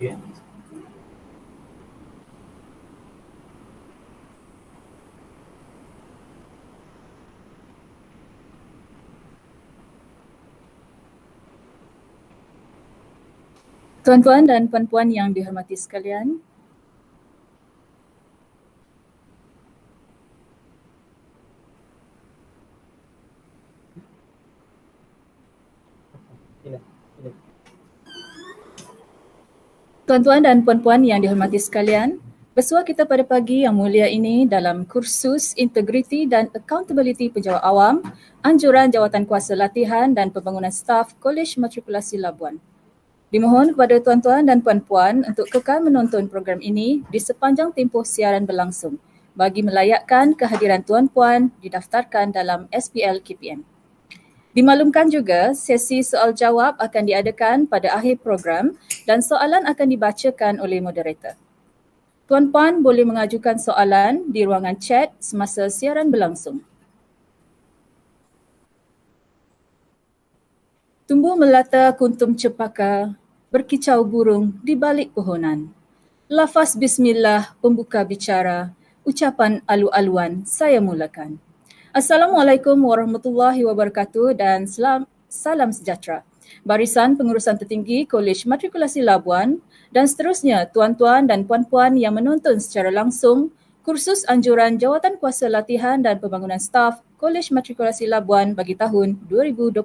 Ya. Tuan-tuan dan puan-puan yang dihormati sekalian, tuan-tuan dan puan-puan yang dihormati sekalian, bersua kita pada pagi yang mulia ini dalam kursus Integriti dan Accountability Penjawat Awam, Anjuran Jawatankuasa Latihan dan Pembangunan Staf Kolej Matrikulasi Labuan. Dimohon kepada tuan-tuan dan puan-puan untuk kekal menonton program ini di sepanjang tempoh siaran berlangsung bagi melayakkan kehadiran tuan-puan didaftarkan dalam SPL KPM. Dimaklumkan juga, sesi soal jawab akan diadakan pada akhir program dan soalan akan dibacakan oleh moderator. Tuan-puan boleh mengajukan soalan di ruangan chat semasa siaran berlangsung. Tumbuh melata kuntum cempaka, berkicau burung di balik pohonan. Lafaz bismillah pembuka bicara, ucapan alu-aluan saya mulakan. Assalamualaikum warahmatullahi wabarakatuh dan salam sejahtera. Barisan Pengurusan Tertinggi Kolej Matrikulasi Labuan dan seterusnya tuan-tuan dan puan-puan yang menonton secara langsung kursus anjuran Jawatankuasa Latihan dan Pembangunan Staf Kolej Matrikulasi Labuan bagi tahun 2021.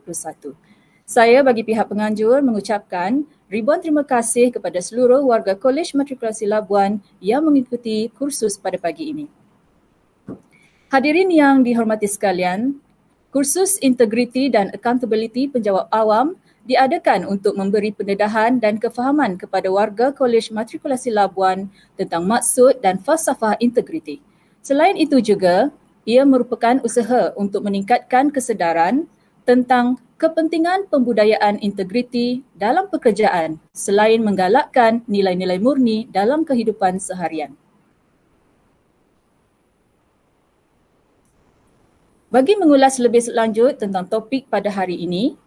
Saya bagi pihak penganjur mengucapkan ribuan terima kasih kepada seluruh warga Kolej Matrikulasi Labuan yang mengikuti kursus pada pagi ini. Hadirin yang dihormati sekalian, kursus Integriti dan Accountability Penjawat Awam diadakan untuk memberi pendedahan dan kefahaman kepada warga Kolej Matrikulasi Labuan tentang maksud dan falsafah integriti. Selain itu juga, ia merupakan usaha untuk meningkatkan kesedaran tentang kepentingan pembudayaan integriti dalam pekerjaan selain menggalakkan nilai-nilai murni dalam kehidupan seharian. Bagi mengulas lebih lanjut tentang topik pada hari ini,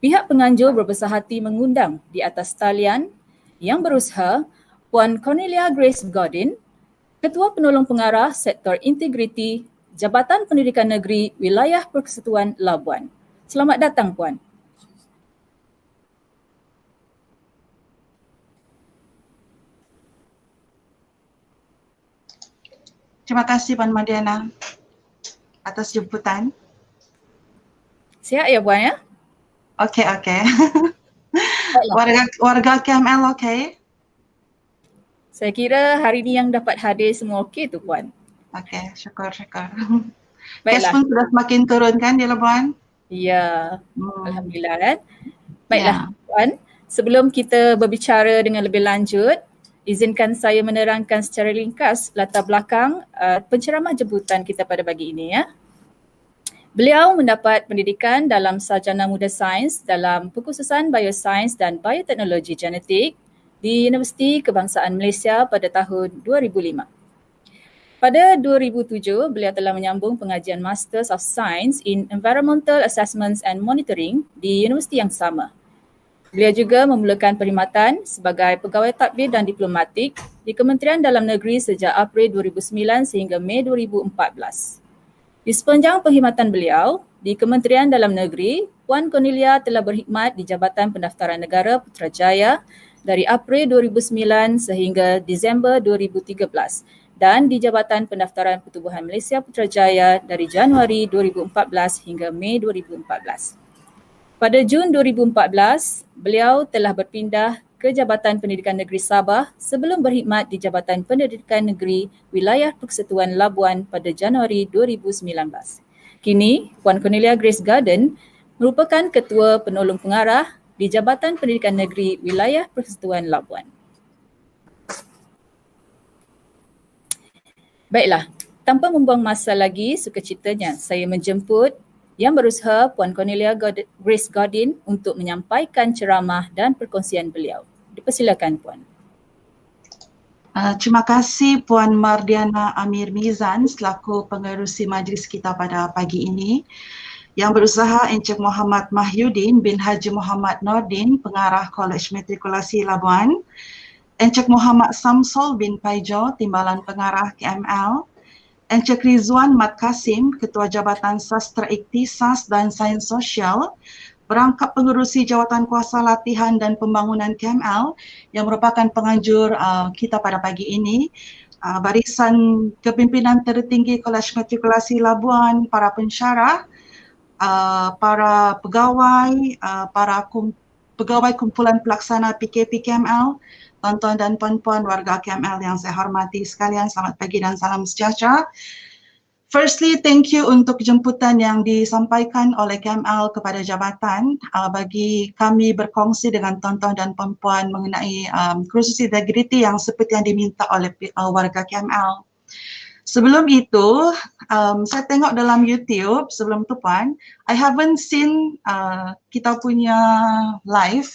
pihak penganjur berbesar hati mengundang di atas talian yang berusaha Puan Cornelia Grace Godin, Ketua Penolong Pengarah Sektor Integriti Jabatan Pendidikan Negeri Wilayah Persekutuan Labuan. Selamat datang, Puan. Terima kasih Puan Mardiana atas jemputan. Siap ya, Puan ya? Okey. warga KML okey? Saya kira hari ini yang dapat hadir semua okey tu, Puan. Okey, syukur. Baiklah. Kes pun sudah semakin turun kan di Labuan? Ya, Alhamdulillah kan. Baiklah, Puan. Sebelum kita berbicara dengan lebih lanjut, izinkan saya menerangkan secara ringkas latar belakang penceramah jemputan kita pada pagi ini ya. Beliau mendapat pendidikan dalam Sarjana Muda Sains dalam Pengkhususan Biosains dan Bioteknologi Genetik di Universiti Kebangsaan Malaysia pada tahun 2005. Pada 2007, beliau telah menyambung pengajian Masters of Science in Environmental Assessments and Monitoring di universiti yang sama. Beliau juga memulakan perkhidmatan sebagai pegawai tadbir dan diplomatik di Kementerian Dalam Negeri sejak April 2009 sehingga Mei 2014. Di sepanjang perkhidmatan beliau di Kementerian Dalam Negeri, Puan Cornelia telah berkhidmat di Jabatan Pendaftaran Negara Putrajaya dari April 2009 sehingga Disember 2013 dan di Jabatan Pendaftaran Pertubuhan Malaysia Putrajaya dari Januari 2014 hingga Mei 2014. Pada Jun 2014, beliau telah berpindah ke Jabatan Pendidikan Negeri Sabah sebelum berkhidmat di Jabatan Pendidikan Negeri Wilayah Persekutuan Labuan pada Januari 2019. Kini, Puan Cornelia Grace Godin merupakan Ketua Penolong Pengarah di Jabatan Pendidikan Negeri Wilayah Persekutuan Labuan. Baiklah, tanpa membuang masa lagi, sukacitanya saya menjemput yang berusaha Puan Cornelia Grace Godin untuk menyampaikan ceramah dan perkongsian beliau. Dipersilakan, Puan. Terima kasih Puan Mardiana Amir Mizan selaku pengerusi majlis kita pada pagi ini. Yang berusaha Encik Muhammad Mahyudin bin Haji Muhammad Nordin, Pengarah Kolej Matrikulasi Labuan, Encik Muhammad Samsul bin Paijo, Timbalan Pengarah KML, Encik Rizwan Mat Kasim, Ketua Jabatan Sastra Ikhtisas dan Sains Sosial, Perangkap Pengerusi Jawatan Kuasa Latihan dan Pembangunan KML yang merupakan penganjur kita pada pagi ini, barisan kepimpinan tertinggi Kolej Matrikulasi Labuan, para pensyarah, para pegawai, pegawai kumpulan pelaksana PKP KML, tuan-tuan dan puan-puan warga KML yang saya hormati sekalian, selamat pagi dan salam sejahtera. Firstly, thank you untuk jemputan yang disampaikan oleh KML kepada jabatan bagi kami berkongsi dengan tuan-tuan dan puan-puan mengenai kursus integriti yang seperti yang diminta oleh warga KML. Sebelum itu, saya tengok dalam YouTube, sebelum tu puan, I haven't seen kita punya live.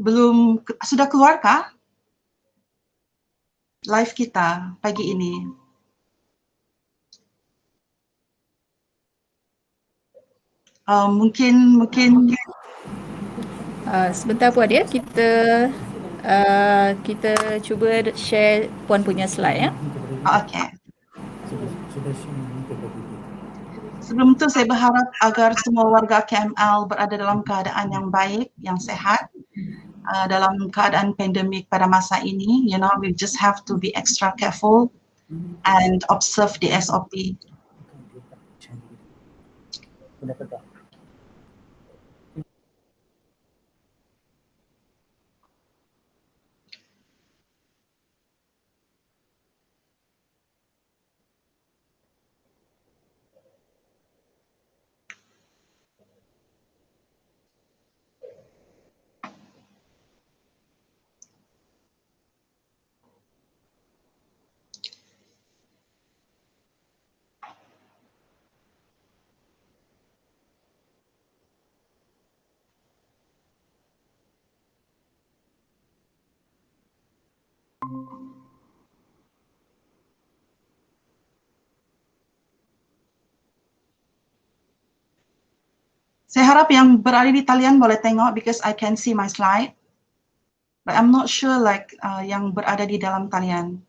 Belum, sudah keluarkah live kita pagi ini? Mungkin sebentar Puan ya, kita cuba share Puan punya slide ya. Okey. Sebelum itu saya berharap agar semua warga KML berada dalam keadaan yang baik, yang sehat dalam keadaan pandemik pada masa ini. You know, we just have to be extra careful and observe the SOP. Saya harap yang berada di talian boleh tengok because I can see my slide. But I'm not sure like yang berada di dalam talian,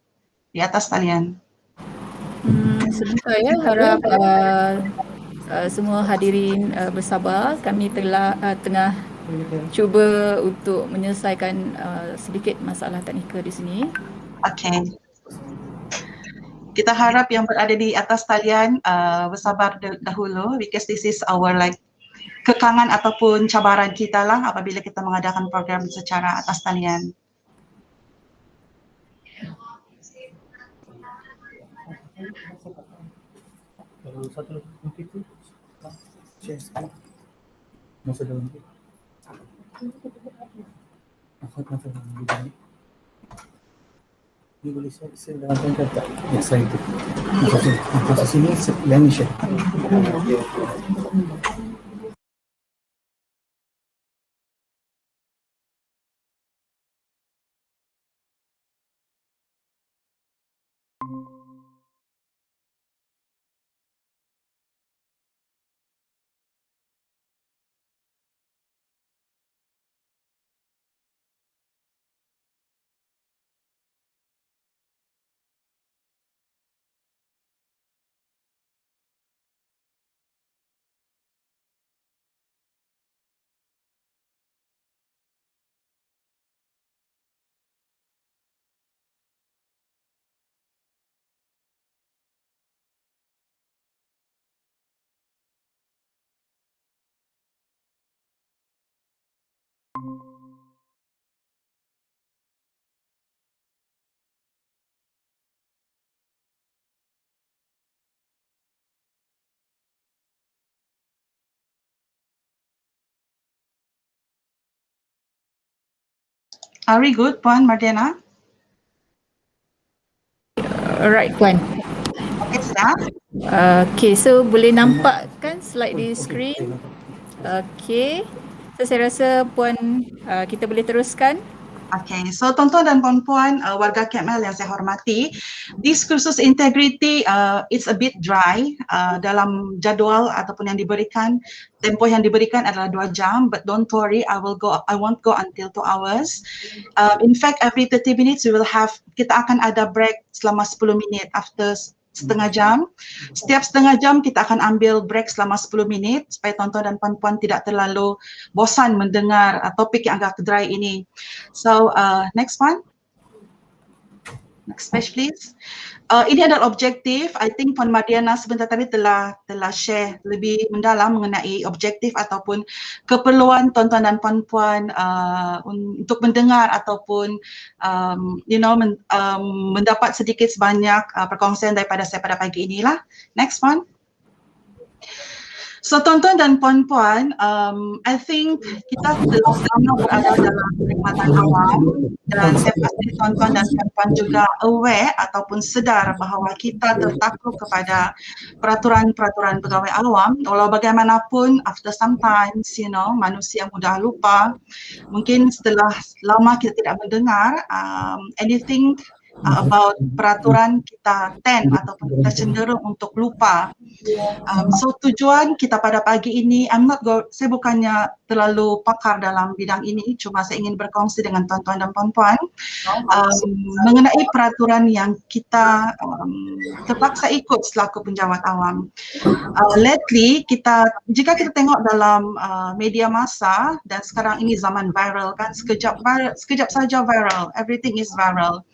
di atas talian. Sebentar ya, harap semua hadirin bersabar. Kami tengah cuba untuk menyelesaikan sedikit masalah teknikal di sini. Okay. Kita harap yang berada di atas talian bersabar dahulu because this is our like kekangan ataupun cabaran kita lah apabila kita mengadakan program secara atas talian. Ini boleh saya dalamkan kata yang saya itu. Masa sini yang ni share. Are we good, Puan Mardena? Alright, Puan. Okay, sudah. Okay, so boleh nampak kan slide di screen? Okay, so saya rasa Puan kita boleh teruskan. Okay, so tuan-tuan dan puan-puan warga KML yang saya hormati, this kursus integrity it's a bit dry dalam jadual ataupun yang diberikan, tempoh yang diberikan adalah 2 jam, but don't worry, I won't go until 2 hours. In fact, every 30 minutes kita akan ada break selama 10 minit after setengah jam. Setiap setengah jam kita akan ambil break selama 10 minit supaya tuan-tuan dan puan-puan tidak terlalu bosan mendengar topik yang agak dry ini. So next one. Next page please. Ini adalah objektif. I think Puan Mardiana sebentar tadi telah share lebih mendalam mengenai objektif ataupun keperluan tuan-tuan dan puan-puan untuk mendengar ataupun mendapat sedikit sebanyak perkongsian daripada saya pada pagi inilah. Next one. So tuan-tuan dan puan-puan, I think kita telah lama berada dalam perkhidmatan awam dan saya pasti tuan-tuan dan puan-puan juga aware ataupun sedar bahawa kita tertakluk kepada peraturan-peraturan pegawai awam. Walau bagaimanapun, after sometimes, manusia mudah lupa. Mungkin setelah lama kita tidak mendengar anything about peraturan, kita tend ataupun kita cenderung untuk lupa. So tujuan kita pada pagi ini, saya bukannya terlalu pakar dalam bidang ini, cuma saya ingin berkongsi dengan tuan-tuan dan puan-puan mengenai peraturan yang kita terpaksa ikut selaku penjawat awam. Lately, jika kita tengok dalam media massa, dan sekarang ini zaman viral kan, sekejap saja viral, everything is viral.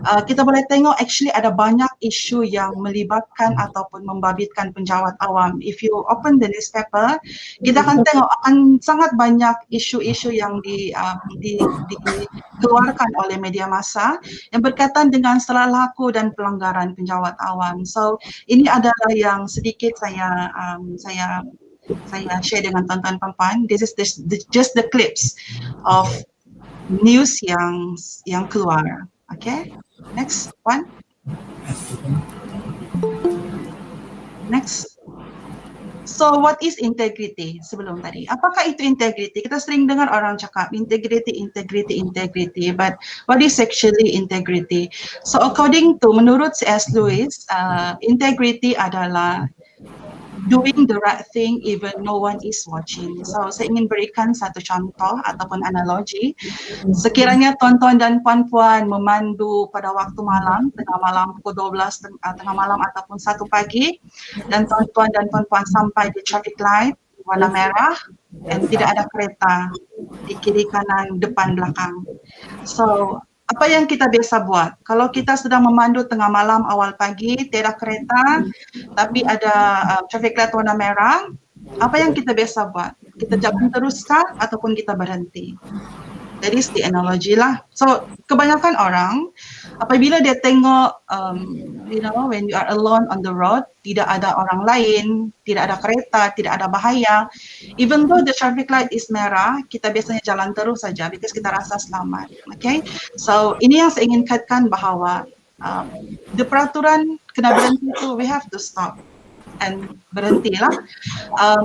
Kita boleh tengok actually ada banyak isu yang melibatkan ataupun membabitkan penjawat awam. If you open the newspaper, kita akan tengok akan sangat banyak isu-isu yang dikeluarkan oleh media massa yang berkaitan dengan salah laku dan pelanggaran penjawat awam. So ini adalah yang sedikit saya share dengan tuan-tuan puan-puan. This is just the clips of news yang keluar. Okay, next one. Next. So what is integrity sebelum tadi? Apakah itu integrity? Kita sering dengar orang cakap integrity, but what is actually integrity? So menurut C.S. Lewis, integrity adalah doing the right thing even no one is watching. So saya ingin berikan satu contoh ataupun analogi. Sekiranya tuan-tuan dan puan-puan memandu pada waktu malam, tengah malam pukul 12 tengah malam ataupun 1 pagi, dan tuan-tuan dan puan-puan sampai di traffic light warna merah dan tidak ada kereta di kiri kanan depan belakang. So apa yang kita biasa buat? Kalau kita sedang memandu tengah malam awal pagi, tiada kereta, tapi ada traffic light warna merah, apa yang kita biasa buat? Kita jalan teruskah ataupun kita berhenti? That is the analogy lah. So kebanyakan orang apabila dia tengok when you are alone on the road, tidak ada orang lain, tidak ada kereta, tidak ada bahaya, even though the traffic light is merah, kita biasanya jalan terus saja because kita rasa selamat. Okay, so ini yang saya ingin kaitkan bahawa the peraturan kena berhenti itu, we have to stop and berhentilah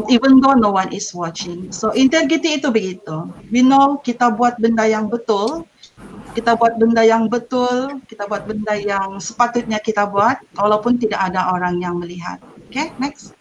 even though no one is watching. So integrity itu begitu. We know kita buat benda yang betul, kita buat benda yang sepatutnya kita buat walaupun tidak ada orang yang melihat. Okay, next.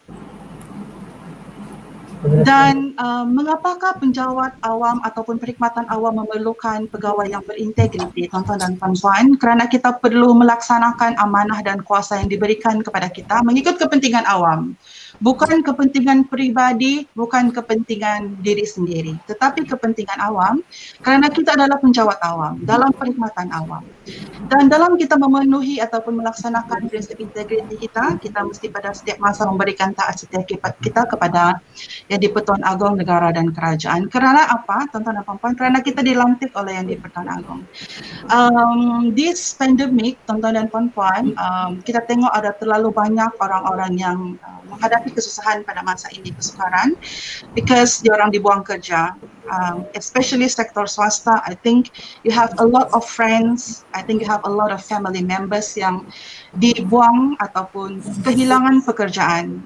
Dan mengapakah penjawat awam ataupun perkhidmatan awam memerlukan pegawai yang berintegriti, tuan-tuan dan puan-puan? Kerana kita perlu melaksanakan amanah dan kuasa yang diberikan kepada kita mengikut kepentingan awam. Bukan kepentingan peribadi, bukan kepentingan diri sendiri, tetapi kepentingan awam kerana kita adalah penjawat awam dalam perkhidmatan awam. Dan dalam kita memenuhi ataupun melaksanakan prinsip integriti kita mesti pada setiap masa memberikan taat setia kita kepada Yang di-Pertuan Agong Negara dan Kerajaan. Kerana apa, tuan-tuan dan puan-puan? Kerana kita dilantik oleh Yang di-Pertuan Agong. This pandemic, tuan-tuan dan puan-puan, kita tengok ada terlalu banyak orang-orang yang menghadapi kesusahan pada masa ini, kesukaran, because diorang dibuang kerja. Especially sektor swasta, I think you have a lot of friends, I think you have a lot of family members yang dibuang ataupun kehilangan pekerjaan.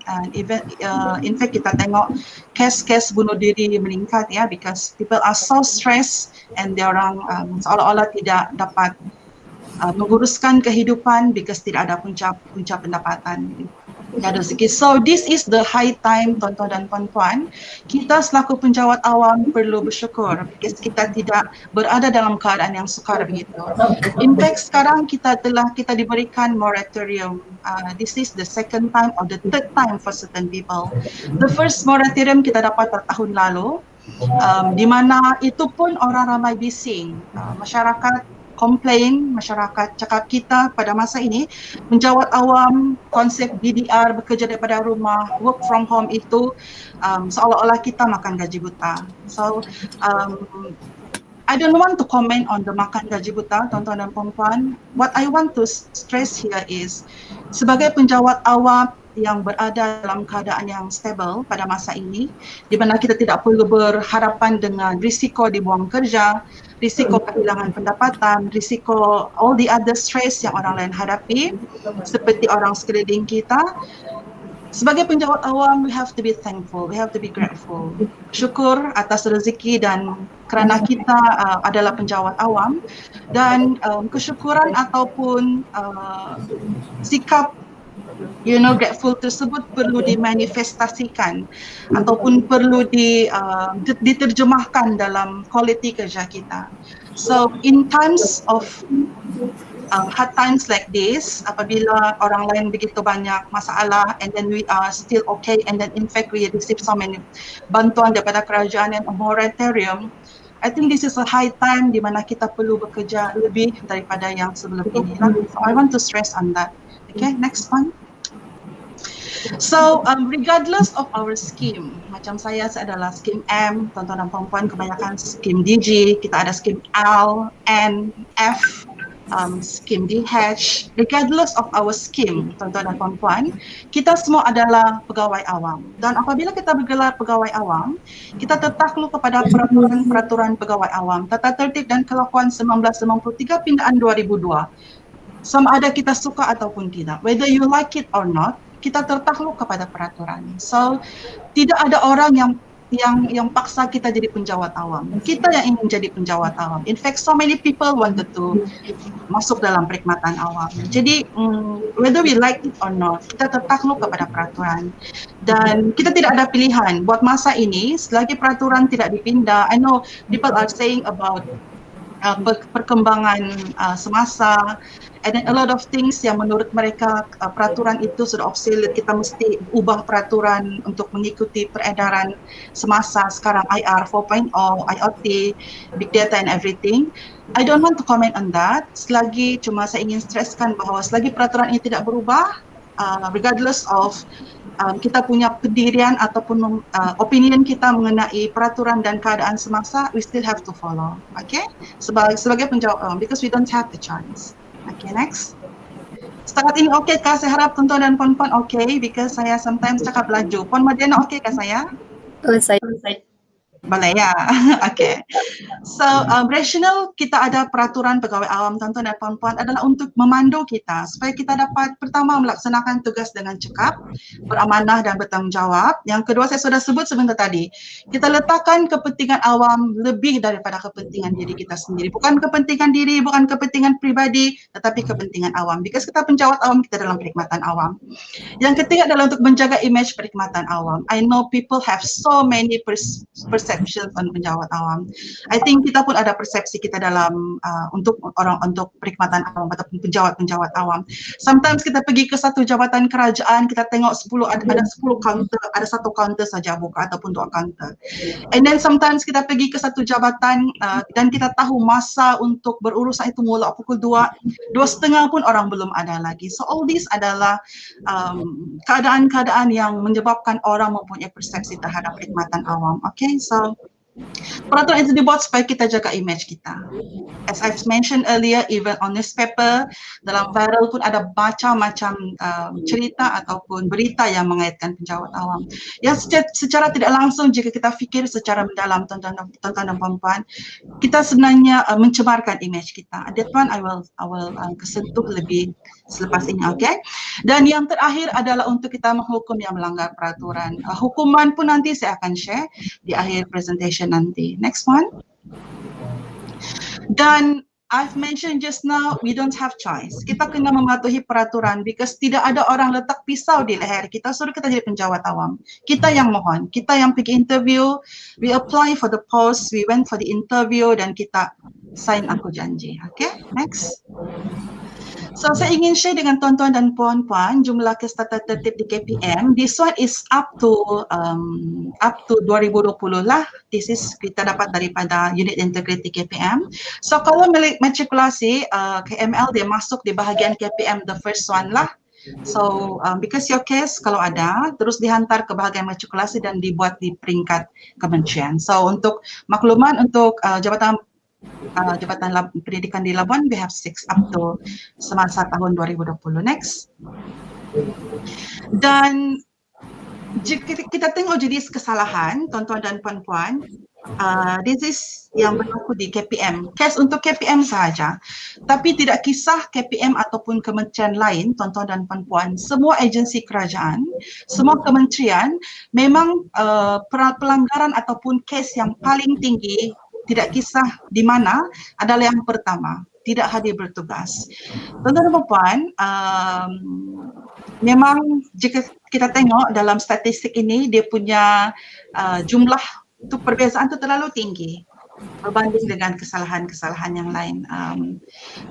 In fact kita tengok kes-kes bunuh diri meningkat ya, because people are so stressed and dia orang seolah-olah tidak dapat menguruskan kehidupan because tidak ada punca pendapatan. Ada rezeki. So this is the high time, tuan-tuan dan puan-puan, kita selaku penjawat awam perlu bersyukur because kita tidak berada dalam keadaan yang sukar begitu. In fact sekarang kita diberikan moratorium. This is the second time or the third time for certain people. The first moratorium kita dapat tahun lalu, di mana itu pun orang ramai bising. Masyarakat komplain, masyarakat cakap kita pada masa ini penjawat awam konsep BDR, bekerja daripada rumah, work from home itu seolah-olah kita makan gaji buta. So I don't want to comment on the makan gaji buta, tuan-tuan dan puan-puan. What I want to stress here is sebagai penjawat awam yang berada dalam keadaan yang stable pada masa ini, di mana kita tidak perlu berhadapan dengan risiko dibuang kerja, risiko kehilangan pendapatan, risiko all the other stress yang orang lain hadapi seperti orang sekeliling kita. Sebagai penjawat awam, we have to be thankful, we have to be grateful. Syukur atas rezeki dan kerana kita adalah penjawat awam, dan kesyukuran ataupun sikap grateful tersebut perlu dimanifestasikan ataupun perlu diterjemahkan dalam kualiti kerja kita. So in times of hard times like this, apabila orang lain begitu banyak masalah and then we are still okay, and then in fact we receive so many bantuan daripada kerajaan and moratorium, I think this is a high time di mana kita perlu bekerja lebih daripada yang sebelum ini. So I want to stress on that. Okay, next one. So regardless of our scheme, macam saya adalah scheme M, tuan-tuan dan puan-puan kebanyakan scheme DG, kita ada scheme L, N, F, scheme DH. Regardless of our scheme, tuan-tuan dan puan-puan, kita semua adalah pegawai awam. Dan apabila kita bergelar pegawai awam, kita tertakluk kepada peraturan pegawai awam, Tata Tertib dan Kelakuan 1993 pindaan 2002. Sama ada kita suka ataupun tidak, whether you like it or not, kita tertakluk kepada peraturan. So tidak ada orang yang paksa kita jadi penjawat awam. Kita yang ingin jadi penjawat awam. In fact, so many people wanted to masuk dalam perkhidmatan awam. Jadi whether we like it or not, kita tertakluk kepada peraturan. Dan kita tidak ada pilihan. Buat masa ini, selagi peraturan tidak dipindah, I know people are saying about perkembangan semasa, and then a lot of things yang menurut mereka peraturan itu sudah obsolete, kita mesti ubah peraturan untuk mengikuti peredaran semasa sekarang, IR 4.0, IoT, Big Data and everything. I don't want to comment on that. Selagi cuma saya ingin stresskan bahawa selagi peraturan ini tidak berubah, regardless of kita punya pendirian ataupun opinion kita mengenai peraturan dan keadaan semasa, we still have to follow. Okay? Sebagai penjawat, because we don't have the chance. Okay, next. Setakat ini okey kah? Saya harap tuan-tuan dan puan-puan okey, because saya sometimes cakap laju. Puan Madiana okey kah saya? Saya Boleh ya? Okay. So, rasional kita ada peraturan pegawai awam, tuan-tuan dan puan-puan, adalah untuk memandu kita supaya kita dapat pertama melaksanakan tugas dengan cekap, beramanah dan bertanggungjawab. Yang kedua saya sudah sebut sebentar tadi, kita letakkan kepentingan awam lebih daripada kepentingan diri kita sendiri. Bukan kepentingan diri, bukan kepentingan pribadi, tetapi kepentingan awam. Because kita penjawat awam, kita dalam perkhidmatan awam. Yang ketiga adalah untuk menjaga image perkhidmatan awam. I know people have so many perceptions on penjawat awam. I think kita pun ada persepsi kita dalam untuk perkhidmatan awam ataupun penjawat awam. Sometimes kita pergi ke satu jabatan kerajaan, kita tengok 10 ada 10 kaunter, ada satu kaunter saja buka ataupun 2 kaunter. And then sometimes kita pergi ke satu jabatan dan kita tahu masa untuk berurusan itu mula pukul 2:30 pun orang belum ada lagi. So all these adalah keadaan-keadaan yang menyebabkan orang mempunyai persepsi terhadap perkhidmatan awam. Okay, so peraturan itu dibuat supaya kita jaga image kita. as I've mentioned earlier, even on newspaper, dalam viral pun ada macam-macam cerita ataupun berita yang mengaitkan penjawat awam. Yang secara tidak langsung jika kita fikir secara mendalam tuan-tuan dan puan-puan, kita sebenarnya mencemarkan image kita. That one I will kesentuh lebih selepas ini, okay? Dan yang terakhir adalah untuk kita menghukum yang melanggar peraturan. Hukuman pun nanti saya akan share di akhir presentation nanti. Next one. Dan I've mentioned just now, we don't have choice. Kita kena mematuhi peraturan because tidak ada orang letak pisau di leher kita suruh kita jadi penjawat awam. Kita yang mohon, kita yang pergi interview, we apply for the post, we went for the interview dan kita sign aku janji. Okay, next. So saya ingin share dengan tuan-tuan dan puan-puan jumlah kes tata tertib di KPM. This one is up to 2020 lah. This is kita dapat daripada unit integrity KPM. So kalau matrikulasi KML dia masuk di bahagian KPM the first one lah. So because your case kalau ada terus dihantar ke bahagian matrikulasi dan dibuat di peringkat kementerian. So untuk makluman untuk Jabatan Pendidikan di Labuan, we have 6 up to semasa tahun 2020. Next. Dan jika kita tengok jenis kesalahan, tuan-tuan dan puan-puan, this is yang berlaku di KPM. Kes untuk KPM sahaja. Tapi tidak kisah KPM ataupun kementerian lain, tuan-tuan dan puan-puan, semua agensi kerajaan, semua kementerian, memang pelanggaran ataupun kes yang paling tinggi tidak kisah di mana adalah yang pertama, tidak hadir bertugas. Tuan-tuan dan puan-puan, memang jika kita tengok dalam statistik ini, dia punya jumlah itu perbezaan itu terlalu tinggi berbanding dengan kesalahan-kesalahan yang lain.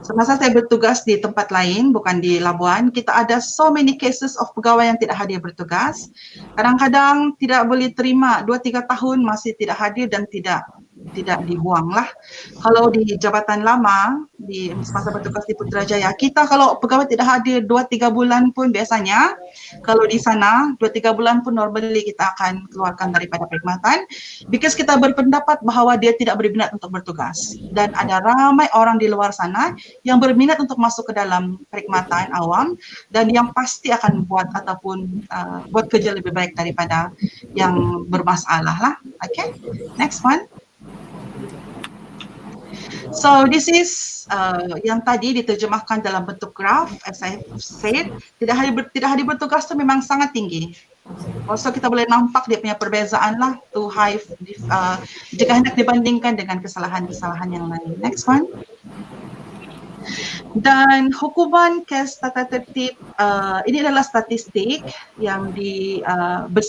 Semasa saya bertugas di tempat lain, bukan di Labuan, kita ada so many cases of pegawai yang tidak hadir bertugas. Kadang-kadang tidak boleh terima 2-3 tahun masih tidak hadir dan tidak dibuang lah. Kalau di jabatan lama, di masa bertugas di Putrajaya, kita kalau pegawai tidak hadir 2-3 bulan pun biasanya, kalau di sana 2-3 bulan pun normally kita akan keluarkan daripada perkhidmatan because kita berpendapat bahawa dia tidak berminat untuk bertugas. Dan ada ramai orang di luar sana yang berminat untuk masuk ke dalam perkhidmatan awam dan yang pasti akan buat ataupun buat kerja lebih baik daripada yang bermasalah lah. Okay, next one. So this is yang tadi diterjemahkan dalam bentuk graf, as I said, tidak hadir bertugas itu memang sangat tinggi. Also kita boleh nampak dia punya perbezaan lah, too high jika hendak dibandingkan dengan kesalahan-kesalahan yang lain. Next one. Dan hukuman kes tata tertib ini adalah statistik yang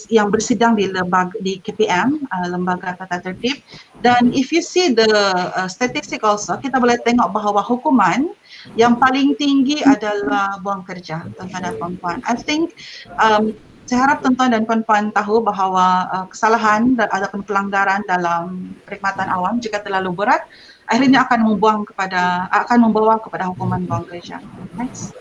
yang bersidang di KPM, lembaga tata tertib. Dan if you see the statistic also, kita boleh tengok bahawa hukuman yang paling tinggi adalah buang kerja, tuan-tuan dan puan-puan. I think saya harap tuan-tuan dan puan-puan tahu bahawa kesalahan dan ataupun pelanggaran dalam perkhidmatan awam jika terlalu berat akhirnya akan membawa kepada hukuman buang kerja. Next.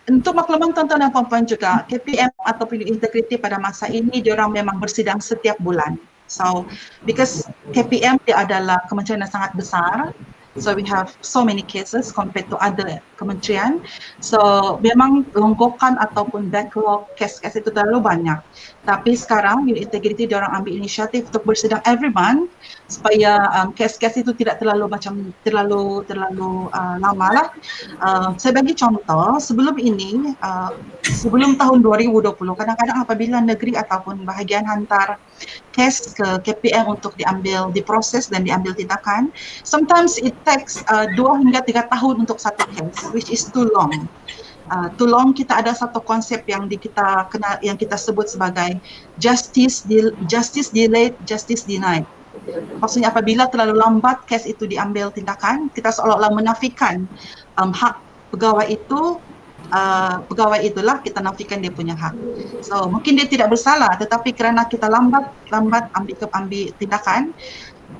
Untuk makluman tuan-tuan dan puan-puan juga, KPM ataupun integriti pada masa ini diorang memang bersidang setiap bulan. So because KPM dia adalah kementerian yang sangat besar, so we have so many cases compared to other kementerian. So memang longgokan ataupun backlog kes-kes itu terlalu banyak. Tapi sekarang unit integrity diorang ambil inisiatif untuk bersidang every month supaya kes-kes itu tidak terlalu lama lah. Saya bagi contoh, sebelum ini, sebelum tahun 2020, kadang-kadang apabila negeri ataupun bahagian hantar kes ke KPM untuk diproses dan diambil tindakan, sometimes it takes 2 hingga 3 tahun untuk satu case, which is too long. Too long. Kita ada satu konsep yang kita sebut sebagai justice delayed, justice denied. Maksudnya apabila terlalu lambat kes itu diambil tindakan, kita seolah-olah menafikan hak pegawai itu. Pegawai itulah kita nafikan dia punya hak. So mungkin dia tidak bersalah, tetapi kerana kita lambat ambil tindakan,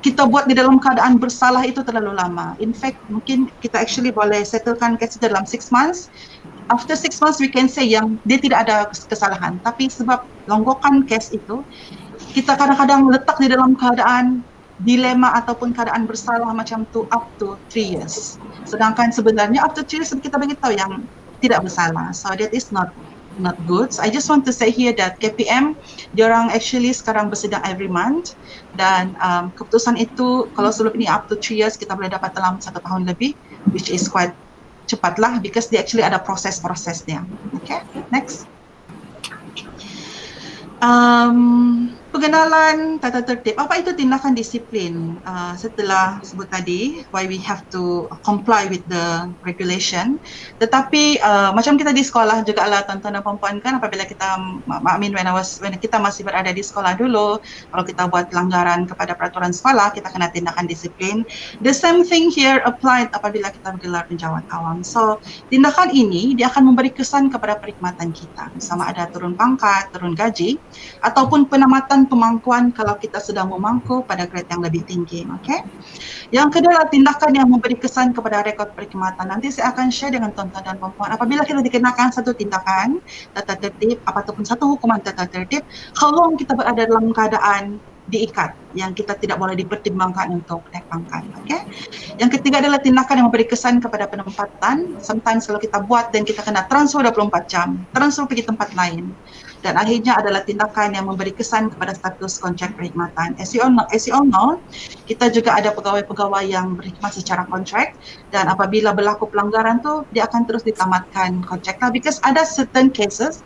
kita buat di dalam keadaan bersalah itu terlalu lama. In fact, mungkin kita actually boleh settlekan kes itu dalam 6 months. After 6 months, we can say yang dia tidak ada kesalahan. Tapi sebab longgokan kes itu, kita kadang-kadang letak di dalam keadaan dilema ataupun keadaan bersalah macam tu up to 3 years. Sedangkan sebenarnya up to 3 years kita bagi tahu yang tidak bersalah. So that is not good. So I just want to say here that KPM diorang actually sekarang bersidang every month, dan keputusan itu kalau sebelum ini up to 3 years kita boleh dapat dalam 1 tahun lebih, which is quite cepat lah because dia actually ada proses-prosesnya. Okay, next. Pengenalan tata tertib. Apa itu tindakan disiplin? Setelah sebut tadi, why we have to comply with the regulation. Tetapi macam kita di sekolah juga lah tuan-tuan dan puan-puan kan, apabila kita, when kita masih berada di sekolah dulu, kalau kita buat pelanggaran kepada peraturan sekolah, kita kena tindakan disiplin. The same thing here applied apabila kita bergelar penjawat awam. So tindakan ini dia akan memberi kesan kepada perkhidmatan kita, sama ada turun pangkat, turun gaji, ataupun penamatan pemangkuan kalau kita sedang memangku pada grade yang lebih tinggi. Okay? Yang kedua adalah tindakan yang memberi kesan kepada rekod perkhidmatan. Nanti saya akan share dengan tuan-tuan dan puan-puan, apabila kita dikenakan satu tindakan tata tertib ataupun satu hukuman tata tertib, how long kita berada dalam keadaan diikat, yang kita tidak boleh dipertimbangkan untuk naik pangkat. Okay? Yang ketiga adalah tindakan yang memberi kesan kepada penempatan. Sometimes kalau kita buat dan kita kena transfer 24 jam, transfer pergi tempat lain. Dan akhirnya adalah tindakan yang memberi kesan kepada status kontrak perkhidmatan. As you all know, kita juga ada pegawai-pegawai yang berkhidmat secara kontrak, dan apabila berlaku pelanggaran tu, dia akan terus ditamatkan kontraknya. Because ada certain cases,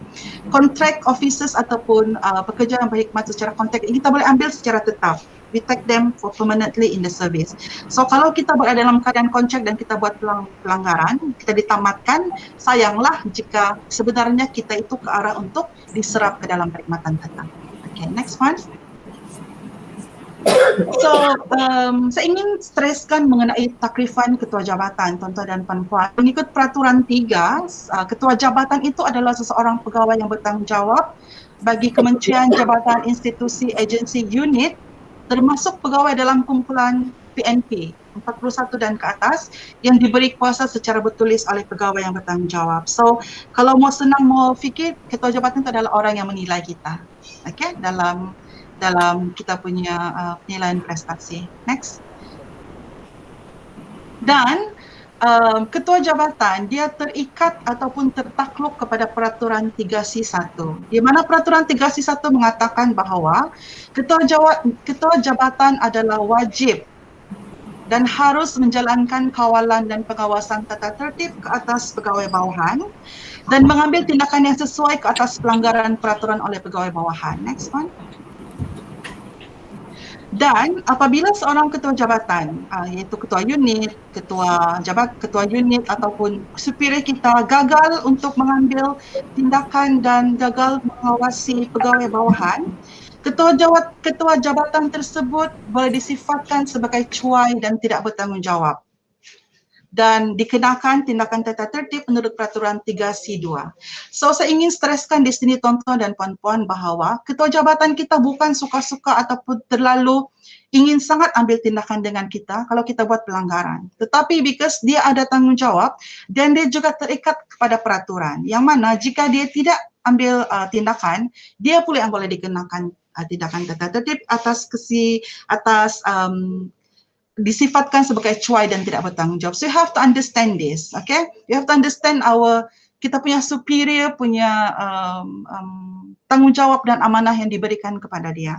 contract officers ataupun pekerja yang berkhidmat secara kontrak, kita boleh ambil secara tetap. We take them for permanently in the service. So kalau kita berada dalam keadaan kontrak dan kita buat pelanggaran, kita ditamatkan, sayanglah jika sebenarnya kita itu ke arah untuk diserap ke dalam perkhidmatan tetap. Okay, next one. So, saya ingin streskan mengenai takrifan ketua jabatan, tuan-tuan dan puan-puan. Mengikut peraturan 3, ketua jabatan itu adalah seseorang pegawai yang bertanggungjawab bagi kementerian, jabatan, institusi, agensi, unit, termasuk pegawai dalam kumpulan PNP 41 dan ke atas yang diberi kuasa secara bertulis oleh pegawai yang bertanggungjawab. So, kalau mau senang mau fikir, ketua jabatan itu adalah orang yang menilai kita. Okay? Dalam kita punya penilaian prestasi. Next. Dan ketua jabatan dia terikat ataupun tertakluk kepada peraturan 3C1, di mana peraturan 3C1 mengatakan bahawa ketua jabatan adalah wajib dan harus menjalankan kawalan dan pengawasan tata tertib ke atas pegawai bawahan dan mengambil tindakan yang sesuai ke atas pelanggaran peraturan oleh pegawai bawahan. Next one. Dan apabila seorang ketua jabatan, iaitu ketua unit, ketua unit ataupun superior kita gagal untuk mengambil tindakan dan gagal mengawasi pegawai bawahan, ketua jabatan tersebut boleh disifatkan sebagai cuai dan tidak bertanggungjawab dan dikenakan tindakan tata tertib menurut peraturan 3C2. So saya ingin streskan di sini tuan-tuan dan puan-puan bahawa ketua jabatan kita bukan suka-suka ataupun terlalu ingin sangat ambil tindakan dengan kita kalau kita buat pelanggaran. Tetapi because dia ada tanggungjawab dan dia juga terikat kepada peraturan, yang mana jika dia tidak ambil tindakan, dia pula yang boleh dikenakan tindakan tata tertib atas disifatkan sebagai cuai dan tidak bertanggung jawab. So you have to understand this, okay? You have to understand kita punya superior punya tanggungjawab dan amanah yang diberikan kepada dia.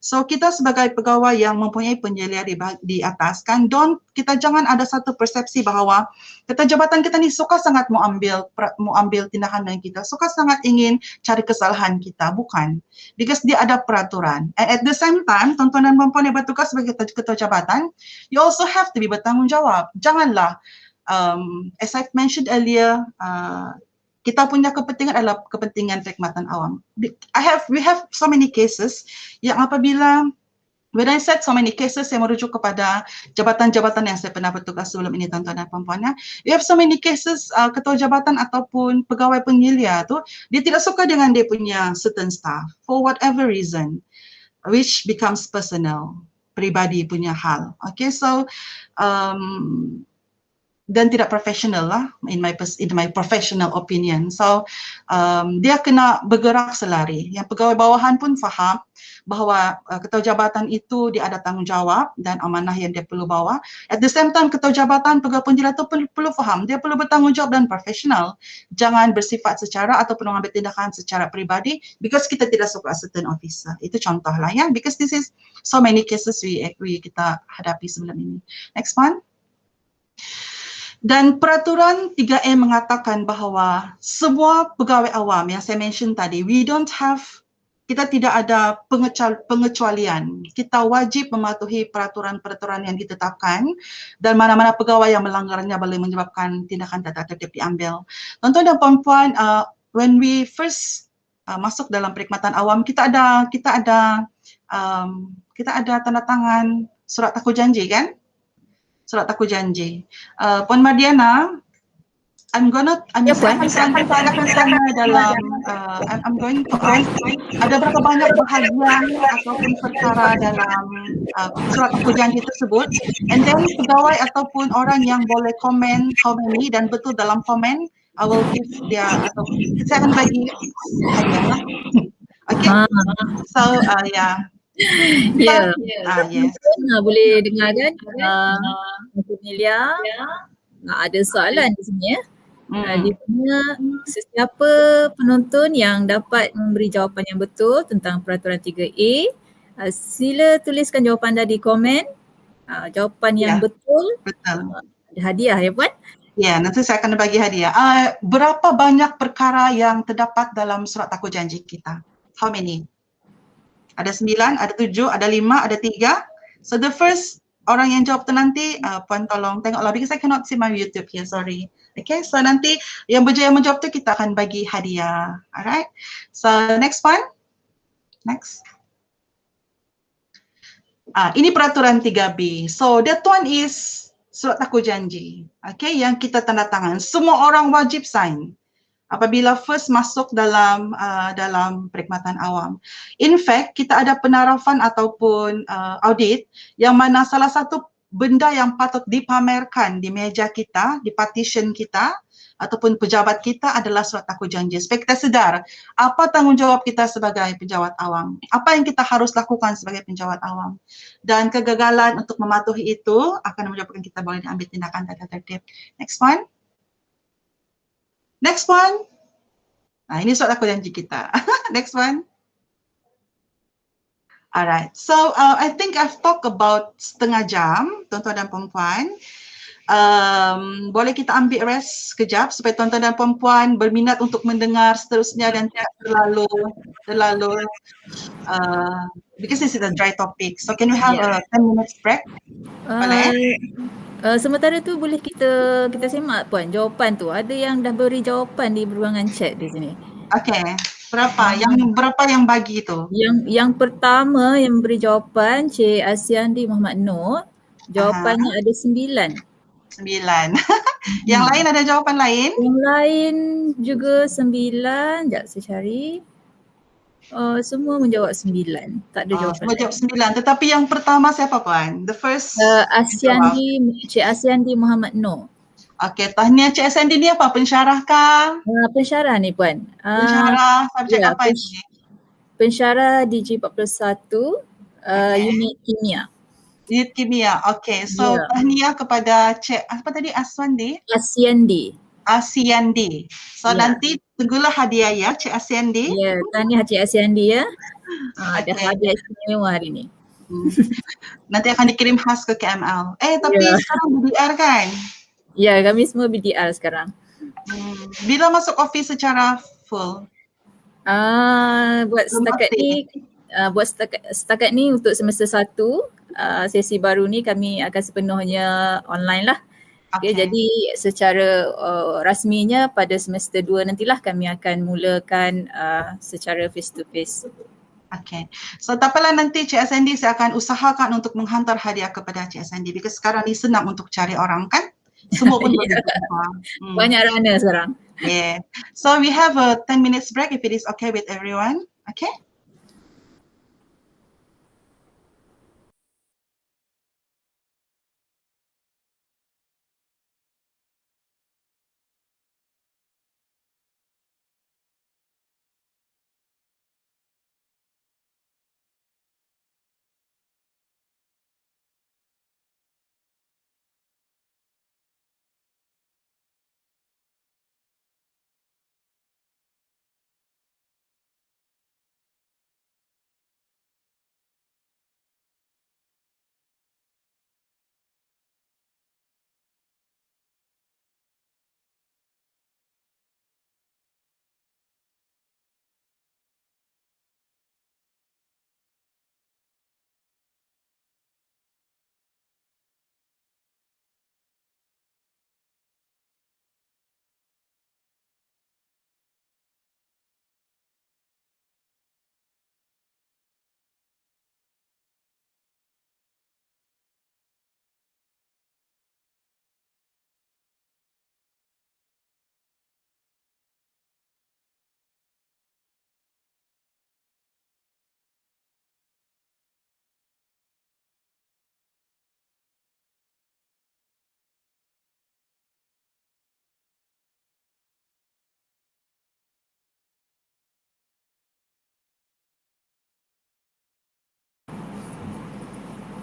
So kita sebagai pegawai yang mempunyai penjelia di atas kan, kita jangan ada satu persepsi bahawa ketua jabatan kita ni suka sangat mau ambil tindakan dengan kita, suka sangat ingin cari kesalahan kita, bukan. Because dia ada peraturan. And at the same time, tuan-tuan dan puan-puan yang bertugas sebagai ketua jabatan, you also have to be bertanggungjawab. Janganlah, as I've mentioned earlier, kita punya kepentingan adalah kepentingan perkhidmatan awam. We have so many cases yang apabila, when I said so many cases, saya merujuk kepada jabatan-jabatan yang saya pernah bertugas sebelum ini, tuan-tuan dan puan-puannya. We have so many cases, ketua jabatan ataupun pegawai pengilia tu, dia tidak suka dengan dia punya certain staff for whatever reason, which becomes personal, pribadi punya hal. Okay, so dan tidak profesional lah in my professional opinion. So dia kena bergerak selari. Yang pegawai bawahan pun faham bahawa ketua jabatan itu dia ada tanggungjawab dan amanah yang dia perlu bawa. At the same time, ketua jabatan, pegawai penjila itu perlu faham, dia perlu bertanggungjawab dan profesional. Jangan bersifat secara ataupun mengambil tindakan secara peribadi because kita tidak suka certain officer. Itu contoh lah ya, because this is so many cases kita hadapi sebelum ini. Next one. Dan peraturan 3M mengatakan bahawa semua pegawai awam yang saya mention tadi, kita tidak ada pengecualian. Kita wajib mematuhi peraturan-peraturan yang ditetapkan dan mana-mana pegawai yang melanggarnya boleh menyebabkan tindakan tata tertib diambil. Tuan-tuan dan puan-puan, when we first masuk dalam perkhidmatan awam, kita ada tanda tangan surat takut janji kan? Surat takut janji. Puan Mardiana, I'm going to ada berapa banyak bahagian ataupun perkara dalam surat takut janji tersebut, and then pegawai ataupun orang yang boleh komen how many dan betul dalam komen, I will give atau saya akan bagi hadiah. Okay, so yeah. Ya, Yes. Boleh dengar kan? Amelia, ada soalan di sini ya. Di mana sesiapa penonton yang dapat memberi jawapan yang betul tentang peraturan 3A, sila tuliskan jawapan anda di komen. Jawapan yang betul. Ada hadiah ya Puan? Ya, nanti saya akan bagi hadiah. Berapa banyak perkara yang terdapat dalam surat takut janji kita? How many? Ada 9, ada 7, ada 5, ada 3. So the first orang yang jawab tu nanti, Puan tolong tengoklah because I cannot see my YouTube here, sorry. Okay, so nanti yang berjaya menjawab tu kita akan bagi hadiah. Alright, so next one. Next. Ini peraturan 3B. So that one is surat takut janji. Okay, yang kita tanda tangan. Semua orang wajib sign apabila first masuk dalam perkhidmatan awam. In fact, kita ada penarafan ataupun audit yang mana salah satu benda yang patut dipamerkan di meja kita, di partition kita ataupun pejabat kita adalah surat takut janji. Supaya kita sedar apa tanggungjawab kita sebagai pejabat awam, apa yang kita harus lakukan sebagai pejabat awam. Dan kegagalan untuk mematuhi itu akan menyebabkan kita boleh diambil tindakan tata tertib. Next one. Next one. Ini surat takut janji kita. Next one. Alright. So I think I've talked about setengah jam, tuan-tuan dan puan-puan. Boleh kita ambil rest sekejap supaya tuan-tuan dan puan-puan berminat untuk mendengar seterusnya dan tidak terlalu because this is a dry topic. So can we have a 10 minutes break? Boleh? Sementara tu boleh kita semak Puan jawapan tu. Ada yang dah beri jawapan di ruangan chat di sini. Okay. Berapa yang bagi tu? Yang pertama yang beri jawapan Cik Asiandi Muhammad Noor. Jawapannya ada 9. 9. Yang lain ada jawapan lain? Yang lain juga 9. Sekejap saya cari. Semua menjawab 9. Tak ada jawapan. Semua jawab 9. Tetapi yang pertama siapa Puan? The first Cik Asiandi Muhammad Noor. Okey, tahniah Cik Asiandi ni apa? Pensyarah kah? Pensyarah ni Puan. Pensyarah subjek apa ini? Pensyarah DG41 unit kimia. Unit kimia. Okey, so tahniah kepada Cik apa tadi Aswandi? Asiandi. So nanti tunggulah hadiah ya Cik Asiandi. Ya, tahniah Cik Asiandi ya. Ada hadiah istimewa hari ni. Nanti akan dikirim khas ke KML. Tapi sekarang BDR kan? Ya, kami semua BDR sekarang. Bila masuk office secara full? Buat setakat ni untuk semester 1 sesi baru ni kami akan sepenuhnya online lah. Okay, jadi secara rasminya pada semester 2 nantilah kami akan mulakan secara face to face. Okay. So tak apalah nanti Cik Asandi saya akan usahakan untuk menghantar hadiah kepada Cik Asandi because sekarang ni senang untuk cari orang kan? Semua pun banyak runner sekarang. Yeah. So we have a 10 minutes break if it is okay with everyone. Okay?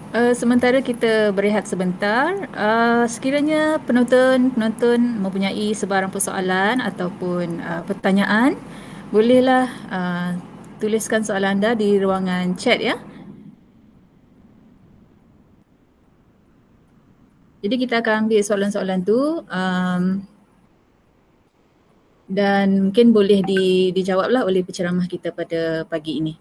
Sementara kita berehat sebentar, sekiranya penonton mempunyai sebarang persoalan ataupun pertanyaan, bolehlah tuliskan soalan anda di ruangan chat ya. Jadi kita akan ambil soalan-soalan tu dan mungkin boleh dijawablah oleh penceramah kita pada pagi ini.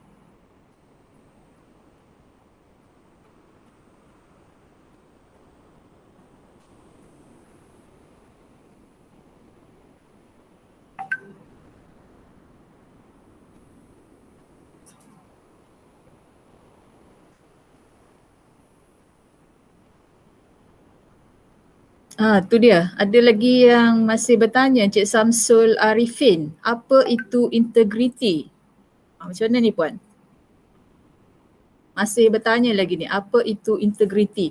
Tu dia. Ada lagi yang masih bertanya, Cik Samsul Arifin, apa itu integriti? Macam mana ni Puan? Masih bertanya lagi ni, apa itu integriti?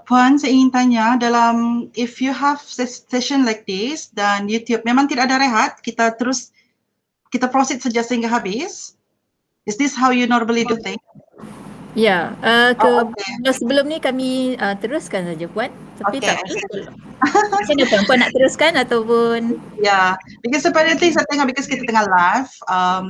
Puan, saya ingin tanya dalam if you have session like this dan YouTube memang tidak ada rehat, kita proceed saja sehingga habis. Is this how you normally do things? Ya, Okay. sebelum ni kami teruskan saja Puan. Tapi Okay. tak apa. Macam mana Puan nak teruskan ataupun? Yeah, because apparently saya tengok because kita tengah live,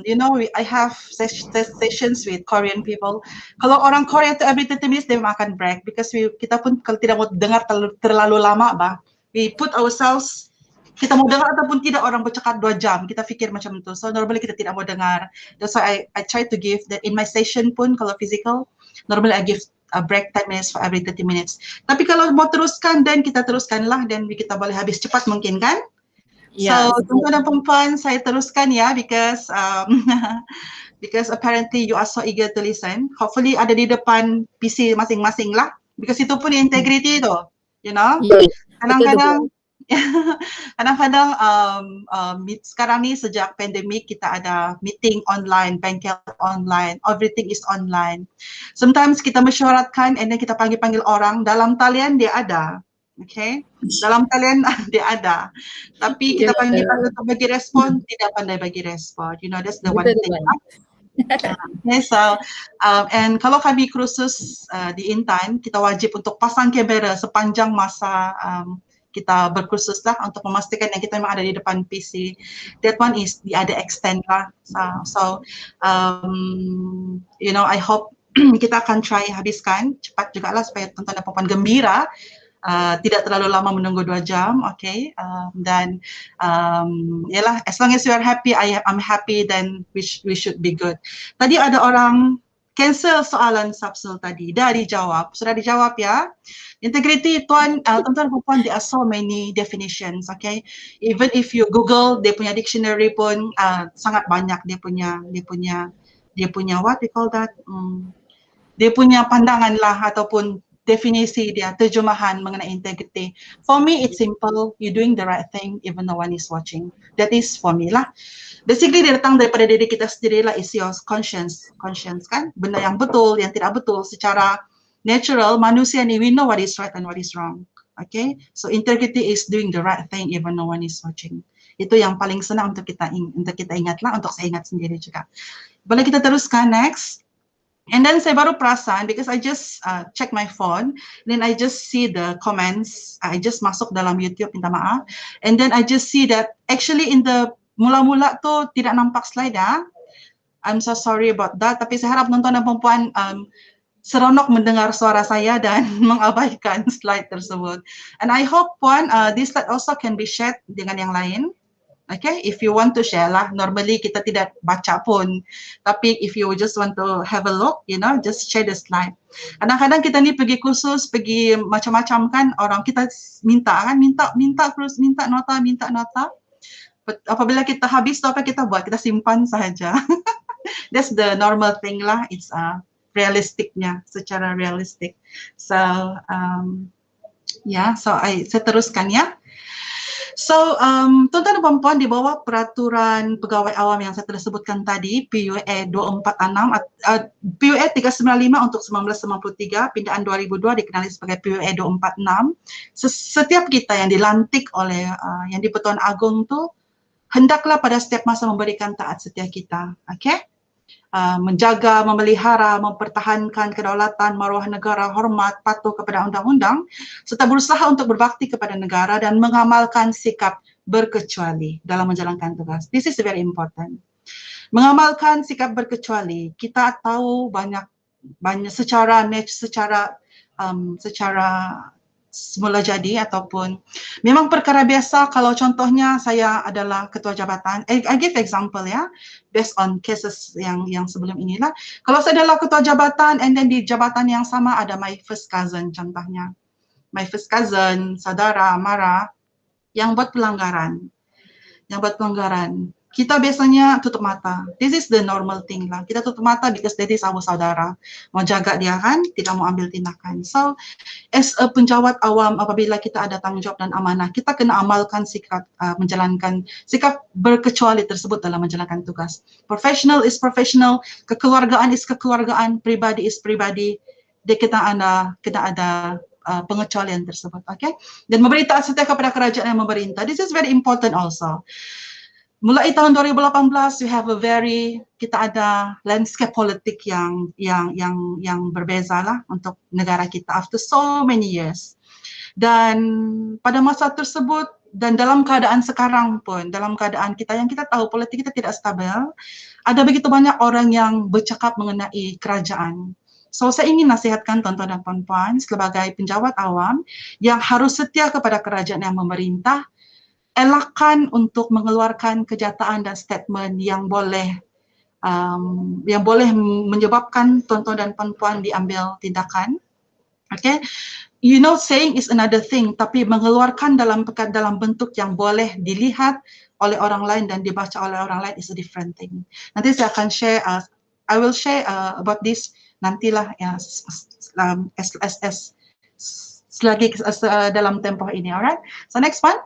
you know, I have sessions with Korean people. Kalau orang Korea tu every 30 minutes dia makan break because kita pun kalau tidak mau dengar terlalu lama bah, we put ourselves, kita mau dengar ataupun tidak orang bercakap 2 jam, kita fikir macam itu. So normally kita tidak mau dengar. That's why I try to give that in my session pun kalau physical, normally I give a break 10 minutes for every 30 minutes. Tapi kalau mau teruskan, then kita teruskanlah dan kita boleh habis cepat mungkin kan? Ya. So, tuan-tuan dan puan-puan, saya teruskan ya because because apparently you are so eager to listen. Hopefully ada di depan PC masing-masing lah. Because itu pun integrity tu, you know. Ya, Kadang-kadang kadang-kadang sekarang ni sejak pandemik kita ada meeting online, bengkel online, everything is online. Sometimes kita mesyuaratkan and then kita panggil-panggil orang, dalam talian dia ada. Okay, dalam talian dia ada. Tapi kita panggil untuk bagi respon, tidak pandai bagi respon. You know, that's the one thing. Okay, so and kalau kami kursus di Intan, kita wajib untuk pasang kamera sepanjang masa kita berkursus lah untuk memastikan yang kita memang ada di depan PC. That one is the other extent lah. So you know, I hope kita akan try habiskan cepat juga lah supaya tuan-tuan dan puan-puan gembira. Tidak terlalu lama menunggu 2 jam, okay? Dan yalah, as long as you are happy, I'm happy, then we should be good. Tadi ada orang cancel soalan Samsul tadi, dah dijawab, sudah dijawab ya. Integrity, tuan-tuan puan, there are so many definitions, okay? Even if you Google, dia punya dictionary pun sangat banyak, dia punya what we call that? Dia punya pandangan lah ataupun definisi dia, terjemahan mengenai integrity. For me, it's simple. You're doing the right thing even no one is watching. That is for me lah. Basically, dia datang daripada diri kita sendiri lah, is your conscience kan? Benda yang betul, yang tidak betul secara natural manusia ni, we know what is right and what is wrong. Okay, so integrity is doing the right thing even no one is watching. Itu yang paling senang untuk kita ingatlah, untuk saya ingat sendiri juga. Boleh kita teruskan next. And then saya baru perasan, because I just check my phone, then I just see the comments, I just masuk dalam YouTube, minta maaf, and then I just see that actually in the mula-mula tu tidak nampak slide ya. I'm so sorry about that, tapi saya harap penonton dan perempuan seronok mendengar suara saya dan mengabaikan slide tersebut. And I hope Puan, this slide also can be shared dengan yang lain. Okay, if you want to share lah, normally kita tidak baca pun, tapi if you just want to have a look, you know, just share the slide. Kadang-kadang kita ni pergi kursus, pergi macam-macam kan, orang kita minta terus, minta nota. Apabila kita habis tu apa kita buat? Kita simpan sahaja. That's the normal thing lah, it's realistiknya, secara realistik. So, saya teruskan ya. So, tuan-tuan dan puan-puan, di bawah peraturan pegawai awam yang saya telah sebutkan tadi, PUA 246, PUA 395 untuk 1993, pindaan 2002 dikenali sebagai PUA 246. Setiap kita yang dilantik oleh yang di-Pertuan Agong tu, hendaklah pada setiap masa memberikan taat setia kita, okay? Menjaga, memelihara, mempertahankan kedaulatan, maruah negara, hormat, patuh kepada undang-undang, serta berusaha untuk berbakti kepada negara dan mengamalkan sikap berkecuali dalam menjalankan tugas. This is very important. Mengamalkan sikap berkecuali. Kita tahu banyak secara semula jadi ataupun memang perkara biasa. Kalau contohnya saya adalah ketua jabatan, I give example ya, based on cases yang sebelum inilah. Kalau saya adalah ketua jabatan and then di jabatan yang sama ada my first cousin contohnya. My first cousin, saudara, mara yang buat pelanggaran. Kita biasanya tutup mata. This is the normal thing lah. Kita tutup mata because that is our saudara. Mau jaga dia kan, tidak mau ambil tindakan. So, as a penjawat awam, apabila kita ada tanggungjawab dan amanah, kita kena amalkan sikap menjalankan sikap berkecuali tersebut dalam menjalankan tugas. Professional is professional, kekeluargaan is kekeluargaan, pribadi is pribadi. Dia kena ada pengecualian tersebut, okay? Dan memberi taat setia kepada kerajaan yang memerintah. This is very important also. Mulai tahun 2018, kita ada landscape politik yang berbeza lah untuk negara kita after so many years. Dan pada masa tersebut dan dalam keadaan sekarang pun, dalam keadaan kita yang kita tahu politik kita tidak stabil, ada begitu banyak orang yang bercakap mengenai kerajaan. So saya ingin nasihatkan tuan-tuan dan puan-puan sebagai penjawat awam yang harus setia kepada kerajaan yang memerintah, elakkan untuk mengeluarkan kenyataan dan statement yang boleh menyebabkan tuan-tuan dan puan-puan diambil tindakan. Okay, you know, saying is another thing, tapi mengeluarkan dalam bentuk yang boleh dilihat oleh orang lain dan dibaca oleh orang lain is a different thing. Nanti saya akan share, I will share about this nantilah ya, selagi dalam tempoh ini. Alright, so next one.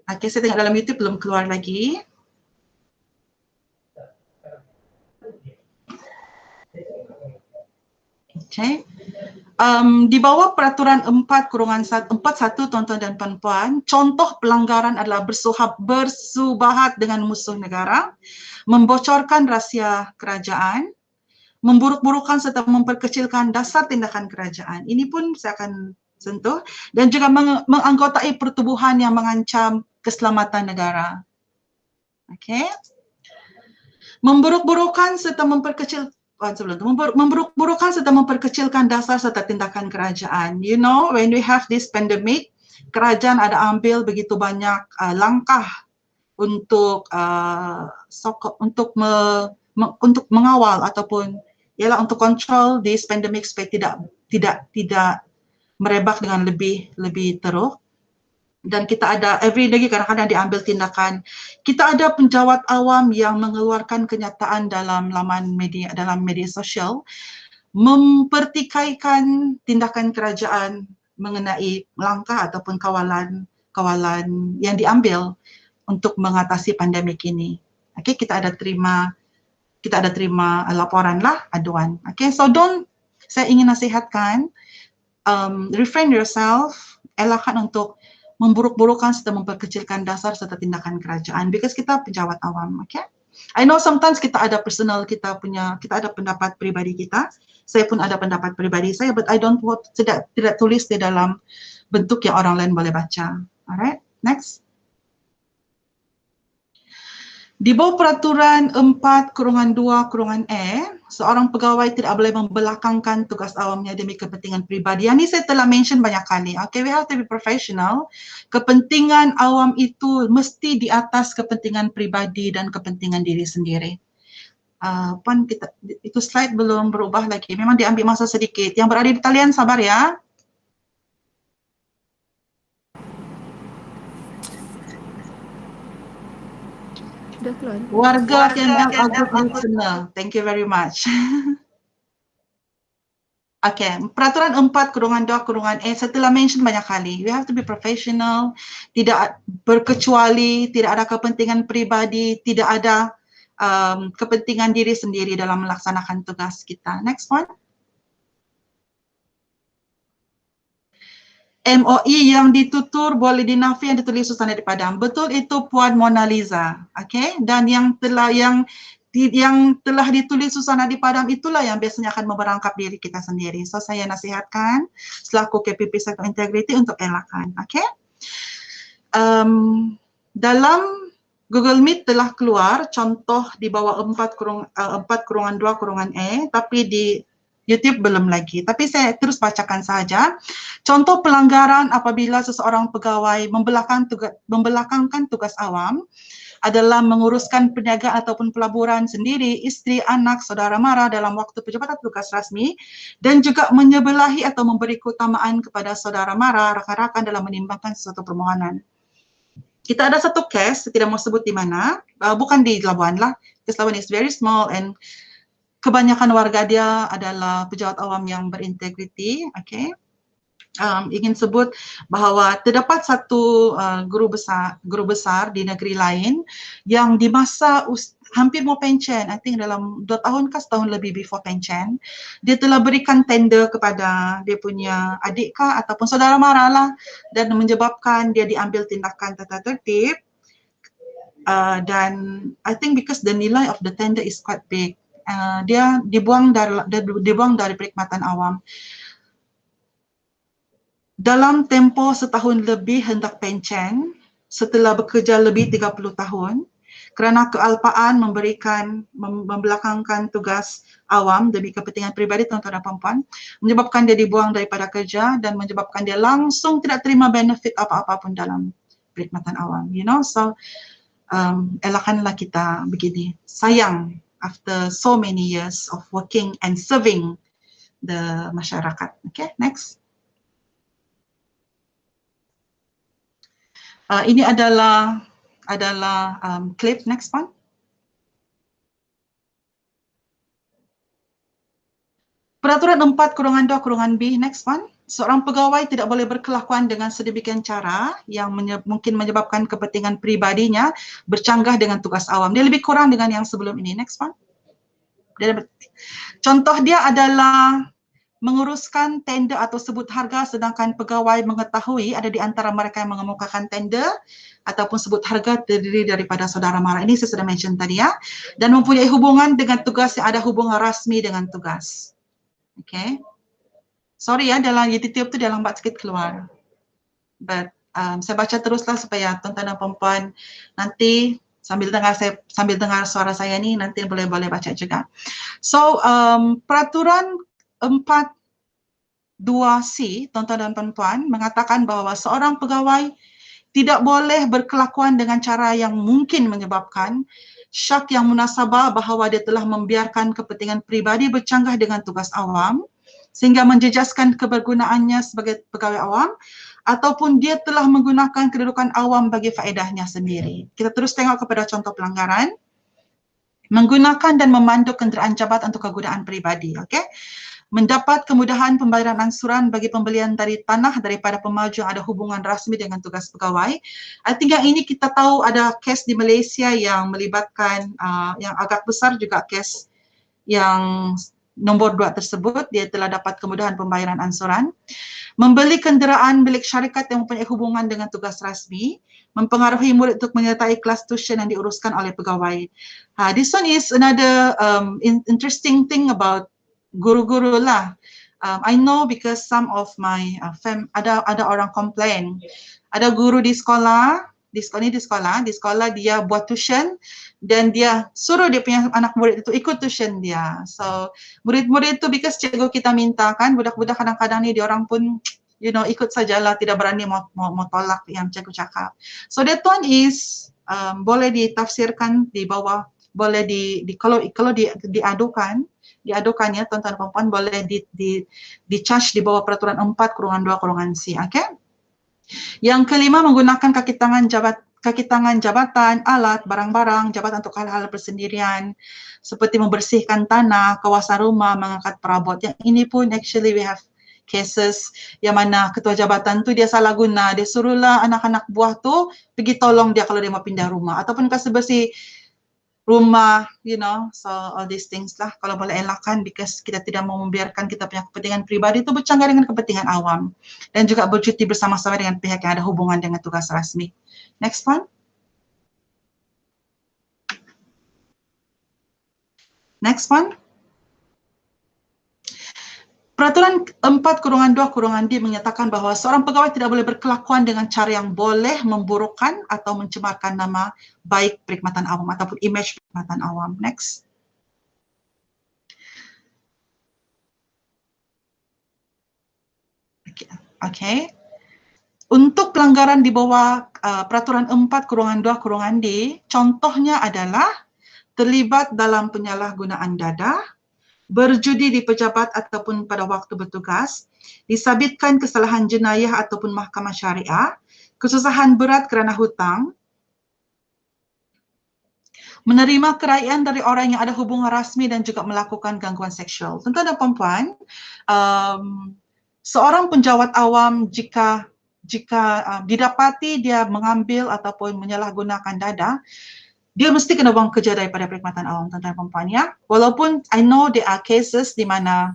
Okay, saya tengok dalam YouTube belum keluar lagi. Okay. Di bawah peraturan 4/41 tuan-tuan dan puan-puan, contoh pelanggaran adalah bersubahat dengan musuh negara, membocorkan rahsia kerajaan, memburuk-burukan serta memperkecilkan dasar tindakan kerajaan. Ini pun saya akan sentuh, dan juga menganggotai pertubuhan yang mengancam keselamatan negara. Okay. Memburuk-burukan serta memperkecilkan dasar serta tindakan kerajaan. You know, when we have this pandemic, kerajaan ada ambil begitu banyak langkah untuk mengawal ataupun ialah untuk control this pandemic supaya tidak merebak dengan lebih teruk. Dan kita ada every day kadang-kadang diambil tindakan. Kita ada penjawat awam yang mengeluarkan kenyataan dalam laman media, dalam media sosial, mempertikaikan tindakan kerajaan mengenai langkah ataupun kawalan yang diambil untuk mengatasi pandemik ini. Okay, kita ada kita ada terima laporan lah, aduan. Okay, so saya ingin nasihatkan, refrain yourself, elakkan untuk memburuk-burukkan serta memperkecilkan dasar serta tindakan kerajaan, because kita pejabat awam. Okay, I know sometimes kita ada personal, kita ada pendapat pribadi kita. Saya pun ada pendapat pribadi saya, but I don't want tidak tulis di dalam bentuk yang orang lain boleh baca. Alright, next. Di bawah peraturan 4/2/E, seorang pegawai tidak boleh membelakangkan tugas awamnya demi kepentingan pribadi. Yang ini saya telah mention banyak kali. Okay, we have to be professional. Kepentingan awam itu mesti di atas kepentingan pribadi dan kepentingan diri sendiri. Itu slide belum berubah lagi. Memang diambil masa sedikit. Yang berada di talian sabar ya. Warga KML Agro listener. Thank you very much. Okay, peraturan 4/2/E saya telah mention banyak kali. We have to be professional, tidak berkecuali, tidak ada kepentingan pribadi, tidak ada kepentingan diri sendiri dalam melaksanakan tugas kita. Next one. MOI yang ditutur boleh dinafi yang ditulis susunan di padang. Betul itu Puan Mona Lisa. Okay? Dan yang telah ditulis susunan di padang itulah yang biasanya akan memberangkap diri kita sendiri. So saya nasihatkan selaku KPP Sektor Integriti untuk elakkan. Okay? Dalam Google Meet telah keluar contoh di bawah 4/2/E, tapi di YouTube belum lagi, tapi saya terus bacakan saja. Contoh pelanggaran apabila seseorang pegawai membelakangkan tugas awam adalah menguruskan perniagaan ataupun pelaburan sendiri, isteri, anak, saudara mara dalam waktu penjabatan tugas rasmi, dan juga menyebelahi atau memberi keutamaan kepada saudara mara, rakan-rakan dalam menimbangkan sesuatu permohonan. Kita ada satu case, tidak mau sebut di mana, bukan di Labuan lah, because Labuan is very small and kebanyakan warga dia adalah pejabat awam yang berintegriti. Okay. Ingin sebut bahawa terdapat satu guru besar di negeri lain yang di masa hampir mau pencen, I think dalam 2 tahun ke setahun lebih before pencen, dia telah berikan tender kepada dia punya adik kah ataupun saudara mara lah, dan menyebabkan dia diambil tindakan tata tertib, dan I think because the nilai of the tender is quite big, dia dibuang dari perkhidmatan awam. Dalam tempoh setahun lebih hendak pencen, setelah bekerja lebih 30 tahun, kerana kealpaan membelakangkan tugas awam demi kepentingan pribadi tuan-tuan dan puan-puan, menyebabkan dia dibuang daripada kerja dan menyebabkan dia langsung tidak terima benefit apa-apa pun dalam perkhidmatan awam. You know, so elakkanlah kita begini. Sayang, after so many years of working and serving the masyarakat. Okay, next. Ini adalah clip. Next one. Peraturan 4/2/B. Next one. Seorang pegawai tidak boleh berkelakuan dengan sedemikian cara yang mungkin menyebabkan kepentingan pribadinya bercanggah dengan tugas awam. Dia lebih kurang dengan yang sebelum ini. Next one. Contoh dia adalah menguruskan tender atau sebut harga sedangkan pegawai mengetahui ada di antara mereka yang mengemukakan tender ataupun sebut harga terdiri daripada saudara mara. Ini saya sudah mention tadi ya. Dan mempunyai hubungan dengan tugas yang ada hubungan rasmi dengan tugas. Okay. Sorry ya, dalam YouTube tu dia lambat sikit keluar. But saya baca teruslah supaya tuan-tuan dan puan-puan nanti sambil dengar suara saya ni nanti boleh baca juga. So peraturan 4.2c, tuan-tuan dan puan-puan, mengatakan bahawa seorang pegawai tidak boleh berkelakuan dengan cara yang mungkin menyebabkan syak yang munasabah bahawa dia telah membiarkan kepentingan pribadi bercanggah dengan tugas awam sehingga menjejaskan kebergunaannya sebagai pegawai awam, ataupun dia telah menggunakan kedudukan awam bagi faedahnya sendiri. Kita terus tengok kepada contoh pelanggaran. Menggunakan dan memandu kenderaan jabatan untuk kegunaan pribadi. Okay? mendapat kemudahan pembayaran angsuran bagi pembelian dari tanah daripada pemaju yang ada hubungan rasmi dengan tugas pegawai. I think yang ini kita tahu ada kes di Malaysia yang melibatkan yang agak besar juga kes yang nombor 2 tersebut, dia telah dapat kemudahan pembayaran angsuran. Membeli kenderaan milik syarikat yang mempunyai hubungan dengan tugas rasmi, mempengaruhi murid untuk menyertai kelas tuition yang diuruskan oleh pegawai. This one is another interesting thing about guru-guru lah. I know because some of my ada orang complain, ada guru di sekolah dia buat tuition dan dia suruh dia punya anak murid itu ikut tuition dia. So murid-murid itu because cikgu kita minta kan, budak-budak kadang-kadang ni dia orang pun ikut sajalah, tidak berani mau tolak yang cikgu cakap. So that one is boleh ditafsirkan di bawah, boleh kalau diadukan ya tuan-tuan dan puan-puan, boleh di-charge di bawah peraturan 4/2/C, okay? Yang kelima, menggunakan kaki tangan jabatan, alat, barang-barang, jabatan untuk hal-hal bersendirian seperti membersihkan tanah, kawasan rumah, mengangkat perabot. Yang ini pun actually we have cases yang mana ketua jabatan tu dia salah guna, dia suruhlah anak-anak buah tu pergi tolong dia kalau dia mau pindah rumah ataupun kasih bersih rumah, so all these things lah kalau boleh elakkan, because kita tidak mau membiarkan kita punya kepentingan pribadi itu bercanggah dengan kepentingan awam, dan juga bercuti bersama-sama dengan pihak yang ada hubungan dengan tugas rasmi. Next one. Next one. Peraturan 4/2/D menyatakan bahawa seorang pegawai tidak boleh berkelakuan dengan cara yang boleh memburukkan atau mencemarkan nama baik perkhidmatan awam ataupun imej perkhidmatan awam. Next. Okay. Untuk pelanggaran di bawah peraturan 4/2/D, contohnya adalah terlibat dalam penyalahgunaan dadah, berjudi di pejabat ataupun pada waktu bertugas, disabitkan kesalahan jenayah ataupun mahkamah syariah, kesusahan berat kerana hutang, menerima kerajaan dari orang yang ada hubungan rasmi dan juga melakukan gangguan seksual. Tuan-tuan dan puan-puan, seorang penjawat awam jika didapati dia mengambil ataupun menyalahgunakan dadah, dia mesti kena buang kerja daripada perkhidmatan awam, tuan-tuan dan puan-puan, ya. Walaupun I know there are cases di mana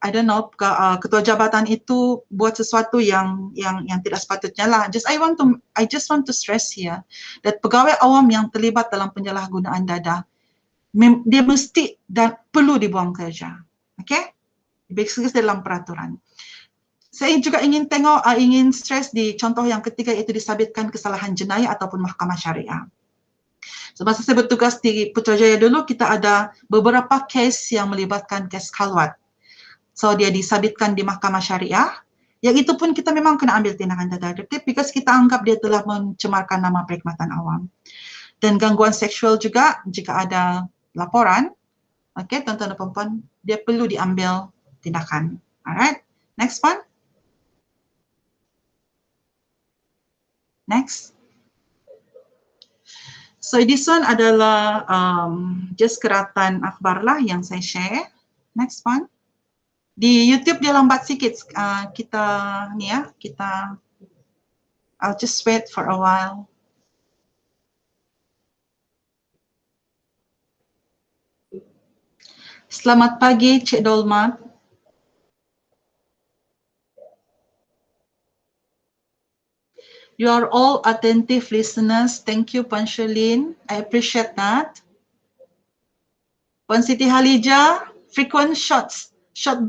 I don't know, ketua jabatan itu buat sesuatu yang tidak sepatutnya lah. I just want to stress here that pegawai awam yang terlibat dalam penyalahgunaan dadah, dia mesti dan perlu dibuang kerja. Okay? Basically dalam peraturan. Saya juga ingin stress di contoh yang ketiga, iaitu disabitkan kesalahan jenayah ataupun mahkamah syariah. Semasa saya bertugas di Putrajaya dulu, kita ada beberapa kes yang melibatkan kes khalwat. So dia disabitkan di mahkamah syariah, yang itu pun kita memang kena ambil tindakan terhadap, because kita anggap dia telah mencemarkan nama perkhidmatan awam. Dan gangguan seksual juga, jika ada laporan, okay, tuan-tuan dan puan-puan, dia perlu diambil tindakan. Alright, next one. Next. So this one adalah just keratan akhbar lah yang saya share. Next one. Di YouTube dia lambat sikit, I'll just wait for a while. Selamat pagi Cik Dolmat. You are all attentive listeners. Thank you, Puan Sherlyn. I appreciate that. Puan Siti Halija, frequent short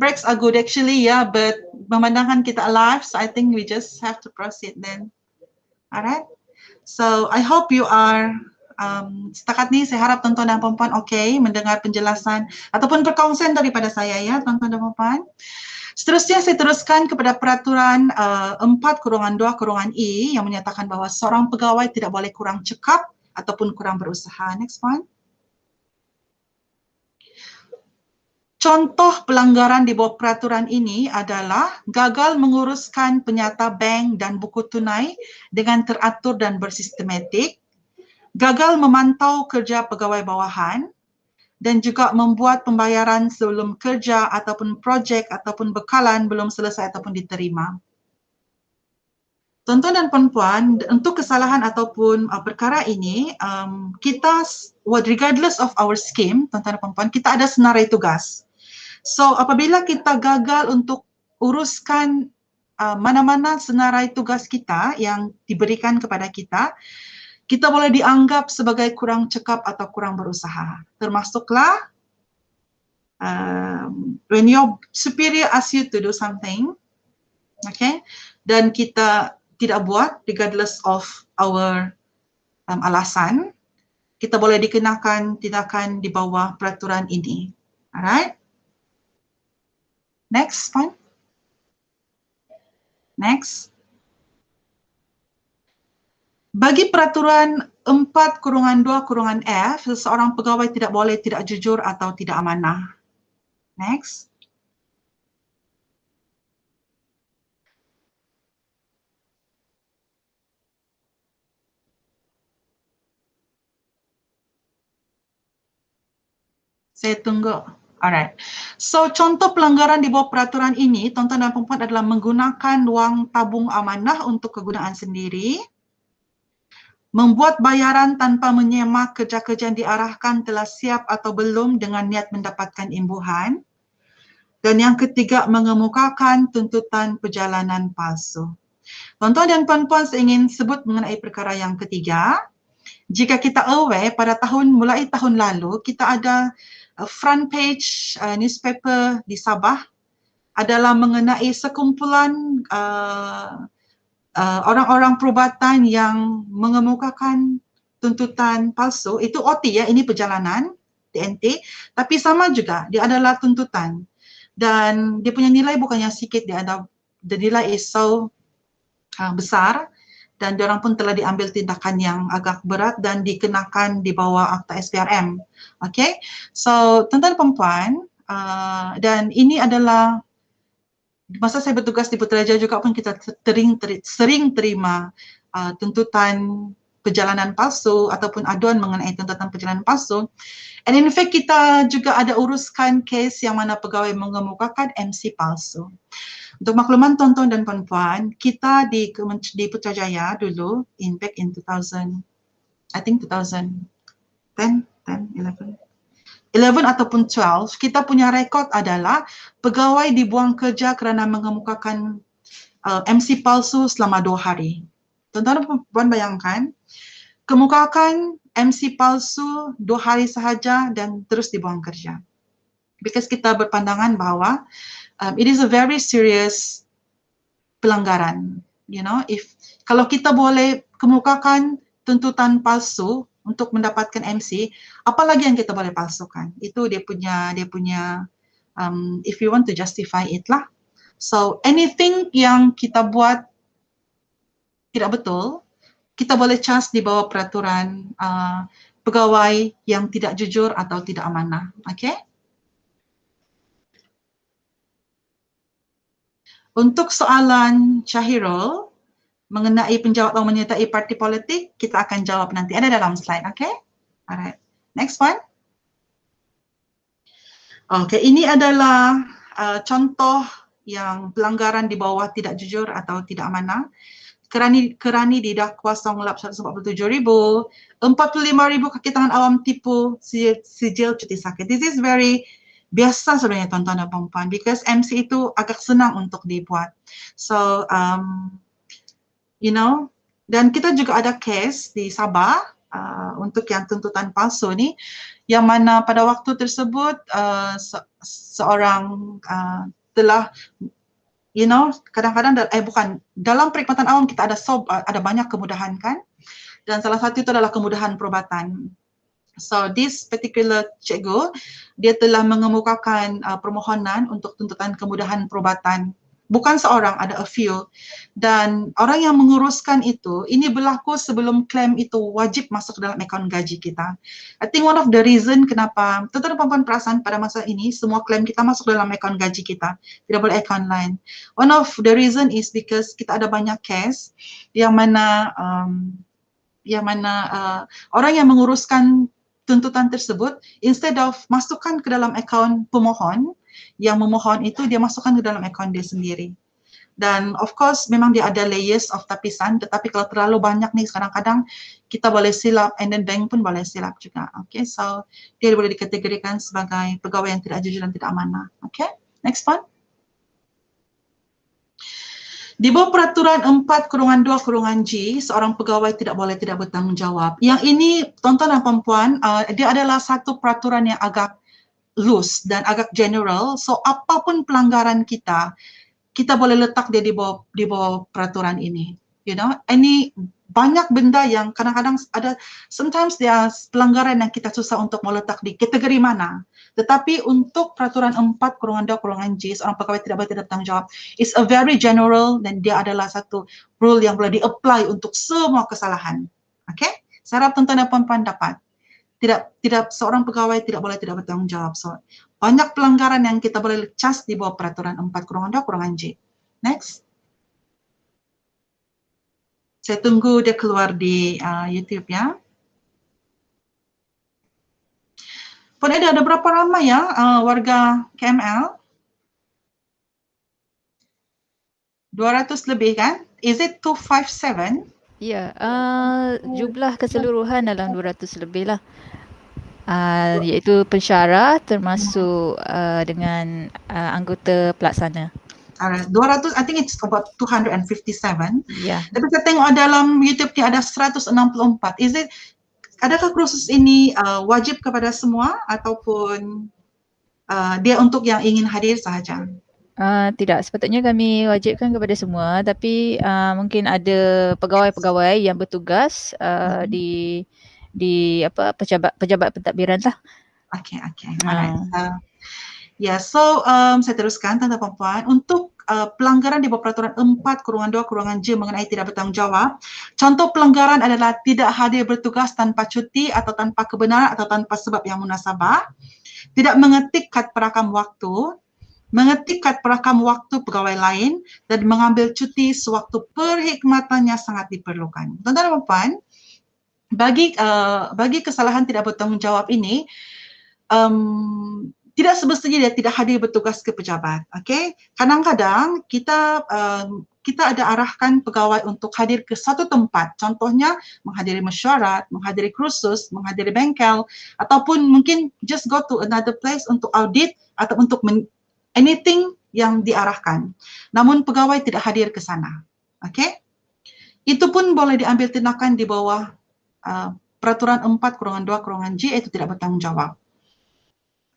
breaks are good actually, yeah, but memandangkan kita alive, so I think we just have to proceed then. Alright. So I hope you are, setakat ni saya harap tuan-tuan dan puan-puan okay mendengar penjelasan ataupun perkongsian daripada saya, ya, tuan-tuan dan puan-puan. Seterusnya saya teruskan kepada peraturan 4/2/I yang menyatakan bahawa seorang pegawai tidak boleh kurang cekap ataupun kurang berusaha. Next one. Contoh pelanggaran di bawah peraturan ini adalah gagal menguruskan penyata bank dan buku tunai dengan teratur dan bersistematik, gagal memantau kerja pegawai bawahan, dan juga membuat pembayaran sebelum kerja ataupun projek ataupun bekalan belum selesai ataupun diterima. Tuan-tuan dan puan-puan, untuk kesalahan ataupun perkara ini, kita, regardless of our scheme, tuan-tuan dan puan-puan, kita ada senarai tugas. So, apabila kita gagal untuk uruskan mana-mana senarai tugas kita yang diberikan kepada kita, kita boleh dianggap sebagai kurang cekap atau kurang berusaha. Termasuklah when your superior asks you to do something, okay, dan kita tidak buat regardless of our alasan, kita boleh dikenakan tindakan di bawah peraturan ini. Alright? Next point. Next. Bagi peraturan 4/2/F, seseorang pegawai tidak boleh tidak jujur atau tidak amanah. Next. Saya tunggu. Alright. So, contoh pelanggaran di bawah peraturan ini, tuan-tuan dan puan-puan, adalah menggunakan wang tabung amanah untuk kegunaan sendiri, membuat bayaran tanpa menyemak kerja-kerja yang diarahkan telah siap atau belum dengan niat mendapatkan imbuhan, dan yang ketiga, mengemukakan tuntutan perjalanan palsu. Tuan-tuan dan puan-puan, saya ingin sebut mengenai perkara yang ketiga. Jika kita aware, mulai tahun lalu, kita ada front page newspaper di Sabah adalah mengenai sekumpulan orang-orang perubatan yang mengemukakan tuntutan palsu. Itu OT ya, ini perjalanan TNT, tapi sama juga dia adalah tuntutan dan dia punya nilai bukannya sedikit, the nilai is so besar, dan diorang pun telah diambil tindakan yang agak berat dan dikenakan di bawah Akta SPRM. Okay, so tuan-tuan dan puan-puan, dan ini adalah masa saya bertugas di Putrajaya juga pun kita sering terima tuntutan perjalanan palsu ataupun aduan mengenai tuntutan perjalanan palsu. And in fact, kita juga ada uruskan kes yang mana pegawai mengemukakan MC palsu. Untuk makluman tuan-tuan dan puan-puan, kita di Putrajaya dulu, back in 2000, I think 2010, 11 ataupun 12, kita punya rekod adalah pegawai dibuang kerja kerana mengemukakan MC palsu selama 2 hari. Tuan-tuan dan puan bayangkan, kemukakan MC palsu 2 hari sahaja dan terus dibuang kerja. Because kita berpandangan bahawa it is a very serious pelanggaran. You know, kalau kita boleh kemukakan tuntutan palsu untuk mendapatkan MC, apalagi yang kita boleh palsukan? Itu dia punya if you want to justify it lah. So anything yang kita buat tidak betul, kita boleh charge di bawah peraturan pegawai yang tidak jujur atau tidak amanah. Okay? Untuk soalan Syahirul mengenai penjawat atau menyertai parti politik, kita akan jawab nanti. Ada dalam slide, okay? Alright. Next one. Okay, ini adalah contoh yang pelanggaran di bawah tidak jujur atau tidak amanah. Kerani didakwa songlap 147,000, 45,000 kaki tangan awam tipu sijil cuti sakit. This is very biasa sebenarnya tuan-tuan dan puan-puan, because MC itu agak senang untuk dibuat. So, you know, dan kita juga ada case di Sabah untuk yang tuntutan palsu ni, yang mana pada waktu tersebut seorang telah, you know, kadang-kadang dalam perkhidmatan awam kita ada banyak kemudahan kan, dan salah satu itu adalah kemudahan perubatan. So this particular cikgu, dia telah mengemukakan permohonan untuk tuntutan kemudahan perubatan. Bukan seorang, ada a few. Dan orang yang menguruskan itu, ini berlaku sebelum klaim itu wajib masuk dalam akaun gaji kita. I think one of the reason kenapa, tuan-tuan dan puan-puan perasan pada masa ini, semua klaim kita masuk dalam akaun gaji kita. Tidak boleh akaun lain. One of the reason is because kita ada banyak case yang mana orang yang menguruskan tuntutan tersebut, instead of masukkan ke dalam akaun pemohon, yang memohon itu dia masukkan ke dalam akaun dia sendiri. Dan of course memang dia ada layers of tapisan, tetapi kalau terlalu banyak nih kadang-kadang kita boleh silap, and then bank pun boleh silap juga. Okay, so dia boleh dikategorikan sebagai pegawai yang tidak jujur dan tidak amanah. Okay, next one. Di bawah peraturan 4/2/G, seorang pegawai tidak boleh tidak bertanggungjawab. Yang ini, tuan-tuan dan puan-puan, dia adalah satu peraturan yang agak loose dan agak general. So apapun pelanggaran kita boleh letak dia di bawah peraturan ini. You know, ini banyak benda yang kadang-kadang ada, sometimes dia pelanggaran yang kita susah untuk meletak di kategori mana. Tetapi untuk peraturan 4/2/G, seorang pegawai tidak boleh tidak bertanggung jawab, is a very general dan dia adalah satu rule yang boleh di-apply untuk semua kesalahan. Okay? Saya harap tuan-tuan dan puan-puan dapat. Tidak seorang pegawai tidak boleh tidak bertanggung jawab. So, banyak pelanggaran yang kita boleh cas di bawah peraturan 4/2/G. Next. Saya tunggu dia keluar di YouTube ya. Puan Eda, ada berapa ramai ya warga KML? 200 lebih kan? Is it 257? Ya, jumlah keseluruhan dalam 200 lebih lah. Iaitu pensyarah termasuk dengan anggota pelaksana. 200, I think it's about 257. Ya. Tapi saya tengok dalam YouTube ni ada 164. Adakah kursus ini wajib kepada semua ataupun dia untuk yang ingin hadir sahaja? Tidak, sepatutnya kami wajibkan kepada semua, tapi mungkin ada pegawai-pegawai yang bertugas di pejabat pentadbiran lah. Okay. Alright. So saya teruskan, tuan-tuan dan puan-puan, untuk pelanggaran di bawah peraturan 4/2/G mengenai tidak bertanggungjawab. Contoh pelanggaran adalah tidak hadir bertugas tanpa cuti atau tanpa kebenaran atau tanpa sebab yang munasabah, tidak mengetik kad perakam waktu, mengetik kad perakam waktu pegawai lain, dan mengambil cuti sewaktu perkhidmatannya sangat diperlukan. Tuan-tuan dan puan-puan, bagi kesalahan tidak bertanggungjawab ini, tidak semestinya dia tidak hadir bertugas ke pejabat. Okay? Kadang-kadang kita ada arahkan pegawai untuk hadir ke satu tempat. Contohnya menghadiri mesyuarat, menghadiri kursus, menghadiri bengkel, ataupun mungkin just go to another place untuk audit atau untuk anything yang diarahkan. Namun pegawai tidak hadir ke sana. Okay? Itu pun boleh diambil tindakan di bawah peraturan 4/2/G, itu tidak bertanggung jawab.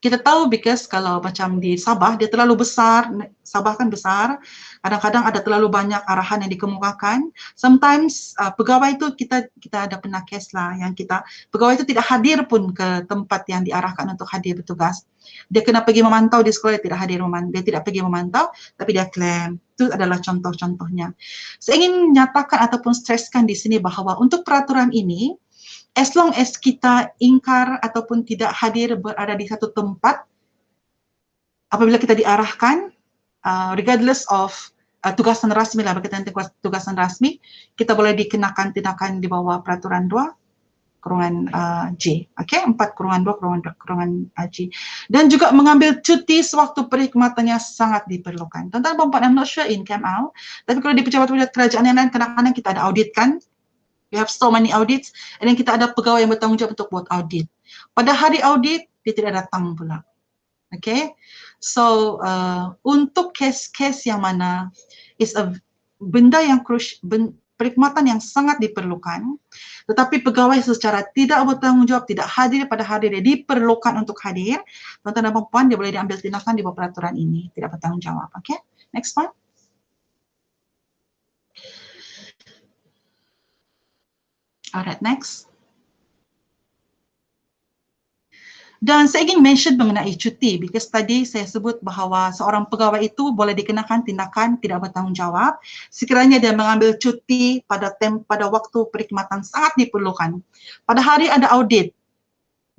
Kita tahu because kalau macam di Sabah, dia terlalu besar, Sabah kan besar, kadang-kadang ada terlalu banyak arahan yang dikemukakan. Sometimes pegawai itu kita ada pernah case lah, yang pegawai itu tidak hadir pun ke tempat yang diarahkan untuk hadir bertugas. Dia kena pergi memantau di sekolah, dia tidak hadir dia tidak pergi memantau, tapi dia klaim. Itu adalah contoh-contohnya. Saya ingin menyatakan ataupun streskan di sini bahawa untuk peraturan ini, as long as kita ingkar ataupun tidak hadir berada di satu tempat, apabila kita diarahkan, regardless of tugasan rasmi lah, berkaitan dengan tugasan rasmi, kita boleh dikenakan tindakan di bawah peraturan 2/G. Okay, 4/2/G. Dan juga mengambil cuti sewaktu perkhidmatannya sangat diperlukan. Tuan-tuan dan puan-puan, I'm not sure in KML, tapi kalau di pejabat-pejabat kerajaan yang lain, kadang-kadang kita ada audit kan? We have so many audits, and then kita ada pegawai yang bertanggungjawab untuk buat audit. Pada hari audit, dia tidak datang pula. Okay? So, untuk case-case yang mana is a benda yang perkhidmatan yang sangat diperlukan, tetapi pegawai secara tidak bertanggungjawab, tidak hadir pada hari dia diperlukan untuk hadir, tuan-tuan dan puan-puan, dia boleh diambil tindakan di bawah peraturan ini, tidak bertanggungjawab. Okay? Next one. Alright, next. Dan saya ingin mention mengenai cuti, because tadi saya sebut bahawa seorang pegawai itu boleh dikenakan tindakan tidak bertanggungjawab sekiranya dia mengambil cuti pada waktu perkhidmatan sangat diperlukan. Pada hari ada audit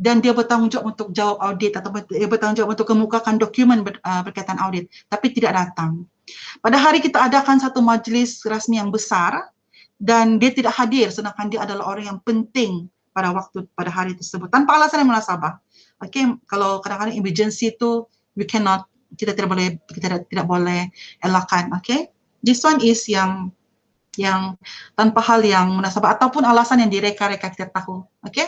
dan dia bertanggungjawab untuk jawab audit atau dia bertanggungjawab untuk kemukakan dokumen berkaitan audit, tapi tidak datang. Pada hari kita adakan satu majlis rasmi yang besar, dan dia tidak hadir sedangkan dia adalah orang yang penting pada hari tersebut tanpa alasan yang munasabah. Okay, kalau kadang-kadang emergency tu kita tidak boleh elakkan. Okay, this one is yang tanpa hal yang munasabah ataupun alasan yang direka-reka kita tahu. Okay,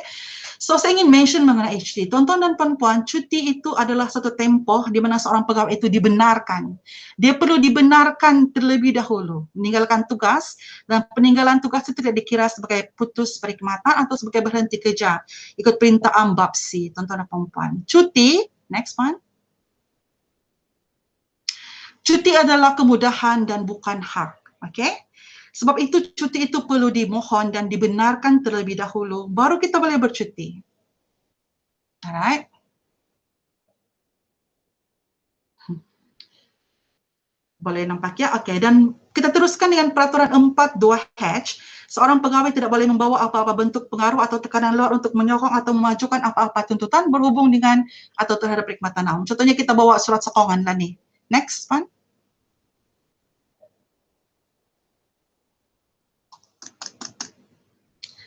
so saya ingin mention mengenai cuti. Tuan-tuan dan puan-puan, cuti itu adalah satu tempoh di mana seorang pegawai itu dibenarkan. Dia perlu dibenarkan terlebih dahulu meninggalkan tugas, dan peninggalan tugas itu tidak dikira sebagai putus perkhidmatan atau sebagai berhenti kerja ikut perintah AMBAPSI, tuan-tuan dan puan-puan. Cuti, next one. Cuti adalah kemudahan dan bukan hak. Okay? Sebab itu cuti itu perlu dimohon dan dibenarkan terlebih dahulu, baru kita boleh bercuti. Alright. Boleh nampak ya? Okay, dan kita teruskan dengan peraturan 42H. Seorang pegawai tidak boleh membawa apa-apa bentuk pengaruh atau tekanan luar untuk menyokong atau memajukan apa-apa tuntutan berhubung dengan atau terhadap perkhidmatan umum. Contohnya kita bawa surat sokongan lah ni. Next one.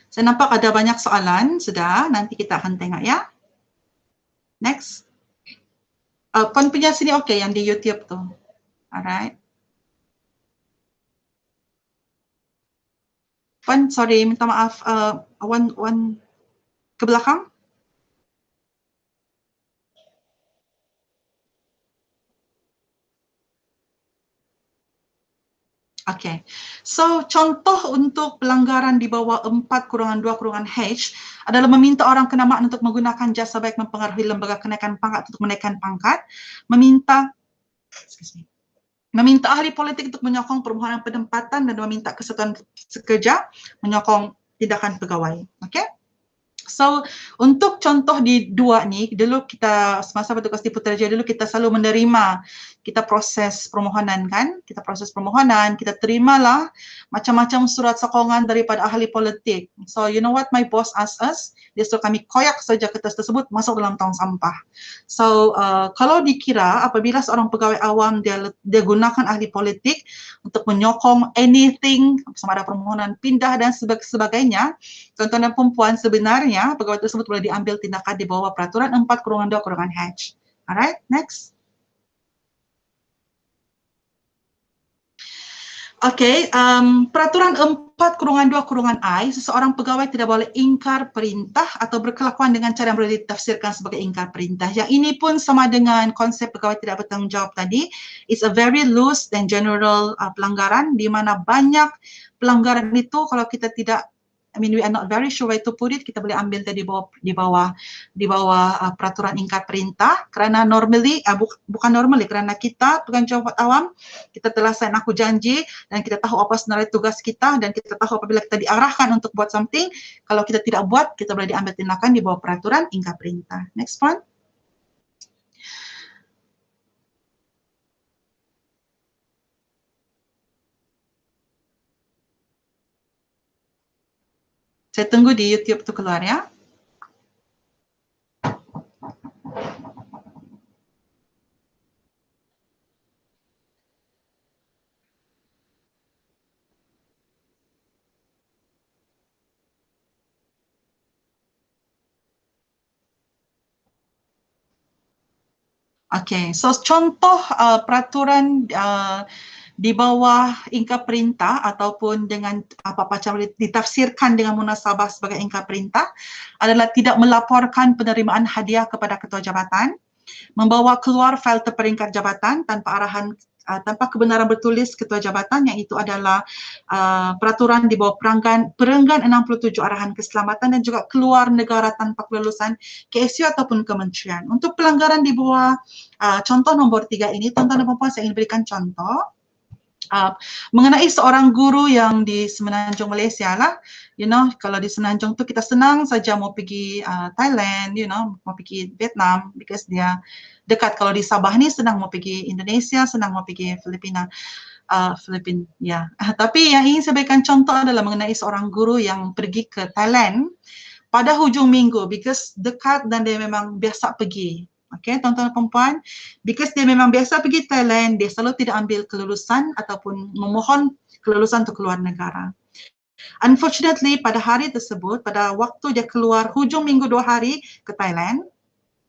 Saya nampak ada banyak soalan, sudah. Nanti kita akan tengok ya. Next. Puan punya sini okey yang di YouTube tu. Alright. Puan, sorry, minta maaf. One ke belakang. Okay, so contoh untuk pelanggaran di bawah 4-2-H adalah meminta orang kenamaan untuk menggunakan jasa baik mempengaruhi lembaga kenaikan pangkat untuk menaikkan pangkat, meminta ahli politik untuk menyokong permohonan penempatan dan meminta kesatuan sekerja menyokong tindakan pegawai. Okay? So, untuk contoh di dua ni, dulu kita semasa bertugas di Putrajaya dulu kita selalu menerima, kita proses permohonan kan, kita terimalah macam-macam surat sokongan daripada ahli politik. So, you know what my boss asked us? Dia suruh kami koyak saja kertas tersebut masuk dalam tong sampah. So, kalau dikira apabila seorang pegawai awam dia gunakan ahli politik untuk menyokong anything, sama ada permohonan pindah dan sebagainya, tuan-tuan dan perempuan, sebenarnya pegawai tersebut boleh diambil tindakan di bawah peraturan 4-2-H. Alright, next. Okay, peraturan 4-2-I, seseorang pegawai tidak boleh ingkar perintah atau berkelakuan dengan cara yang boleh ditafsirkan sebagai ingkar perintah. Yang ini pun sama dengan konsep pegawai tidak bertanggungjawab tadi. It's a very loose dan general pelanggaran di mana banyak pelanggaran itu kalau kita tidak, we are not very sure where to put it, kita boleh ambil di bawah peraturan ingkar perintah, kerana normally, bukan normally, kerana kita pegang jawab awam, kita telah sign aku janji dan kita tahu apa sebenarnya tugas kita dan kita tahu apabila kita diarahkan untuk buat something, kalau kita tidak buat, kita boleh diambil tindakan di bawah peraturan ingkar perintah. Next one. Saya tunggu di YouTube tu keluar ya. Okay, so contoh peraturan di bawah ingkar perintah ataupun dengan apa-apa cara ditafsirkan dengan munasabah sebagai ingkar perintah adalah tidak melaporkan penerimaan hadiah kepada ketua jabatan, membawa keluar fail terperingkat jabatan tanpa arahan tanpa kebenaran bertulis ketua jabatan, yang itu adalah peraturan di bawah perenggan 67 arahan keselamatan dan juga keluar negara tanpa kelulusan KSU ataupun kementerian. Untuk pelanggaran di bawah contoh nombor 3 ini, tuan-tuan dan puan-puan, saya ingin berikan contoh. Mengenai seorang guru yang di Semenanjung Malaysia lah, you know, kalau di Semenanjung tu kita senang saja mau pergi Thailand, you know, mau pergi Vietnam because dia dekat. Kalau di Sabah ni senang mau pergi Indonesia, senang mau pergi Filipina, ya. Tapi yang ingin saya berikan contoh adalah mengenai seorang guru yang pergi ke Thailand pada hujung minggu because dekat dan dia memang biasa pergi. Okay, tuan-tuan dan perempuan, because dia memang biasa pergi Thailand, dia selalu tidak ambil kelulusan ataupun memohon kelulusan untuk keluar negara. Unfortunately, pada hari tersebut, pada waktu dia keluar hujung minggu 2 hari ke Thailand,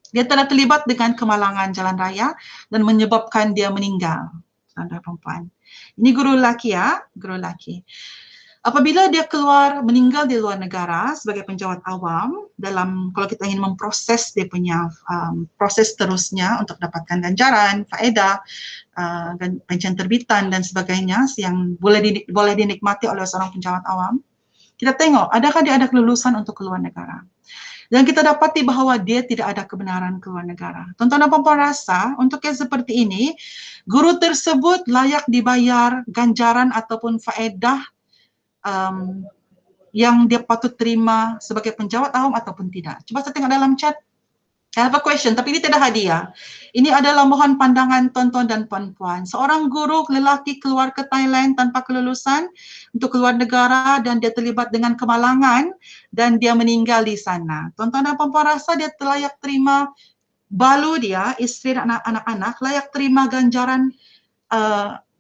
dia telah terlibat dengan kemalangan jalan raya dan menyebabkan dia meninggal. Tuan-tuan perempuan. Ini guru lelaki ya, guru lelaki. Apabila dia keluar meninggal di luar negara sebagai penjawat awam, dalam kalau kita ingin memproses dia punya proses terusnya untuk dapatkan ganjaran, faedah, pencen terbitan dan sebagainya yang boleh dinikmati oleh seorang penjawat awam, kita tengok adakah dia ada kelulusan untuk keluar negara. Dan kita dapati bahawa dia tidak ada kebenaran keluar negara. Tuan-tuan dan puan-puan rasa untuk kes seperti ini, guru tersebut layak dibayar ganjaran ataupun faedah yang dia patut terima sebagai penjawat awam ataupun tidak. Cuba saya tengok dalam chat. I have a question, tapi ini tidak hadiah. Ini adalah mohon pandangan tuan-tuan dan puan-puan. Seorang guru lelaki keluar ke Thailand tanpa kelulusan untuk keluar negara dan dia terlibat dengan kemalangan dan dia meninggal di sana. Tuan-tuan dan puan-puan rasa dia layak terima balu dia, isteri dan anak-anak, layak terima ganjaran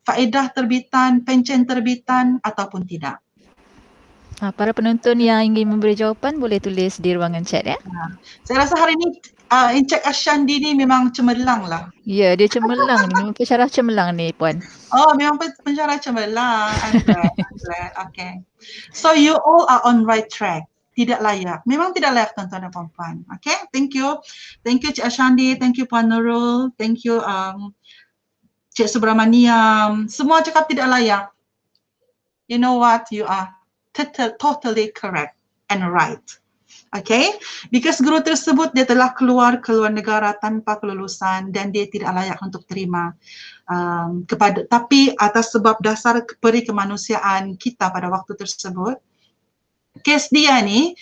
faedah terbitan, pencen terbitan ataupun tidak. Para penonton yang ingin memberi jawapan boleh tulis di ruangan chat ya. Saya rasa hari ini Encik Ashandi ni memang cemerlang lah. Ya, dia cemerlang ni. Memang pensyarah cemerlang ni, Puan. Oh, memang pensyarah cemerlang. I'm glad. Okay. So you all are on right track. Tidak layak. Memang tidak layak tuan-tuan dan puan-puan. Okay, thank you. Thank you Cik Ashandi. Thank you Puan Nurul. Thank you Cik Subramaniam. Semua cakap tidak layak. You know what? You are totally correct and right. Okay, because guru tersebut dia telah keluar negara tanpa kelulusan dan dia tidak layak untuk terima tapi atas sebab dasar peri kemanusiaan kita pada waktu tersebut, kes dia ni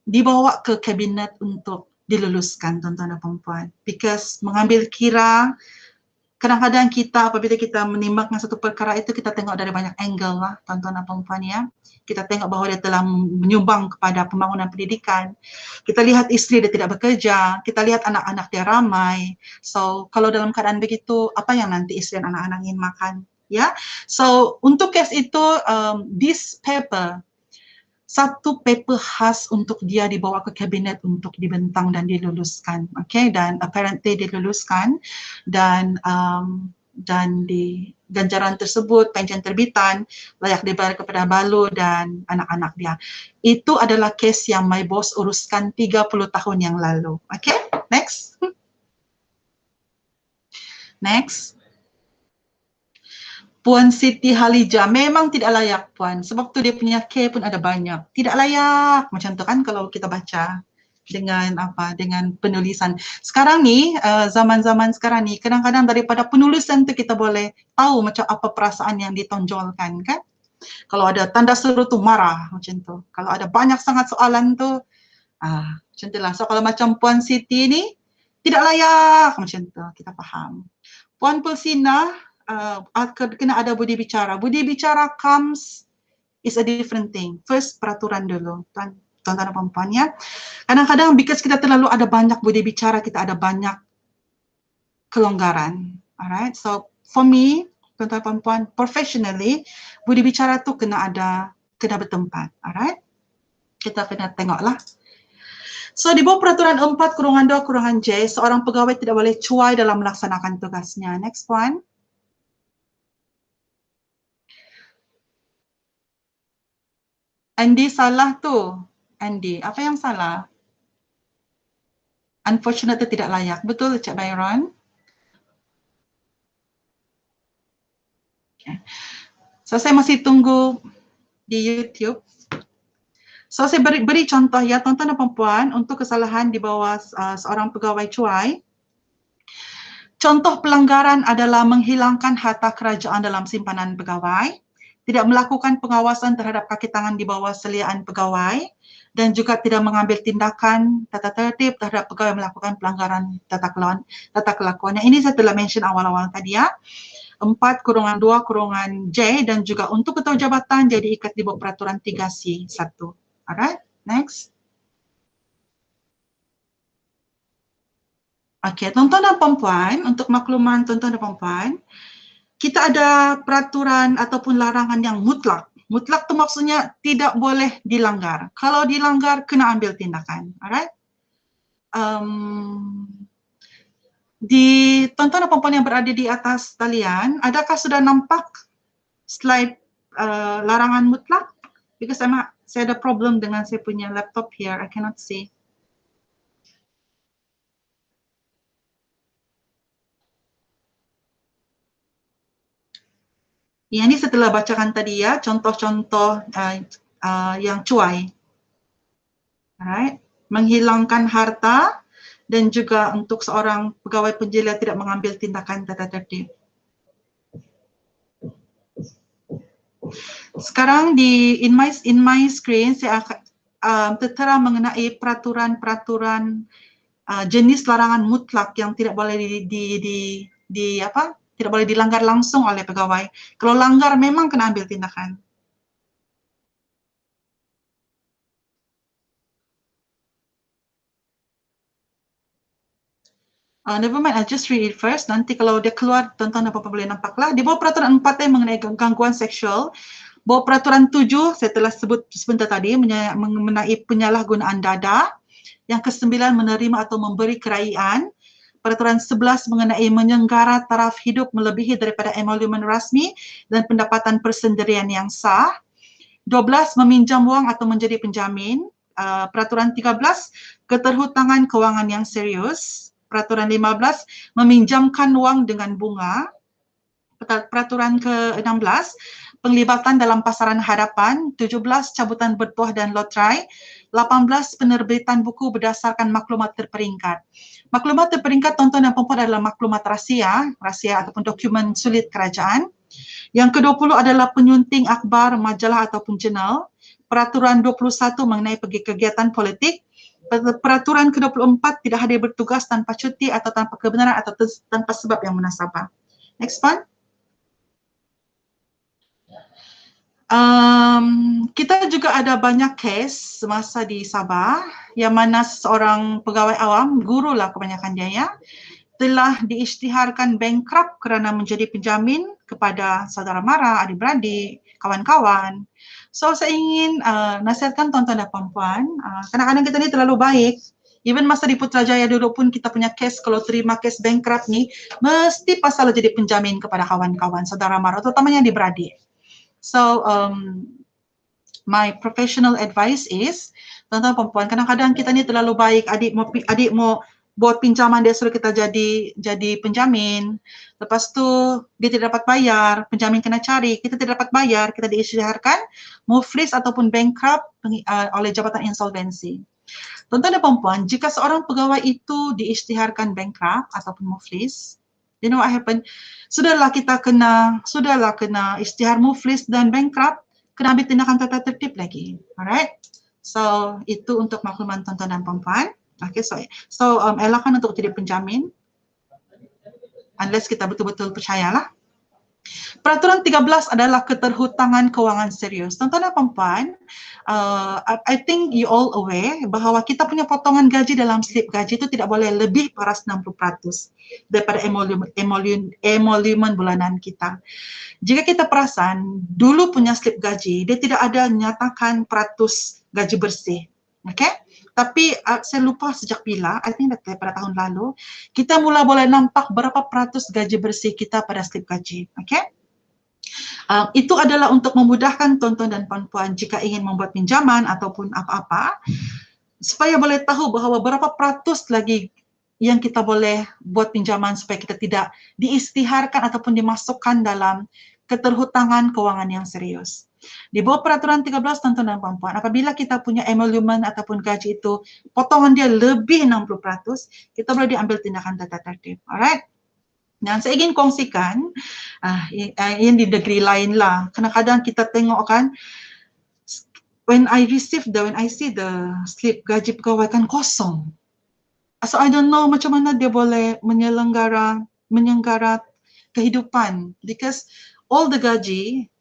dibawa ke kabinet untuk diluluskan tuan-tuan dan puan-puan, because mengambil kira kadang-kadang kita apabila kita menimbangkan satu perkara itu kita tengok dari banyak angle lah tuan-tuan dan puan-puan ya. Kita tengok bahawa dia telah menyumbang kepada pembangunan pendidikan. Kita lihat isteri dia tidak bekerja, kita lihat anak-anak dia ramai. So kalau dalam keadaan begitu, apa yang nanti isteri dan anak-anak ingin makan? Ya. So untuk kes itu this paper, satu paper khas untuk dia dibawa ke kabinet untuk dibentang dan diluluskan. Okay, dan apparently diluluskan dan di ganjaran tersebut, pencen terbitan layak dibayar kepada balu dan anak-anak dia. Itu adalah kes yang my boss uruskan 30 tahun yang lalu. Okay, next. Next. Puan Siti Halija memang tidak layak Puan, sebab tu dia punya K pun ada banyak. Tidak layak macam tu kan kalau kita baca dengan penulisan. Sekarang ni zaman-zaman sekarang ni kadang-kadang daripada penulisan tu kita boleh tahu macam apa perasaan yang ditonjolkan kan. Kalau ada tanda seru tu marah macam tu. Kalau ada banyak sangat soalan tu macam tu lah. So kalau macam Puan Siti ni tidak layak macam tu, kita faham. Puan Pulsina kena ada budi bicara. Budi bicara comes is a different thing. First peraturan dulu, tuan-tuan dan puan-puan ya. Kadang-kadang because kita terlalu ada banyak budi bicara, kita ada banyak kelonggaran. Alright, so for me, tuan-tuan dan puan-puan, professionally, budi bicara tu kena bertempat. Alright, kita kena tengoklah. So di bawah peraturan 4/2/J, seorang pegawai tidak boleh cuai dalam melaksanakan tugasnya. Next one. Andy salah tu. Andy, apa yang salah? Unfortunately tidak layak. Betul Cik Byron? Okay. So saya masih tunggu di YouTube. So saya beri contoh ya tuan-tuan dan puan-puan untuk kesalahan di bawah seorang pegawai cuai. Contoh pelanggaran adalah menghilangkan harta kerajaan dalam simpanan pegawai, tidak melakukan pengawasan terhadap kaki tangan di bawah seliaan pegawai, dan juga tidak mengambil tindakan tata tertib terhadap pegawai melakukan pelanggaran tata kelakuan. Ini saya telah mention awal-awal tadi ya. 4/2/J dan juga untuk ketua jabatan jadi ikat di bawah peraturan 3C1. Alright, next. Okey, tuan-tuan dan puan-puan, untuk makluman tuan-tuan dan puan-puan, kita ada peraturan ataupun larangan yang mutlak Mutlak tu maksudnya tidak boleh dilanggar. Kalau dilanggar, kena ambil tindakan. Alright? Di tuan-tuan dan puan-puan yang berada di atas talian, adakah sudah nampak slide larangan mutlak? Because saya ada problem dengan saya punya laptop here, I cannot see. Yang ini setelah bacakan tadi ya, contoh-contoh yang cuai. Alright, menghilangkan harta dan juga untuk seorang pegawai penjila tidak mengambil tindakan tata tertib. Sekarang in my screen saya akan tertera mengenai peraturan-peraturan jenis larangan mutlak yang tidak boleh tidak boleh dilanggar langsung oleh pegawai. Kalau langgar memang kena ambil tindakan. Never mind, I'll just read it first. Nanti kalau dia keluar, tuan-tuan dan puan-puan boleh nampaklah. Di bawah peraturan 4 yang mengenai gangguan seksual, bawah peraturan 7, saya telah sebut sebentar tadi, mengenai penyalahgunaan dada. Yang ke-9, menerima atau memberi keraian. Peraturan 11 mengenai menyenggara taraf hidup melebihi daripada emolumen rasmi dan pendapatan persendirian yang sah. 12, meminjam wang atau menjadi penjamin. Peraturan 13, keterhutangan kewangan yang serius. Peraturan 15, meminjamkan wang dengan bunga. Peraturan ke-16, penglibatan dalam pasaran hadapan. 17, cabutan bertuah dan lotrai. 18, penerbitan buku berdasarkan maklumat terperingkat. Maklumat terperingkat tuan-tuan dan puan-puan adalah maklumat rahsia ataupun dokumen sulit kerajaan. Yang ke-20 adalah penyunting akhbar, majalah ataupun jurnal. Peraturan 21 mengenai pergi kegiatan politik. Peraturan ke-24 tidak hadir bertugas tanpa cuti atau tanpa kebenaran atau tanpa sebab yang munasabah. Next one. Kita juga ada banyak kes semasa di Sabah yang mana seorang pegawai awam, guru lah kebanyakan dia ya, telah diisytiharkan bankrupt kerana menjadi penjamin kepada saudara mara, adik-beradik, kawan-kawan. So saya ingin nasihatkan tuan-tuan dan puan-puan, kadang-kadang kita ni terlalu baik. Even masa di Putrajaya dulu pun kita punya kes, kalau terima kes bankrupt ni, mesti pasal jadi penjamin kepada kawan-kawan, saudara mara, terutamanya adik-beradik. So, my professional advice is, tuan-tuan perempuan, kadang-kadang kita ni terlalu baik, adik mau buat pinjaman, dia suruh kita jadi penjamin. Lepas tu, dia tidak dapat bayar, penjamin kena cari, kita tidak dapat bayar, kita diisytiharkan muflis ataupun bankrupt oleh Jabatan Insolvensi. Tuan-tuan dan perempuan, jika seorang pegawai itu diisytiharkan bankrupt ataupun muflis, you know what happened? Sudahlah kena isytihar muflis dan bankrupt, kena ambil tindakan tata tertib lagi. Alright? So, itu untuk makluman tuan-tuan dan puan-puan. Okay, so elakkan untuk jadi penjamin. Unless kita betul-betul percayalah. Peraturan 13 adalah keterhutangan kewangan serius. Tuan-tuan dan puan-puan, I think you all aware bahawa kita punya potongan gaji dalam slip gaji itu tidak boleh lebih paras 60% daripada emolumen bulanan kita. Jika kita perasan, dulu punya slip gaji, dia tidak ada nyatakan peratus gaji bersih. Okay? Tapi saya lupa sejak bila, I think pada tahun lalu, kita mula boleh nampak berapa peratus gaji bersih kita pada slip gaji. Okay? Itu adalah untuk memudahkan tuan-tuan dan puan-puan jika ingin membuat pinjaman ataupun apa-apa, supaya boleh tahu bahawa berapa peratus lagi yang kita boleh buat pinjaman supaya kita tidak diisytiharkan ataupun dimasukkan dalam keterhutangan kewangan yang serius. Di bawah peraturan 13 tuan-tuan dan puan-puan, apabila kita punya emolumen ataupun gaji itu potongan dia lebih 60%, kita boleh diambil tindakan tata tertib. Alright? Dan saya ingin kongsikan, yang di negeri lain lah. Kadang-kadang kita tengok kan, when I see the slip gaji pegawai kan kosong. So I don't know macam mana dia boleh menyelenggara kehidupan, because all the gaji,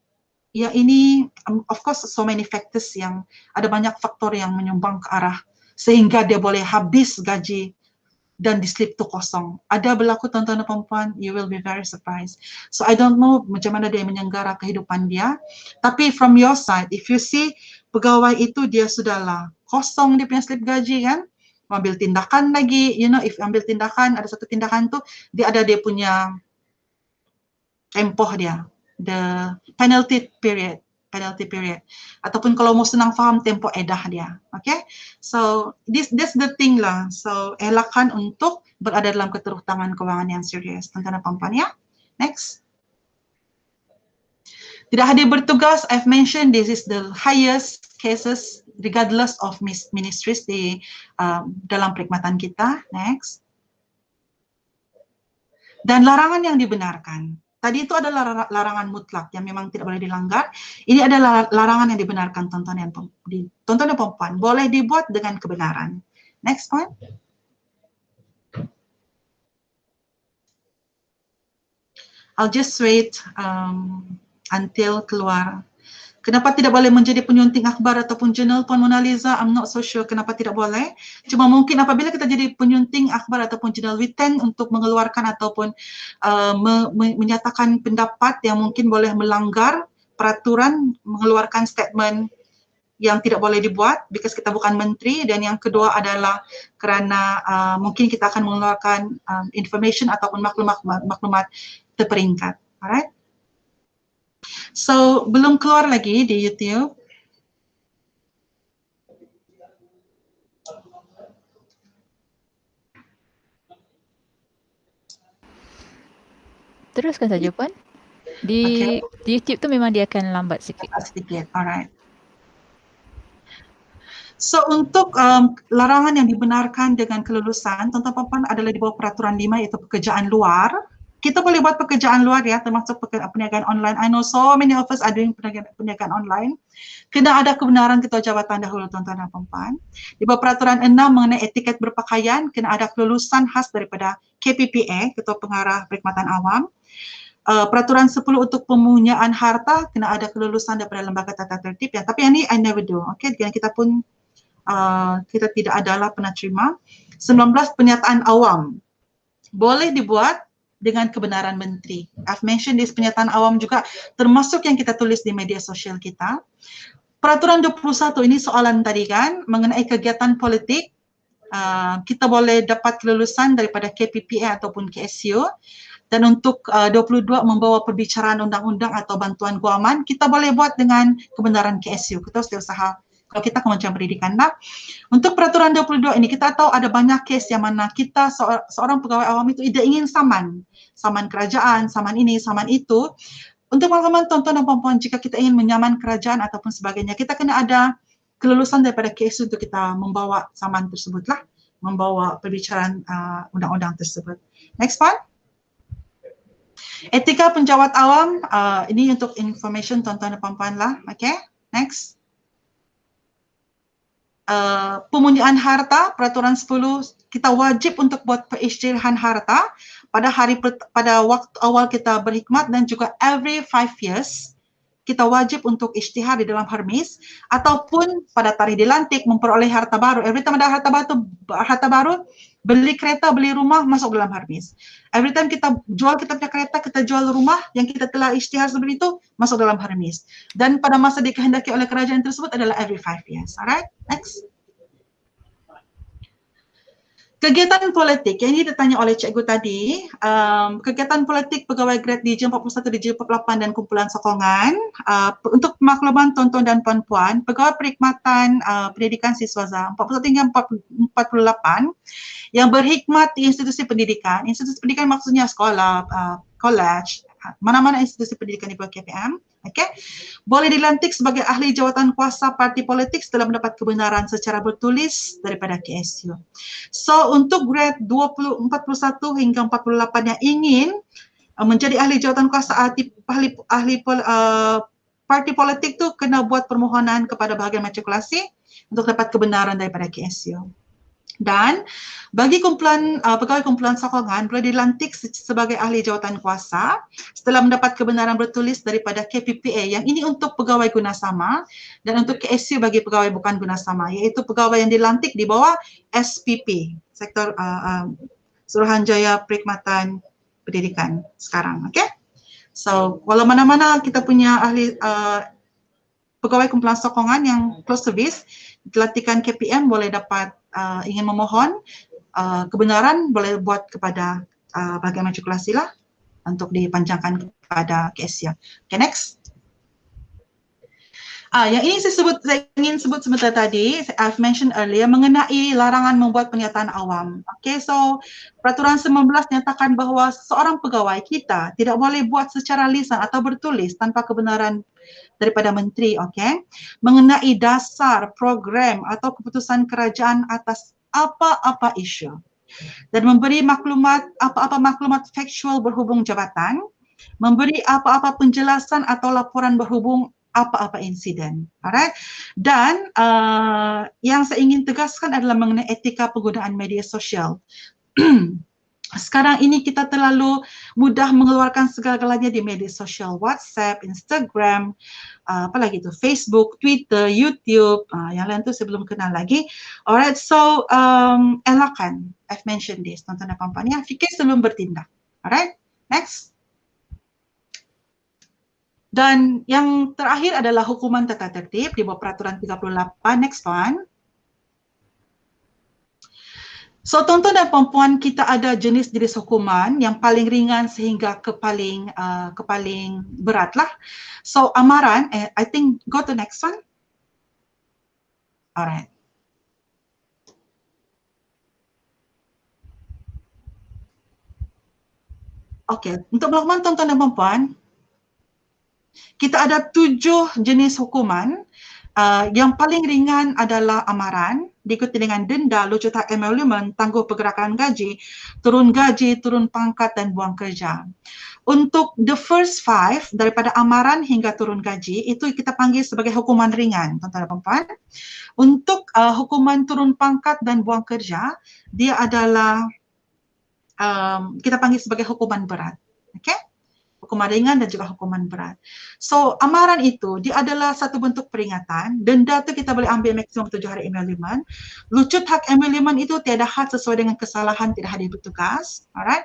ya ini of course so many factors, yang ada banyak faktor yang menyumbang ke arah sehingga dia boleh habis gaji dan di slip tu kosong. Ada berlaku tuan-tuan dan puan-puan, you will be very surprised. So I don't know macam mana dia menyenggara kehidupan dia. Tapi from your side, if you see pegawai itu dia sudahlah kosong dia punya slip gaji kan, ambil tindakan lagi, you know, if ambil tindakan, ada satu tindakan tu, dia ada dia punya tempoh dia, the penalty period, ataupun kalau mau senang faham tempoh edah dia. Okay, so that's the thing lah. So elakkan untuk berada dalam keterutangan kewangan yang serius, tuan-tuan dan puan-puan ya. Next. Tidak hadir bertugas, I've mentioned this is the highest cases regardless of ministries di dalam perkhidmatan kita. Next. Dan larangan yang dibenarkan. Tadi itu adalah larangan mutlak yang memang tidak boleh dilanggar. Ini adalah larangan yang dibenarkan, tuan-tuan dan puan-puan. Boleh dibuat dengan kebenaran. Next one. I'll just wait until keluar. Kenapa tidak boleh menjadi penyunting akhbar ataupun jurnal, Puan Mona Lisa? I'm not so sure kenapa tidak boleh. Cuma mungkin apabila kita jadi penyunting akhbar ataupun jurnal, we tend untuk mengeluarkan ataupun menyatakan pendapat yang mungkin boleh melanggar peraturan, mengeluarkan statement yang tidak boleh dibuat because kita bukan menteri, dan yang kedua adalah kerana mungkin kita akan mengeluarkan information ataupun maklumat terperingkat. Alright? So, belum keluar lagi di YouTube. Teruskan saja Puan. Di YouTube tu memang dia akan lambat sikit. Sedikit, alright. So, untuk larangan yang dibenarkan dengan kelulusan, tuan-tuan puan-puan adalah di bawah peraturan 5 iaitu pekerjaan luar. Kita boleh buat pekerjaan luar ya, termasuk perniagaan online. I know so many of us are doing perniagaan online. Kena ada kebenaran ketua jabatan dahulu, tuan-tuan dan puan-puan. Di bawah peraturan 6 mengenai etiket berpakaian, kena ada kelulusan khas daripada KPPA, Ketua Pengarah Perkhidmatan Awam. Peraturan 10 untuk pemunyaan harta, kena ada kelulusan daripada lembaga tata tertib. Ya. Tapi yang ni I never do. Okay, dan kita pun kita tidak adalah pernah terima. 19 pernyataan awam boleh dibuat dengan kebenaran menteri. I've mentioned this, pernyataan awam juga termasuk yang kita tulis di media sosial kita. Peraturan 21 ini soalan tadi kan, mengenai kegiatan politik, kita boleh dapat kelulusan daripada KPPA ataupun KSU. Dan untuk 22 membawa perbicaraan undang-undang atau bantuan guaman, kita boleh buat dengan kebenaran KSU, Ketua Setiausaha. Kalau kita Kementerian Pendidikan. Nah, untuk peraturan 22 ini kita tahu ada banyak kes yang mana kita seorang pegawai awam itu tidak ingin saman kerajaan, saman ini, saman itu. Untuk pengalaman tuan-tuan dan puan-puan, jika kita ingin menyaman kerajaan ataupun sebagainya, kita kena ada kelulusan daripada KSU untuk kita membawa saman tersebutlah, membawa perbicaraan undang-undang tersebut. Next one. Etika penjawat awam, ini untuk information tuan-tuan dan puan-puan lah. Okay, next. Pemunyaan harta, peraturan 10, kita wajib untuk buat perisytiharan harta pada waktu awal kita berkhidmat, dan juga every 5 years kita wajib untuk isytihar di dalam Hermes, ataupun pada tarikh dilantik memperoleh harta baru. Every time ada harta baru, beli kereta, beli rumah, masuk dalam Hermes. Every time kita jual kita punya kereta, kita jual rumah yang kita telah isytihar sebelum itu, masuk dalam Hermes. Dan pada masa dikehendaki oleh kerajaan tersebut adalah every 5 years. Alright, next. Kegiatan politik, yang ini ditanya oleh cikgu tadi, kegiatan politik pegawai grad Dijen 41, Dijen 48 dan kumpulan sokongan. Untuk makluman tuan-tuan dan puan-puan, pegawai perkhidmatan pendidikan siswaza 41 hingga 48 yang berkhidmat di institusi pendidikan maksudnya sekolah, college, mana-mana institusi pendidikan di bawah KPM, okay, boleh dilantik sebagai ahli jawatan kuasa parti politik setelah mendapat kebenaran secara bertulis daripada KSU. So, untuk grade 41 hingga 48 yang ingin menjadi ahli jawatan kuasa ahli parti politik tu kena buat permohonan kepada bahagian matrikulasi untuk dapat kebenaran daripada KSU. Dan bagi pegawai kumpulan sokongan boleh dilantik sebagai ahli jawatan kuasa setelah mendapat kebenaran bertulis daripada KPPA, yang ini untuk pegawai gunasama, dan untuk KSU bagi pegawai bukan gunasama, iaitu pegawai yang dilantik di bawah SPP, sektor Suruhanjaya Perkhidmatan Pendidikan sekarang. Okay? So, walau mana-mana kita punya ahli pegawai kumpulan sokongan yang close service, dilatihkan KPM boleh dapat ingin memohon kebenaran boleh buat kepada bahagian matrikulasi lah untuk dipanjangkan kepada KSIA. Okay, next. Yang ini saya ingin sebut sebentar tadi, I've mentioned earlier mengenai larangan membuat pernyataan awam. Okay, so peraturan 19 nyatakan bahawa seorang pegawai kita tidak boleh buat secara lisan atau bertulis tanpa kebenaran daripada menteri, okay, mengenai dasar, program atau keputusan kerajaan atas apa-apa isu dan memberi maklumat apa-apa maklumat faktual berhubung jabatan, memberi apa-apa penjelasan atau laporan berhubung apa-apa insiden. Alright. Dan yang saya ingin tegaskan adalah mengenai etika penggunaan media sosial. Sekarang ini kita terlalu mudah mengeluarkan segala-galanya di media sosial, WhatsApp, Instagram, apa lagi tu, Facebook, Twitter, YouTube, yang lain tu saya belum kenal lagi. Alright, so elakkan, I've mentioned this, tuan-tuan dan puan-puan, ya, fikir sebelum bertindak. Alright, next. Dan yang terakhir adalah hukuman tata tertib di bawah peraturan 38, next one. So tuan-tuan dan puan-puan, kita ada jenis-jenis hukuman yang paling ringan sehingga ke paling berat lah. So amaran, I think go to next one. Alright. Okay, untuk pengumuman tuan-tuan dan puan-puan, kita ada 7 jenis hukuman. Yang paling ringan adalah amaran, diikuti dengan denda, lucut hak emolumen, tangguh pergerakan gaji, turun pangkat dan buang kerja. Untuk the first 5, daripada amaran hingga turun gaji, itu kita panggil sebagai hukuman ringan, tuan-tuan dan puan-puan. Untuk hukuman turun pangkat dan buang kerja, dia adalah kita panggil sebagai hukuman berat. Okay? Hukuman ringan dan juga hukuman berat. So, amaran itu, dia adalah satu bentuk peringatan. Denda tu kita boleh ambil maksimum 7 hari emolumen. Lucut hak emolumen itu tiada had sesuai dengan kesalahan tidak hadir bertugas. Alright.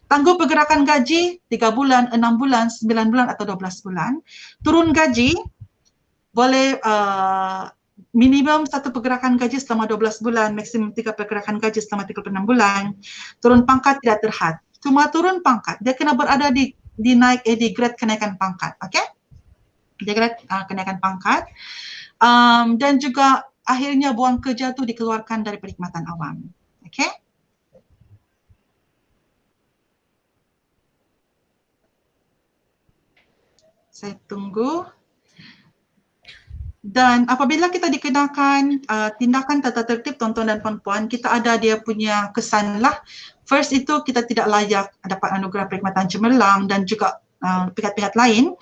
Tangguh pergerakan gaji 3 bulan, 6 bulan, 9 bulan atau 12 bulan. Turun gaji boleh minimum 1 pergerakan gaji selama 12 bulan, maksimum 3 pergerakan gaji selama 36 bulan. Turun pangkat tidak terhad. Cuma turun pangkat, dia kena berada di grade kenaikan pangkat, okay? Di grade kenaikan pangkat, dan juga akhirnya buang kerja tu dikeluarkan dari perkhidmatan awam, okay? Saya tunggu. Dan apabila kita dikenakan tindakan tata tertib, tuan-tuan dan puan-puan, kita ada dia punya kesan lah. First itu kita tidak layak dapat anugerah perkhidmatan cemerlang dan juga pihak-pihak lain.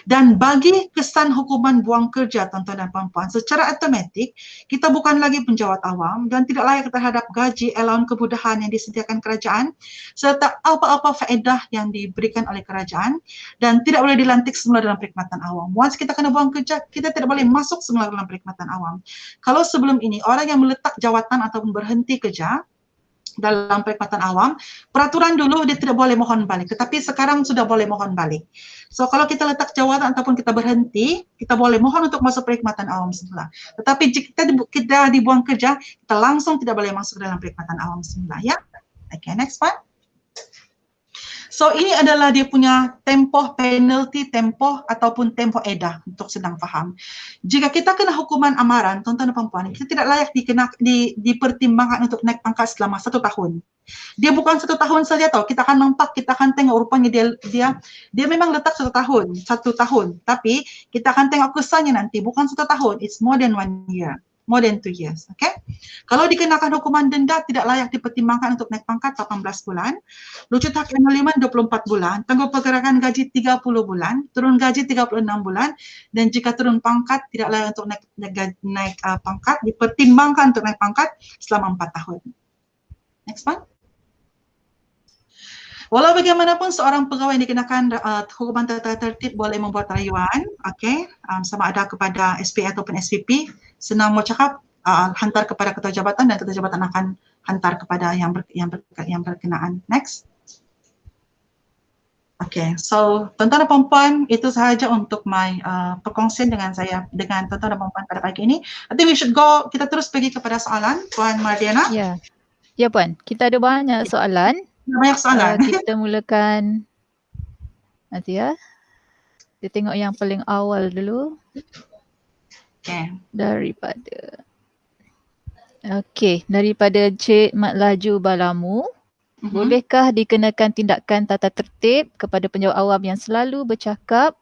Dan bagi kesan hukuman buang kerja, tuan-tuan dan puan-puan, secara automatik kita bukan lagi penjawat awam dan tidak layak terhadap gaji, allowance kemudahan yang disediakan kerajaan serta apa-apa faedah yang diberikan oleh kerajaan dan tidak boleh dilantik semula dalam perkhidmatan awam. Once kita kena buang kerja, kita tidak boleh masuk semula dalam perkhidmatan awam. Kalau sebelum ini orang yang meletak jawatan ataupun berhenti kerja dalam perkhidmatan awam, peraturan dulu dia tidak boleh mohon balik, tetapi sekarang sudah boleh mohon balik. So kalau kita letak jawatan ataupun kita berhenti, kita boleh mohon untuk masuk perkhidmatan awam semula. Tetapi jika kita dibuang kerja, kita langsung tidak boleh masuk dalam perkhidmatan awam semula, ya. Okay, next one. So ini adalah dia punya tempoh penalty, tempoh ataupun tempoh edah untuk sedang faham. Jika kita kena hukuman amaran, tuan-tuan dan puan-puan, kita tidak layak dipertimbangkan untuk naik pangkat selama 1 tahun. Dia bukan 1 tahun saja tau, kita akan nampak, kita akan tengok rupanya dia memang letak 1 tahun, tapi kita akan tengok kesannya nanti bukan 1 tahun, it's more than 1 year. More than 2 years, okay? Kalau dikenakan hukuman denda, tidak layak dipertimbangkan untuk naik pangkat 18 bulan, lucut hak emolumen 24 bulan, tangguh pergerakan gaji 30 bulan, turun gaji 36 bulan, dan jika turun pangkat, tidak layak untuk naik pangkat, dipertimbangkan untuk naik pangkat selama 4 tahun. Next one. Walau bagaimanapun seorang pegawai yang dikenakan hukuman tata tertib boleh membuat rayuan, okay, sama ada kepada SPA ataupun SPP. Senang mau cakap, hantar kepada ketua jabatan dan ketua jabatan akan hantar kepada yang berkenaan. Next. Okay, so tuan-tuan dan puan-puan, itu sahaja untuk perkongsian dengan tuan-tuan dan puan-puan pada pagi ini. I think we should go, kita terus pergi kepada soalan, Puan Mardiana. Ya, ya Puan, kita ada banyak soalan. Banyak soalan. Kita mulakan nanti ya. Kita tengok yang paling awal dulu. Okay. Daripada Cik Mat Laju Balamu. Bolehkah dikenakan tindakan tata tertib kepada penjawat awam yang selalu bercakap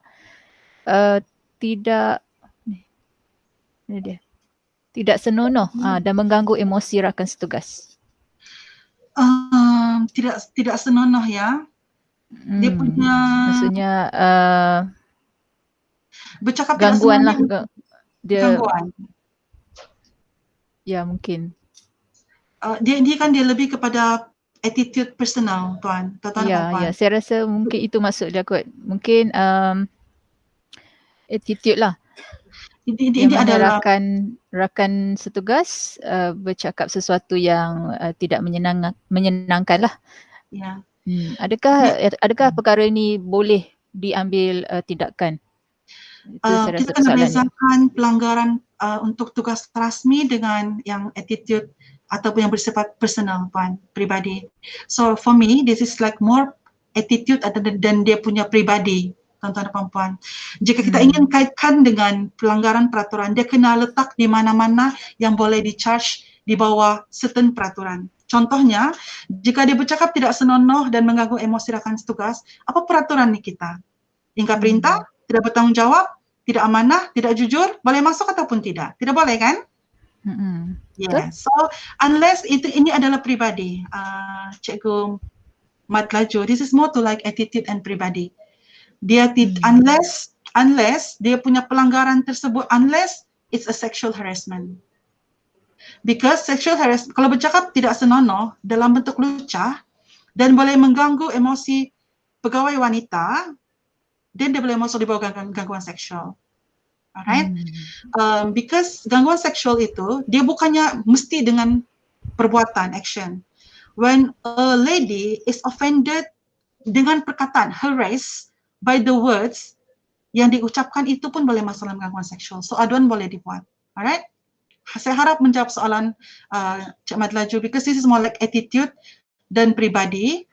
tidak senonoh dan mengganggu emosi rakan setugas? Tidak senonoh ya. Dia punya maksudnya bercakap gangguan lah. Gangguan. Ya mungkin. Dia lebih kepada attitude personal, Tuan. Ya, saya rasa mungkin itu maksud dia kot. Mungkin attitude lah. Ini adalah rakan setugas bercakap sesuatu yang tidak menyenangkan lah. Ya. Adakah perkara ini boleh diambil tindakan? Kita kena bezakan pelanggaran untuk tugas rasmi dengan yang attitude ataupun yang bersifat personal, Puan, pribadi. So for me, this is like more attitude dan dia punya pribadi, tuan-tuan dan puan-puan. Jika kita ingin kaitkan dengan pelanggaran peraturan, dia kena letak di mana-mana yang boleh di-charge di bawah certain peraturan. Contohnya, jika dia bercakap tidak senonoh dan mengganggu emosi rakan setugas, apa peraturan ni kita? Ingkar perintah, tidak bertanggungjawab, tidak amanah, tidak jujur, boleh masuk ataupun tidak? Tidak boleh kan? Yeah. So unless ini adalah pribadi, Cikgu Mat Laju, this is more to like attitude and pribadi. Dia unless dia punya pelanggaran tersebut, unless it's a sexual harassment. Because sexual harassment, kalau bercakap tidak senonoh dalam bentuk lucah dan boleh mengganggu emosi pegawai wanita, then dia boleh masuk di bawah gangguan seksual. Alright, because gangguan seksual itu dia bukannya mesti dengan perbuatan action. When a lady is offended dengan perkataan, harassed by the words yang diucapkan, itu pun boleh masuk dalam gangguan seksual. So aduan boleh dibuat. Alright, saya harap menjawab soalan Cik Mat Laju, because this is more like attitude dan pribadi.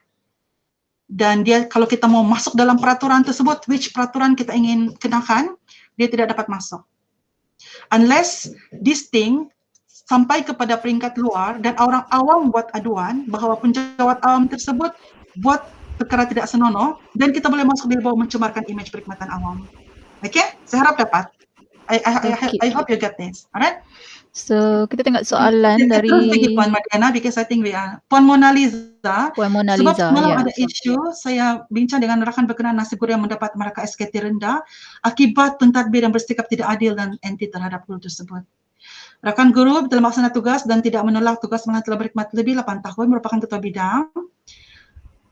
Dan dia, kalau kita mau masuk dalam peraturan tersebut, which peraturan kita ingin kenakan, dia tidak dapat masuk. Unless this thing sampai kepada peringkat luar dan orang awam buat aduan bahawa penjawat awam tersebut buat perkara tidak senonoh, dan kita boleh masuk di bawah mencemarkan imej perkhidmatan awam. Okay? Saya harap dapat. I hope you get this. Alright? So kita tengok soalan dari terus pergi Puan Mardiana, because I think we are Puan Mona Lisa. Sebab semalam ada isu, saya bincang dengan rakan berkenaan nasib guru yang mendapat markah SKT rendah akibat pentadbir yang bersikap tidak adil dan anti terhadap guru tersebut. Rakan guru telah melaksanakan tugas dan tidak menolak tugas malah telah berkhidmat lebih 8 tahun, merupakan ketua bidang.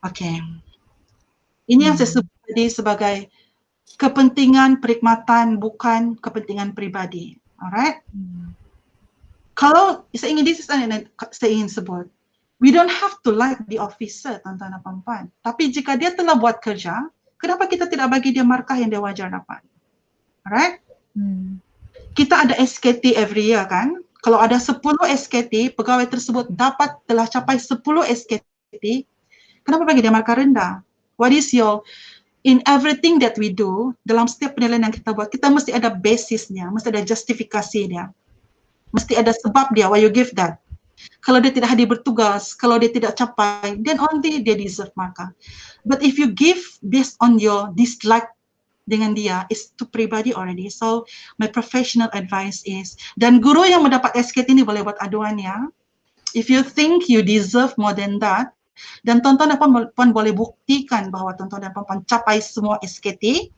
Okey. Ini yang saya sebut tadi sebagai kepentingan perkhidmatan, bukan kepentingan pribadi. Alright? Kalau saya ingin sebut, we don't have to like the officer, tuan-tuan dan puan-puan. Tapi jika dia telah buat kerja, kenapa kita tidak bagi dia markah yang dia wajar dapat? Alright? Kita ada SKT every year kan? Kalau ada 10 SKT, pegawai tersebut telah capai 10 SKT, kenapa bagi dia markah rendah? What is in everything that we do, dalam setiap penilaian yang kita buat, kita mesti ada basisnya, mesti ada justifikasinya. Mesti ada sebab dia, why you give that. Kalau dia tidak hadir bertugas, kalau dia tidak capai, then only dia deserve markah. But if you give based on your dislike dengan dia, it's too pribadi already. So my professional advice is, dan guru yang mendapat SKT ini boleh buat aduan ya. If you think you deserve more than that, dan tuan-tuan dan puan boleh buktikan bahawa tuan-tuan dan puan capai semua SKT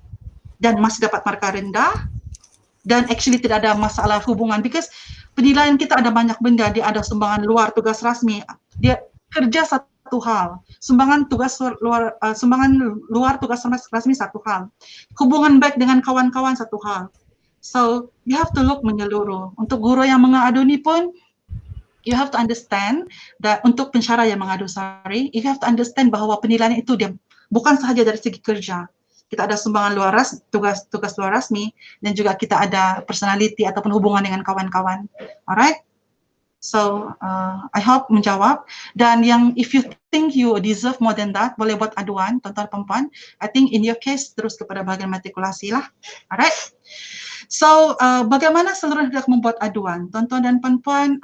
dan masih dapat markah rendah, dan actually tidak ada masalah hubungan, because penilaian kita ada banyak benda, dia ada sumbangan luar tugas rasmi, dia kerja satu hal, sumbangan luar tugas rasmi satu hal, hubungan baik dengan kawan-kawan satu hal, So you have to look menyeluruh. Untuk guru yang mengadu ni pun, you have to understand that untuk pensyarah yang mengadu, you have to understand bahawa penilaian itu dia bukan sahaja dari segi kerja. Kita ada sumbangan luar tugas luar rasmi, dan juga kita ada personality ataupun hubungan dengan kawan-kawan. Alright? So I hope menjawab. Dan yang if you think you deserve more than that, boleh buat aduan, tuan-tuan perempuan. I think in your case terus kepada bahagian matrikulasi lah. Alright? So bagaimana seluruh hendak membuat aduan, tuan-tuan dan puan-puan?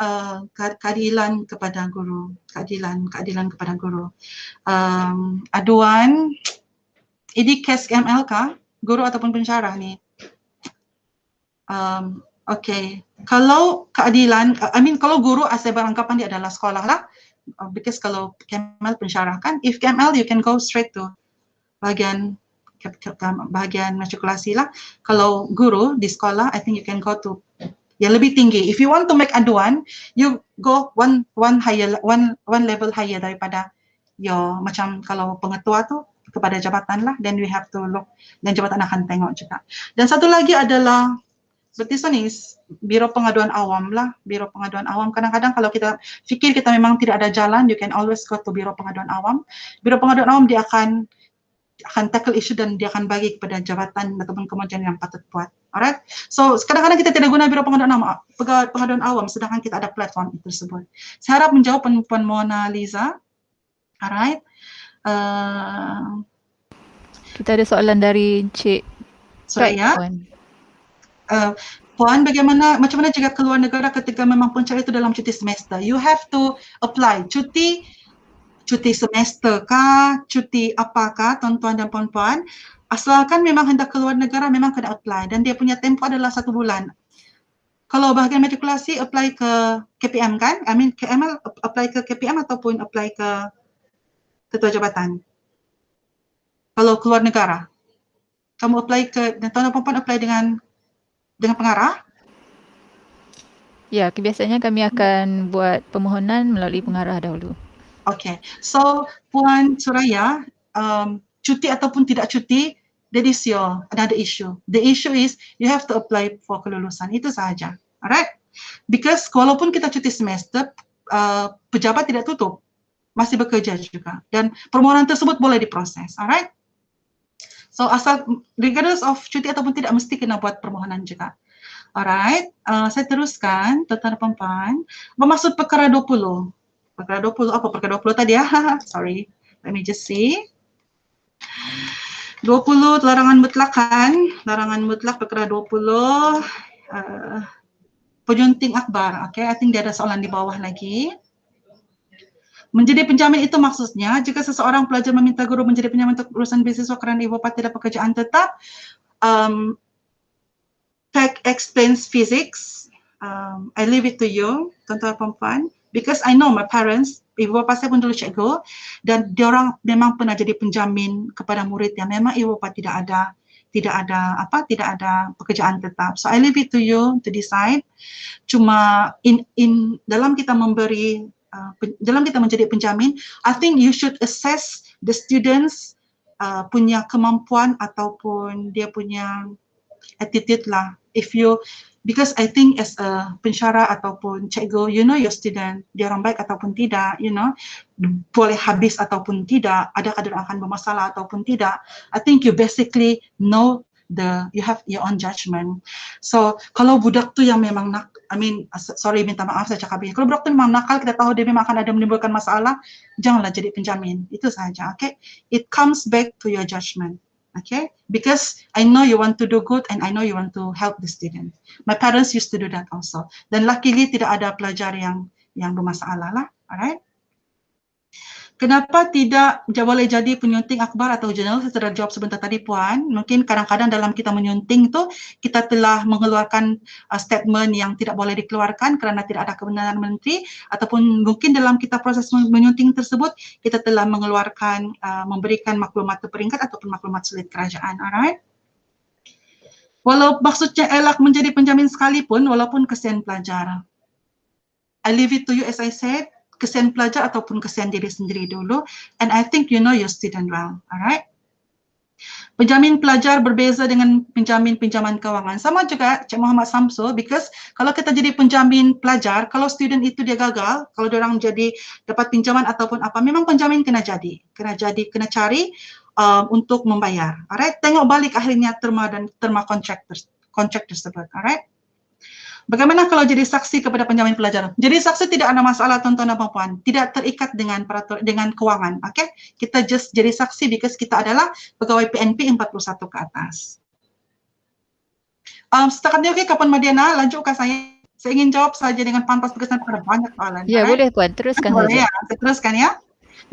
Keadilan kepada guru, keadilan kepada guru. Aduan, ini kes KML kah? Guru ataupun pensyarah ni? Okay, kalau keadilan, kalau guru saya beranggapan dia adalah sekolah lah, because kalau KML pensyarah kan, if KML you can go straight to bahagian matrikulasi lah. Kalau guru di sekolah, I think you can go to yang lebih tinggi. If you want to make aduan, you go one level higher daripada your, macam kalau pengetua tu kepada jabatan lah, then we have to look, dan jabatan akan tengok juga. Dan satu lagi adalah petitionis, Biro Pengaduan Awam lah. Biro Pengaduan Awam, kadang-kadang kalau kita fikir kita memang tidak ada jalan, you can always go to Biro Pengaduan Awam. Biro Pengaduan Awam dia akan tackle isu dan dia akan bagi kepada jabatan ataupun kementerian yang patut buat. Alright? So kadang-kadang kita tidak guna Biro Pengaduan Awam sedangkan kita ada platform tersebut. Saya harap menjawab Puan Mona Liza. Alright? Kita ada soalan dari Encik Suraya. Puan, macam mana jika keluar negara ketika memang pensyarah itu dalam cuti semester? You have to apply cuti semester kah, cuti apakah, tuan-tuan dan puan-puan. Asalkan memang hendak keluar negara, memang kena apply, dan dia punya tempoh adalah 1 bulan. Kalau bahagian matrikulasi, apply ke KPM kan? KML apply ke KPM ataupun apply ke ketua jabatan. Kalau keluar negara, kamu apply ke, dan tuan-tuan dan puan-puan apply dengan pengarah? Ya, kebiasaannya kami akan buat permohonan melalui pengarah dahulu. Okay, so Puan Suraya, cuti ataupun tidak cuti, that is your another issue. The issue is you have to apply for kelulusan, itu sahaja. Alright? Because walaupun kita cuti semester, pejabat tidak tutup, masih bekerja juga, dan permohonan tersebut boleh diproses. Alright? So asal regardless of cuti ataupun tidak, mesti kena buat permohonan juga. Alright, saya teruskan, tuan-tuan dan puan-puan. Bermaksud perkara 20. Perkara 20, apa perkara 20 tadi ya? Sorry, let me just see. 20 larangan mutlak perkara 20. Penyunting akhbar, okay, I think dia ada soalan di bawah lagi. Menjadi penjamin itu maksudnya jika seseorang pelajar meminta guru menjadi penjamin untuk urusan beasiswa kerana ibu bapa tidak pekerjaan tetap, Tech explains physics. I leave it to you, tuan-tuan perempuan, because I know my parents, ibu bapa saya pun dulu cikgu, dan diorang memang pernah jadi penjamin kepada murid yang memang ibu bapa tidak ada pekerjaan tetap. So I leave it to you to decide. Cuma dalam kita memberi dalam kita menjadi penjamin, I think you should assess the students punya kemampuan ataupun dia punya attitude lah. Because I think as a pensyarah ataupun cikgu, you know your student, dia orang baik ataupun tidak, you know, boleh habis ataupun tidak, adakah dia akan bermasalah ataupun tidak. I think you basically know you have your own judgment. So kalau budak tu yang memang minta maaf saya cakap ini. Kalau budak tu memang nakal, kita tahu dia memang akan ada menimbulkan masalah, janganlah jadi penjamin. Itu sahaja, okay? It comes back to your judgment, okay? Because I know you want to do good and I know you want to help the student. My parents used to do that also. Dan luckily tidak ada pelajar yang bermasalah lah, alright? Kenapa tidak boleh jadi penyunting akhbar atau jurnal? Saya sudah jawab sebentar tadi Puan. Mungkin kadang-kadang dalam kita menyunting tu, kita telah mengeluarkan statement yang tidak boleh dikeluarkan kerana tidak ada kebenaran menteri, ataupun mungkin dalam kita proses menyunting tersebut, kita telah mengeluarkan, memberikan maklumat terperingkat ataupun maklumat sulit kerajaan. Alright? Walau maksudnya elak menjadi penjamin sekalipun, walaupun kesian pelajar. I leave it to you as I said. Kesian pelajar ataupun kesian diri sendiri dulu, and I think you know your student well, alright? Penjamin pelajar berbeza dengan penjamin pinjaman kewangan. Sama juga Cik Muhammad Samsul, because kalau kita jadi penjamin pelajar, kalau student itu dia gagal, kalau dia orang jadi dapat pinjaman ataupun apa, memang penjamin kena cari untuk membayar. Alright, tengok balik akhirnya terma dan terma kontrak tersebut. Alright. Bagaimana kalau jadi saksi kepada penjamin pelajar? Jadi saksi tidak ada masalah tuan-tuan dan puan-puan, tidak terikat dengan keuangan, okay? Kita just jadi saksi because kita adalah pegawai PNP 41 ke atas. Setakat ini okey Puan Madiana, lanjutkan saya. Saya ingin jawab saja dengan pantas berkesan pada banyak soalan. Ya, boleh Puan, teruskan boleh saja. ya, saya teruskan ya.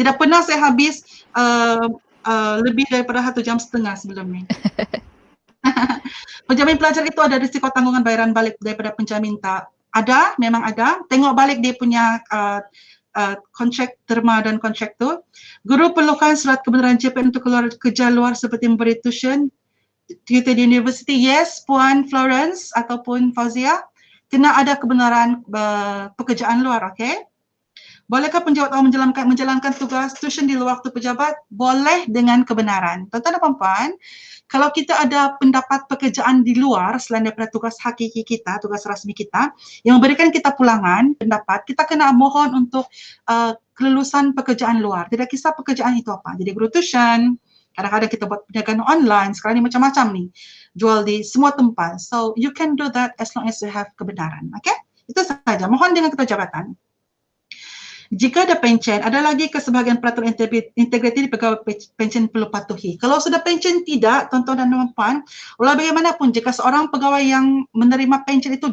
Tidak pernah saya habis lebih daripada 1.5 jam sebelum ni. Penjamin pelajar itu ada risiko tanggungan bayaran balik daripada penjamin tak? Ada, memang ada. Tengok balik dia punya kontrak terma dan kontrak tu. Guru perlukan surat kebenaran JPN untuk keluar kerja luar seperti memberi tuition di universiti. Yes, Puan Florence ataupun Fauzia, kena ada kebenaran pekerjaan luar, okey? Bolehkah penjawat awam menjalankan tugas tuition di luar waktu pejabat? Boleh dengan kebenaran. Tuan-tuan dan puan-puan, kalau kita ada pendapat pekerjaan di luar selain daripada tugas hakiki kita, tugas rasmi kita, yang memberikan kita pulangan pendapat, kita kena mohon untuk kelulusan pekerjaan luar. Tidak kisah pekerjaan itu apa. Jadi guru tuition, kadang-kadang kita buat perniagaan online, sekarang ni macam-macam ni, jual di semua tempat. So you can do that as long as you have kebenaran. Okay? Itu saja. Mohon dengan ketua jabatan. Jika ada pencen, ada lagi kesebahagiaan peraturan integriti pegawai pencen perlu patuhi. Kalau sudah pencen tidak, tuan-tuan dan puan-puan, walau bagaimanapun jika seorang pegawai yang menerima pencen itu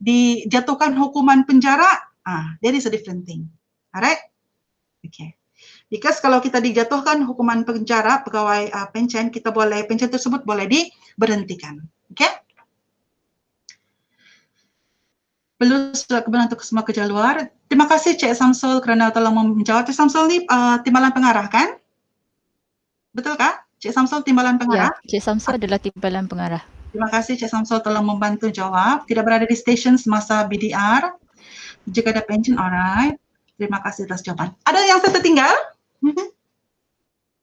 dijatuhkan hukuman penjara, that is a different thing. Alright? Okay. Because kalau kita dijatuhkan hukuman penjara, pegawai pencen, pencen tersebut boleh diberhentikan. Okay? Perlu surat kebenaran untuk semua kerja luar. Terima kasih Cik Samsul kerana telah menjawab. Cik Samsul ni timbalan pengarah kan? Betulkah? Cik Samsul timbalan pengarah? Ya, Cik Samsul adalah timbalan pengarah. Terima kasih Cik Samsul telah membantu jawab. Tidak berada di stesen semasa BDR. Jika ada pension, alright. Terima kasih atas jawapan. Ada yang saya tertinggal?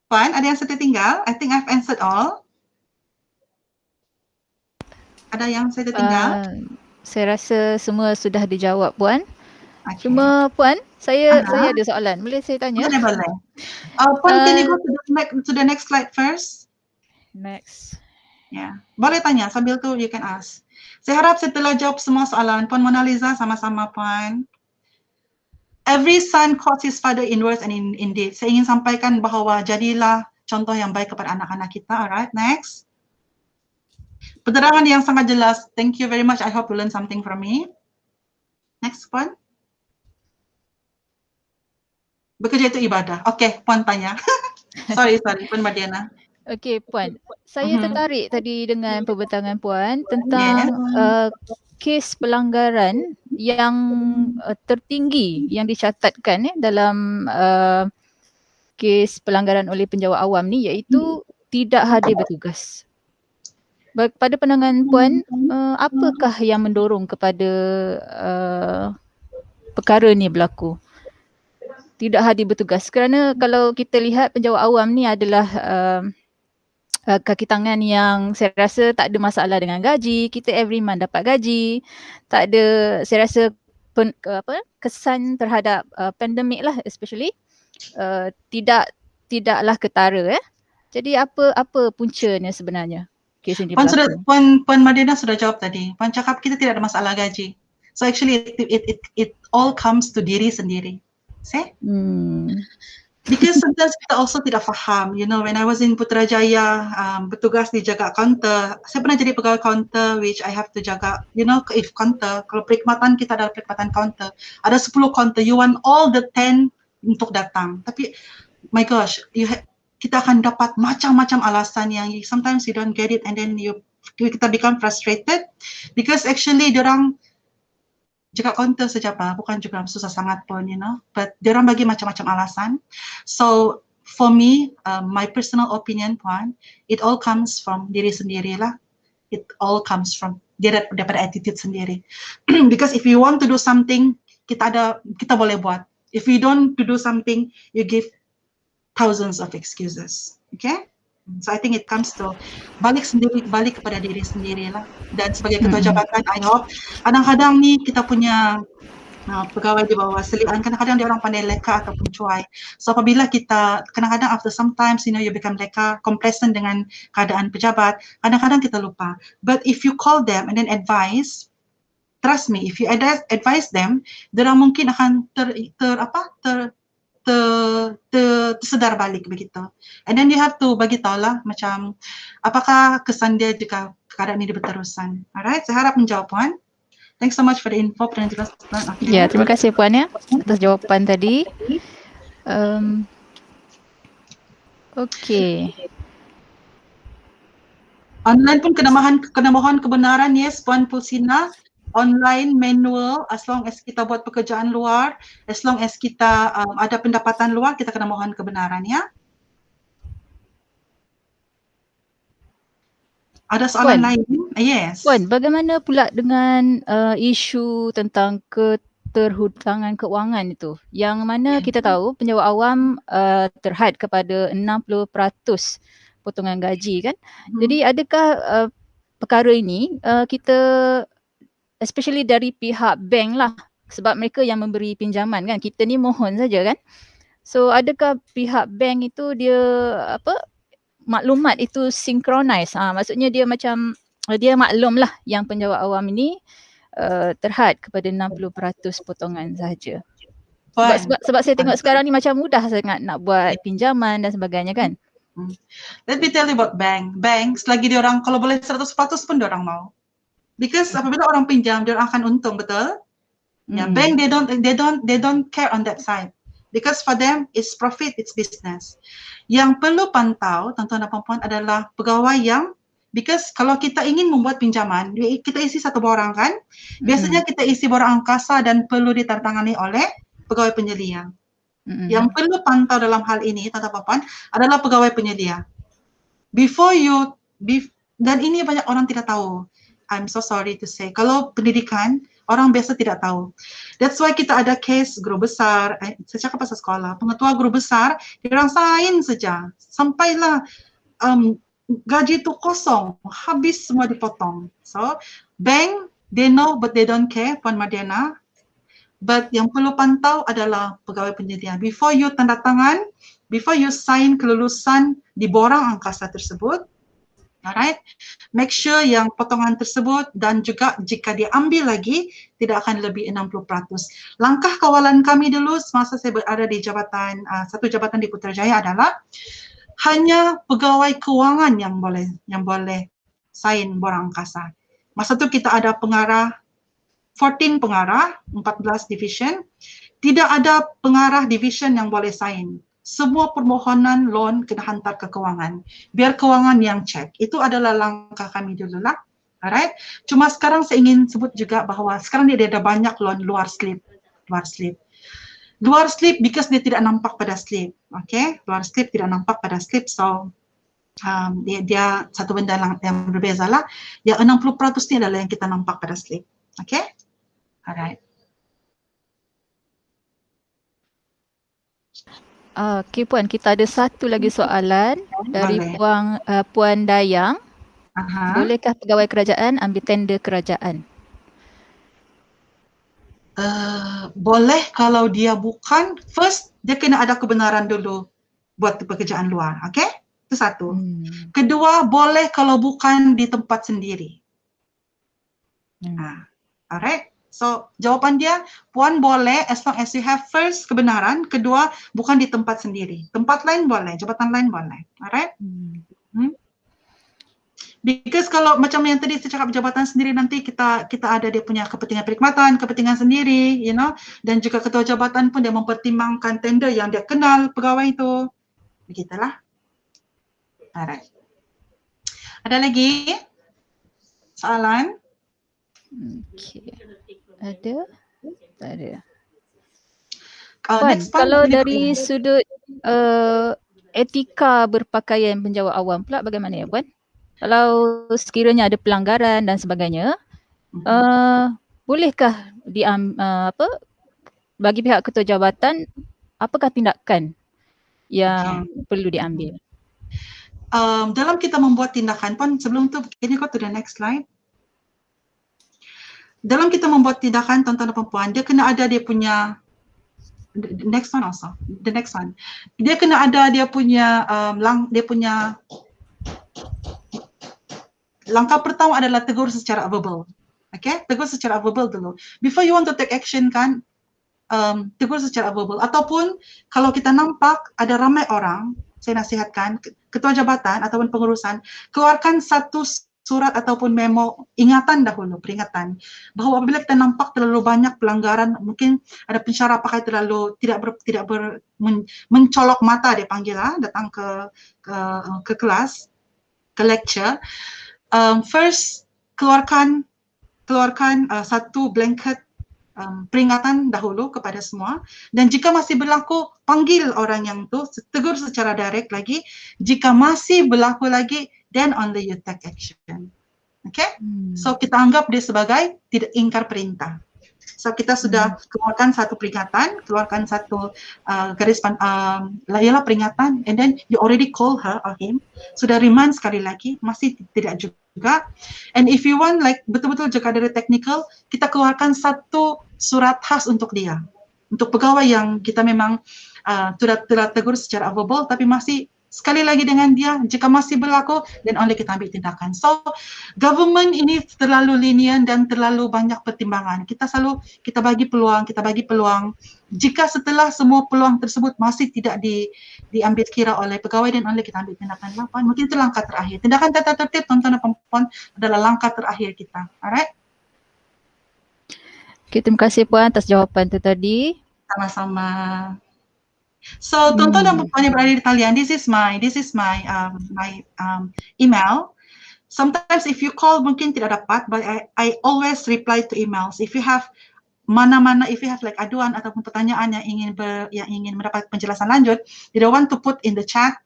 Puan, ada yang saya tertinggal? I think I've answered all. Ada yang saya tertinggal? Saya rasa semua sudah dijawab Puan. Okay. Cuma Puan, saya ada soalan. Boleh saya tanya? Boleh. Puan, can you go to the next slide first? Next. Ya, boleh tanya sambil tu you can ask. Saya harap saya telah jawab semua soalan. Puan Mona Lisa sama-sama Puan. Every son calls his father in words and in deed. Saya ingin sampaikan bahawa jadilah contoh yang baik kepada anak-anak kita. Alright, next. Penerangan yang sangat jelas. Thank you very much. I hope you learn something from me. Next, Puan. Bekerja itu ibadah. Okay, Puan tanya. sorry, Puan Madiana. Okay, Puan. Saya tertarik tadi dengan perbentangan Puan tentang kes pelanggaran yang tertinggi yang dicatatkan dalam kes pelanggaran oleh penjawat awam ni, iaitu tidak hadir bertugas. Pada pandangan Puan, apakah yang mendorong kepada perkara ni berlaku? Tidak hadir bertugas. Kerana kalau kita lihat penjawat awam ni adalah kaki tangan yang saya rasa tak ada masalah dengan gaji. Kita every month dapat gaji. Tak ada, saya rasa kesan terhadap pandemik lah especially. Tidaklah ketara. Jadi apa puncanya sebenarnya? Puan Madina sudah jawab tadi. Puan cakap kita tidak ada masalah gaji. So actually it all comes to diri sendiri. See? Because sometimes kita also tidak faham. You know, when I was in Putrajaya, bertugas di jaga counter. Saya pernah jadi pegawai counter which I have to jaga, you know, if counter, kalau perkhidmatan kita adalah perkhidmatan counter. Ada 10 counter, you want all the 10 untuk datang. Tapi my gosh, kita akan dapat macam-macam alasan yang sometimes you don't get it and then kita become frustrated because actually diorang jaga counter saja bukan juga susah sangat pun, you know, but diorang bagi macam-macam alasan. So for me, my personal opinion Puan, it all comes from diri sendiri lah. It all comes from daripada attitude sendiri. Because if you want to do something, kita boleh buat. If you don't to do something, you give thousands of excuses. Okay? So I think it comes to balik kepada diri sendiri lah. Dan sebagai ketua jabatan, I hope kadang-kadang ni kita punya pegawai di bawah selian, kadang-kadang dia orang pandai leka ataupun cuai. So apabila kita, kadang-kadang after sometimes, you become leka, complacent dengan keadaan pejabat, kadang-kadang kita lupa. But if you call them and then advise, trust me, if you advise them, diorang mungkin akan tersedar balik begitu. And then you have to bagi tahu lah macam apakah kesan dia jika keadaan ini berterusan. Alright, saya harap menjawab Puan. Thanks so much for the info dan juga okay. Ya, terima kasih Puan ya atas jawapan tadi. Okey. Online pun kena mohon kebenaran, yes Puan Pulsina. Online manual, as long as kita buat pekerjaan luar, as long as kita ada pendapatan luar, kita kena mohon kebenaran ya. Ada soalan lain? Yes. Puan, bagaimana pula dengan isu tentang keterhutangan keuangan itu? Yang mana kita tahu penjawat awam terhad kepada 60% potongan gaji kan? Jadi adakah perkara ini kita especially dari pihak bank lah, sebab mereka yang memberi pinjaman kan, kita ni mohon saja kan? So adakah pihak bank itu dia maklumat itu synchronize, maksudnya dia macam dia maklum lah yang penjawat awam ini terhad kepada 60% potongan sahaja. Sebab saya tengok sekarang ni macam mudah sangat nak buat pinjaman dan sebagainya kan. Let me tell you about bank. Bank selagi dia orang kalau boleh 100% pun dia orang mau. Because apabila orang pinjam dia orang akan untung, betul? Ya, bank they don't care on that side. Because for them it's profit, it's business. Yang perlu pantau tuan-tuan dan puan-puan adalah pegawai yang, because kalau kita ingin membuat pinjaman, kita isi satu borang kan? Biasanya kita isi borang angkasa dan perlu ditandatangani oleh pegawai penyelia. Yang perlu pantau dalam hal ini tuan-tuan dan puan-puan adalah pegawai penyelia. Dan ini banyak orang tidak tahu. I'm so sorry to say. Kalau pendidikan, orang biasa tidak tahu. That's why kita ada case guru besar, saya cakap pasal sekolah, pengetua guru besar, dia orang sign saja. Sampailah gaji itu kosong, habis semua dipotong. So, bank, they know but they don't care, Puan Madiana. But yang perlu pantau adalah pegawai penyedia. Before you tanda tangan, before you sign kelulusan di borang angkasa tersebut, alright, make sure yang potongan tersebut dan juga jika diambil lagi tidak akan lebih 60%. Langkah kawalan kami dulu semasa saya berada di jabatan, satu jabatan di Putrajaya adalah hanya pegawai kewangan yang boleh sign borang angkasa. Masa tu kita ada pengarah, 14 pengarah, 14 division. Tidak ada pengarah division yang boleh sign. Semua permohonan loan kena hantar ke kewangan. Biar kewangan yang cek. Itu adalah langkah kami dulu lah. Alright. Cuma sekarang saya ingin sebut juga bahawa sekarang dia ada banyak loan luar slip. Luar slip because dia tidak nampak pada slip. Okay. Luar slip tidak nampak pada slip. So dia satu benda yang berbeza lah. Yang 60% ni adalah yang kita nampak pada slip. Okay. Alright. Okey Puan, kita ada satu lagi soalan dari Puan Dayang. Bolehkah pegawai kerajaan ambil tender kerajaan? Boleh kalau dia bukan, first dia kena ada kebenaran dulu buat pekerjaan luar, okay? Itu satu. Kedua, boleh kalau bukan di tempat sendiri. Alright. So, jawapan dia, Puan boleh as long as you have first kebenaran, kedua bukan di tempat sendiri. Tempat lain boleh, jabatan lain boleh. Alright? Because kalau macam yang tadi saya cakap jabatan sendiri nanti kita ada dia punya kepentingan perkhidmatan, kepentingan sendiri, you know, dan juga ketua jabatan pun dia mempertimbangkan tender yang dia kenal pegawai itu. Begitulah. Alright. Ada lagi soalan? Okay. Ada? Tak ada. Puan, kalau dari sudut etika berpakaian penjawat awam pula bagaimana ya Puan? Kalau sekiranya ada pelanggaran dan sebagainya, bolehkah bagi pihak ketua jabatan, apakah tindakan yang perlu diambil? dalam kita membuat tindakan, Puan, sebelum tu, can you go to the next slide? Dalam kita membuat tindakan, tuan-tuan dan puan-puan, dia kena ada dia punya, the next one also, the next one. Dia kena ada dia punya, langkah pertama adalah tegur secara verbal. Okay, tegur secara verbal dulu. Before you want to take action kan, tegur secara verbal. Ataupun kalau kita nampak ada ramai orang, saya nasihatkan ketua jabatan ataupun pengurusan, keluarkan satu surat ataupun memo ingatan dahulu, peringatan bahawa apabila kita nampak terlalu banyak pelanggaran, mungkin ada pensyarah pakai terlalu mencolok mata, dia panggil datang ke kelas, ke lecture. First keluarkan satu blanket peringatan dahulu kepada semua, dan jika masih berlaku, panggil orang yang tu, tegur secara direct lagi. Jika masih berlaku lagi, then only you take action. Okay? So kita anggap dia sebagai tidak ingkar perintah. So kita sudah keluarkan satu peringatan, keluarkan satu garis ialah peringatan, and then you already call her or him, sudah remind sekali lagi, masih tidak juga. And if you want like betul-betul jika dari technical, kita keluarkan satu surat khas untuk dia, untuk pegawai yang kita memang telah tegur secara verbal, tapi masih sekali lagi dengan dia, jika masih berlaku, dan only kita ambil tindakan. So, government ini terlalu lenient dan terlalu banyak pertimbangan. Kita bagi peluang. Jika setelah semua peluang tersebut masih tidak diambil kira oleh pegawai, dan only kita ambil tindakan lapan, mungkin itu langkah terakhir. Tindakan tata tertib, tuan-tuan dan puan adalah langkah terakhir kita. Alright? Okay, terima kasih Puan atas jawapan itu tadi. Sama-sama. So, tuan-tuan dan puan yang berada di talian, this is my email. Sometimes if you call mungkin tidak dapat, but I always reply to emails. If you have if you have like aduan ataupun pertanyaan yang ingin mendapat penjelasan lanjut, you don't want to put in the chat,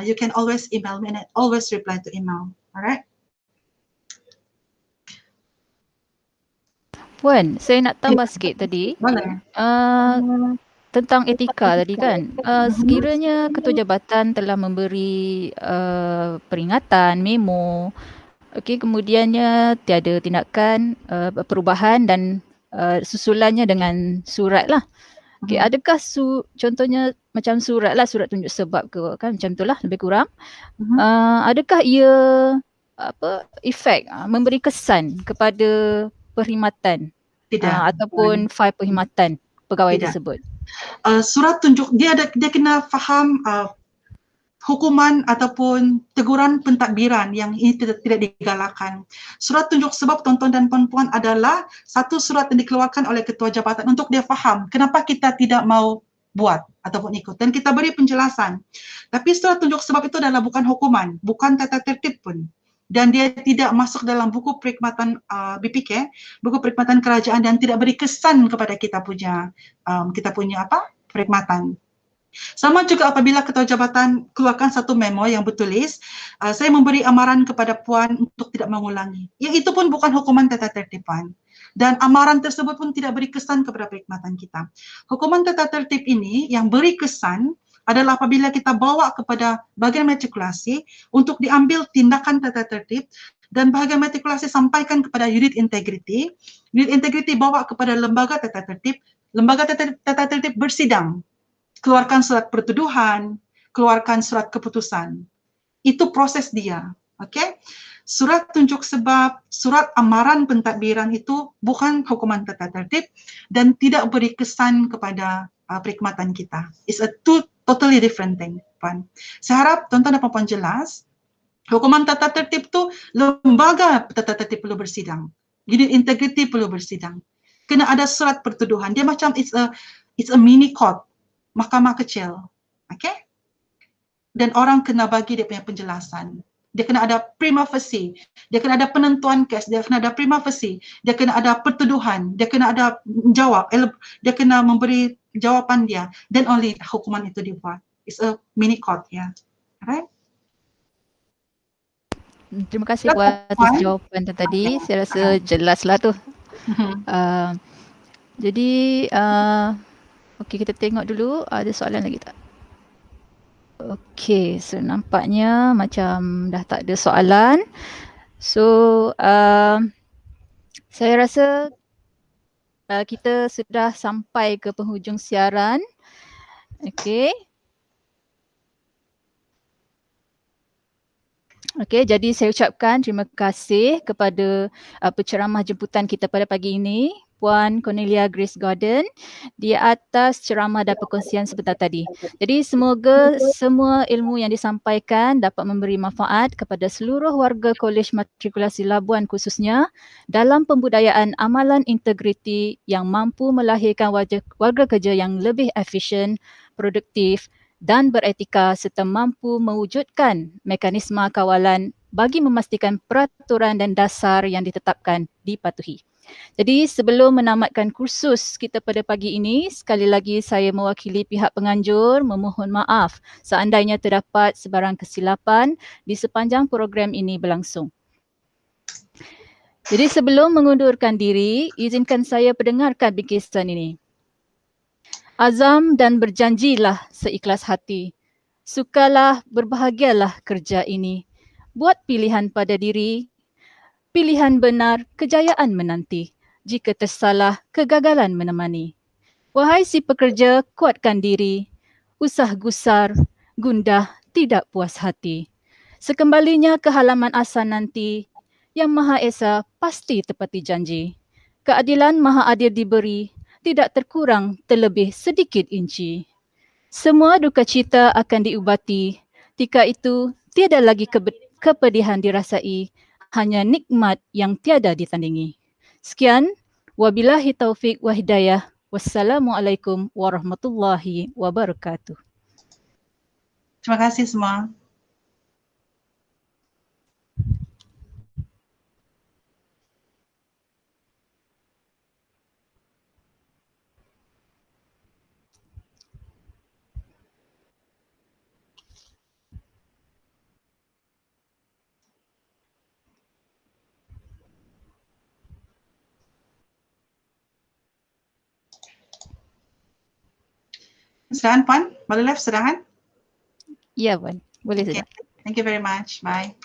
you can always email me and I always reply to email. Alright? Puan, saya nak tambah sikit tadi. Boleh. Tentang etika tadi kan, sekiranya ketua jabatan telah memberi peringatan, memo, okey, kemudiannya tiada tindakan perubahan dan susulannya dengan surat lah. Okey, adakah contohnya macam surat lah, surat tunjuk sebab ke kan, macam itulah lebih kurang. Adakah ia efek memberi kesan kepada perkhidmatan ataupun fail perkhidmatan pegawai tersebut? Surat tunjuk dia kena faham hukuman ataupun teguran pentadbiran yang ini tidak digalakkan. Surat tunjuk sebab, tuan-tuan dan puan-puan, adalah satu surat yang dikeluarkan oleh ketua jabatan untuk dia faham kenapa kita tidak mau buat ataupun ikut, dan kita beri penjelasan. Tapi surat tunjuk sebab itu adalah bukan hukuman, bukan tata tertib pun, dan dia tidak masuk dalam buku perkhidmatan BPK, buku perkhidmatan kerajaan, dan tidak beri kesan kepada kita punya perkhidmatan. Sama juga apabila ketua jabatan keluarkan satu memo yang bertulis, saya memberi amaran kepada puan untuk tidak mengulangi. Yang itu pun bukan hukuman tata tertib, puan. Dan amaran tersebut pun tidak beri kesan kepada perkhidmatan kita. Hukuman tata tertib ini yang beri kesan adalah apabila kita bawa kepada bahagian matrikulasi untuk diambil tindakan tata tertib, dan bahagian matrikulasi sampaikan kepada unit integriti. Unit integriti bawa kepada lembaga tata tertib. Lembaga tata tertib bersidang, keluarkan surat pertuduhan, keluarkan surat keputusan. Itu proses dia. Okay? Surat tunjuk sebab, surat amaran pentadbiran itu bukan hukuman tata tertib dan tidak beri kesan kepada perkhidmatan kita. It's a totally different thing, Puan. Saya harap tuan-tuan dan puan jelas, hukuman tata tertib itu lembaga tata tertib perlu bersidang. Unit integriti perlu bersidang. Kena ada surat pertuduhan. Dia macam it's a mini court, mahkamah kecil. Okay? Dan orang kena bagi dia punya penjelasan. Dia kena ada prima facie, dia kena ada penentuan kes, dia kena ada prima facie, dia kena ada pertuduhan, dia kena ada jawab, dia kena memberi jawapan dia, then only hukuman itu dibuat. It's a mini court, ya. Alright? Terima kasih atas jawapan tadi. Saya rasa jelaslah tu. Jadi, okey, kita tengok dulu ada soalan lagi tak? Okay, so nampaknya macam dah tak ada soalan. So, saya rasa kita sudah sampai ke penghujung siaran. Okay. Okey, jadi saya ucapkan terima kasih kepada penceramah jemputan kita pada pagi ini, Puan Cornelia Grace Gordon, di atas ceramah dan perkongsian sebentar tadi. Jadi semoga semua ilmu yang disampaikan dapat memberi manfaat kepada seluruh warga Kolej Matrikulasi Labuan khususnya dalam pembudayaan amalan integriti yang mampu melahirkan warga kerja yang lebih efisien, produktif dan beretika serta mampu mewujudkan mekanisme kawalan bagi memastikan peraturan dan dasar yang ditetapkan dipatuhi. Jadi sebelum menamatkan kursus kita pada pagi ini, sekali lagi saya mewakili pihak penganjur memohon maaf seandainya terdapat sebarang kesilapan di sepanjang program ini berlangsung. Jadi sebelum mengundurkan diri, izinkan saya pendengarkan bingkisan ini. Azam dan berjanjilah seikhlas hati. Sukalah, berbahagialah kerja ini. Buat pilihan pada diri. Pilihan benar, kejayaan menanti. Jika tersalah, kegagalan menemani. Wahai si pekerja, kuatkan diri. Usah gusar, gundah, tidak puas hati. Sekembalinya ke halaman asal nanti, Yang Maha Esa pasti tepati janji. Keadilan Maha Adil diberi, tidak terkurang terlebih sedikit inci. Semua duka cita akan diubati, tika itu tiada lagi kepedihan dirasai, hanya nikmat yang tiada ditandingi. Sekian, wabillahi taufik wa hidayah. Wassalamualaikum warahmatullahi wabarakatuh. Terima kasih semua. Silakan Puan, boleh live silakan? Ya Puan, boleh Okay. sudah. Thank you very much. Bye.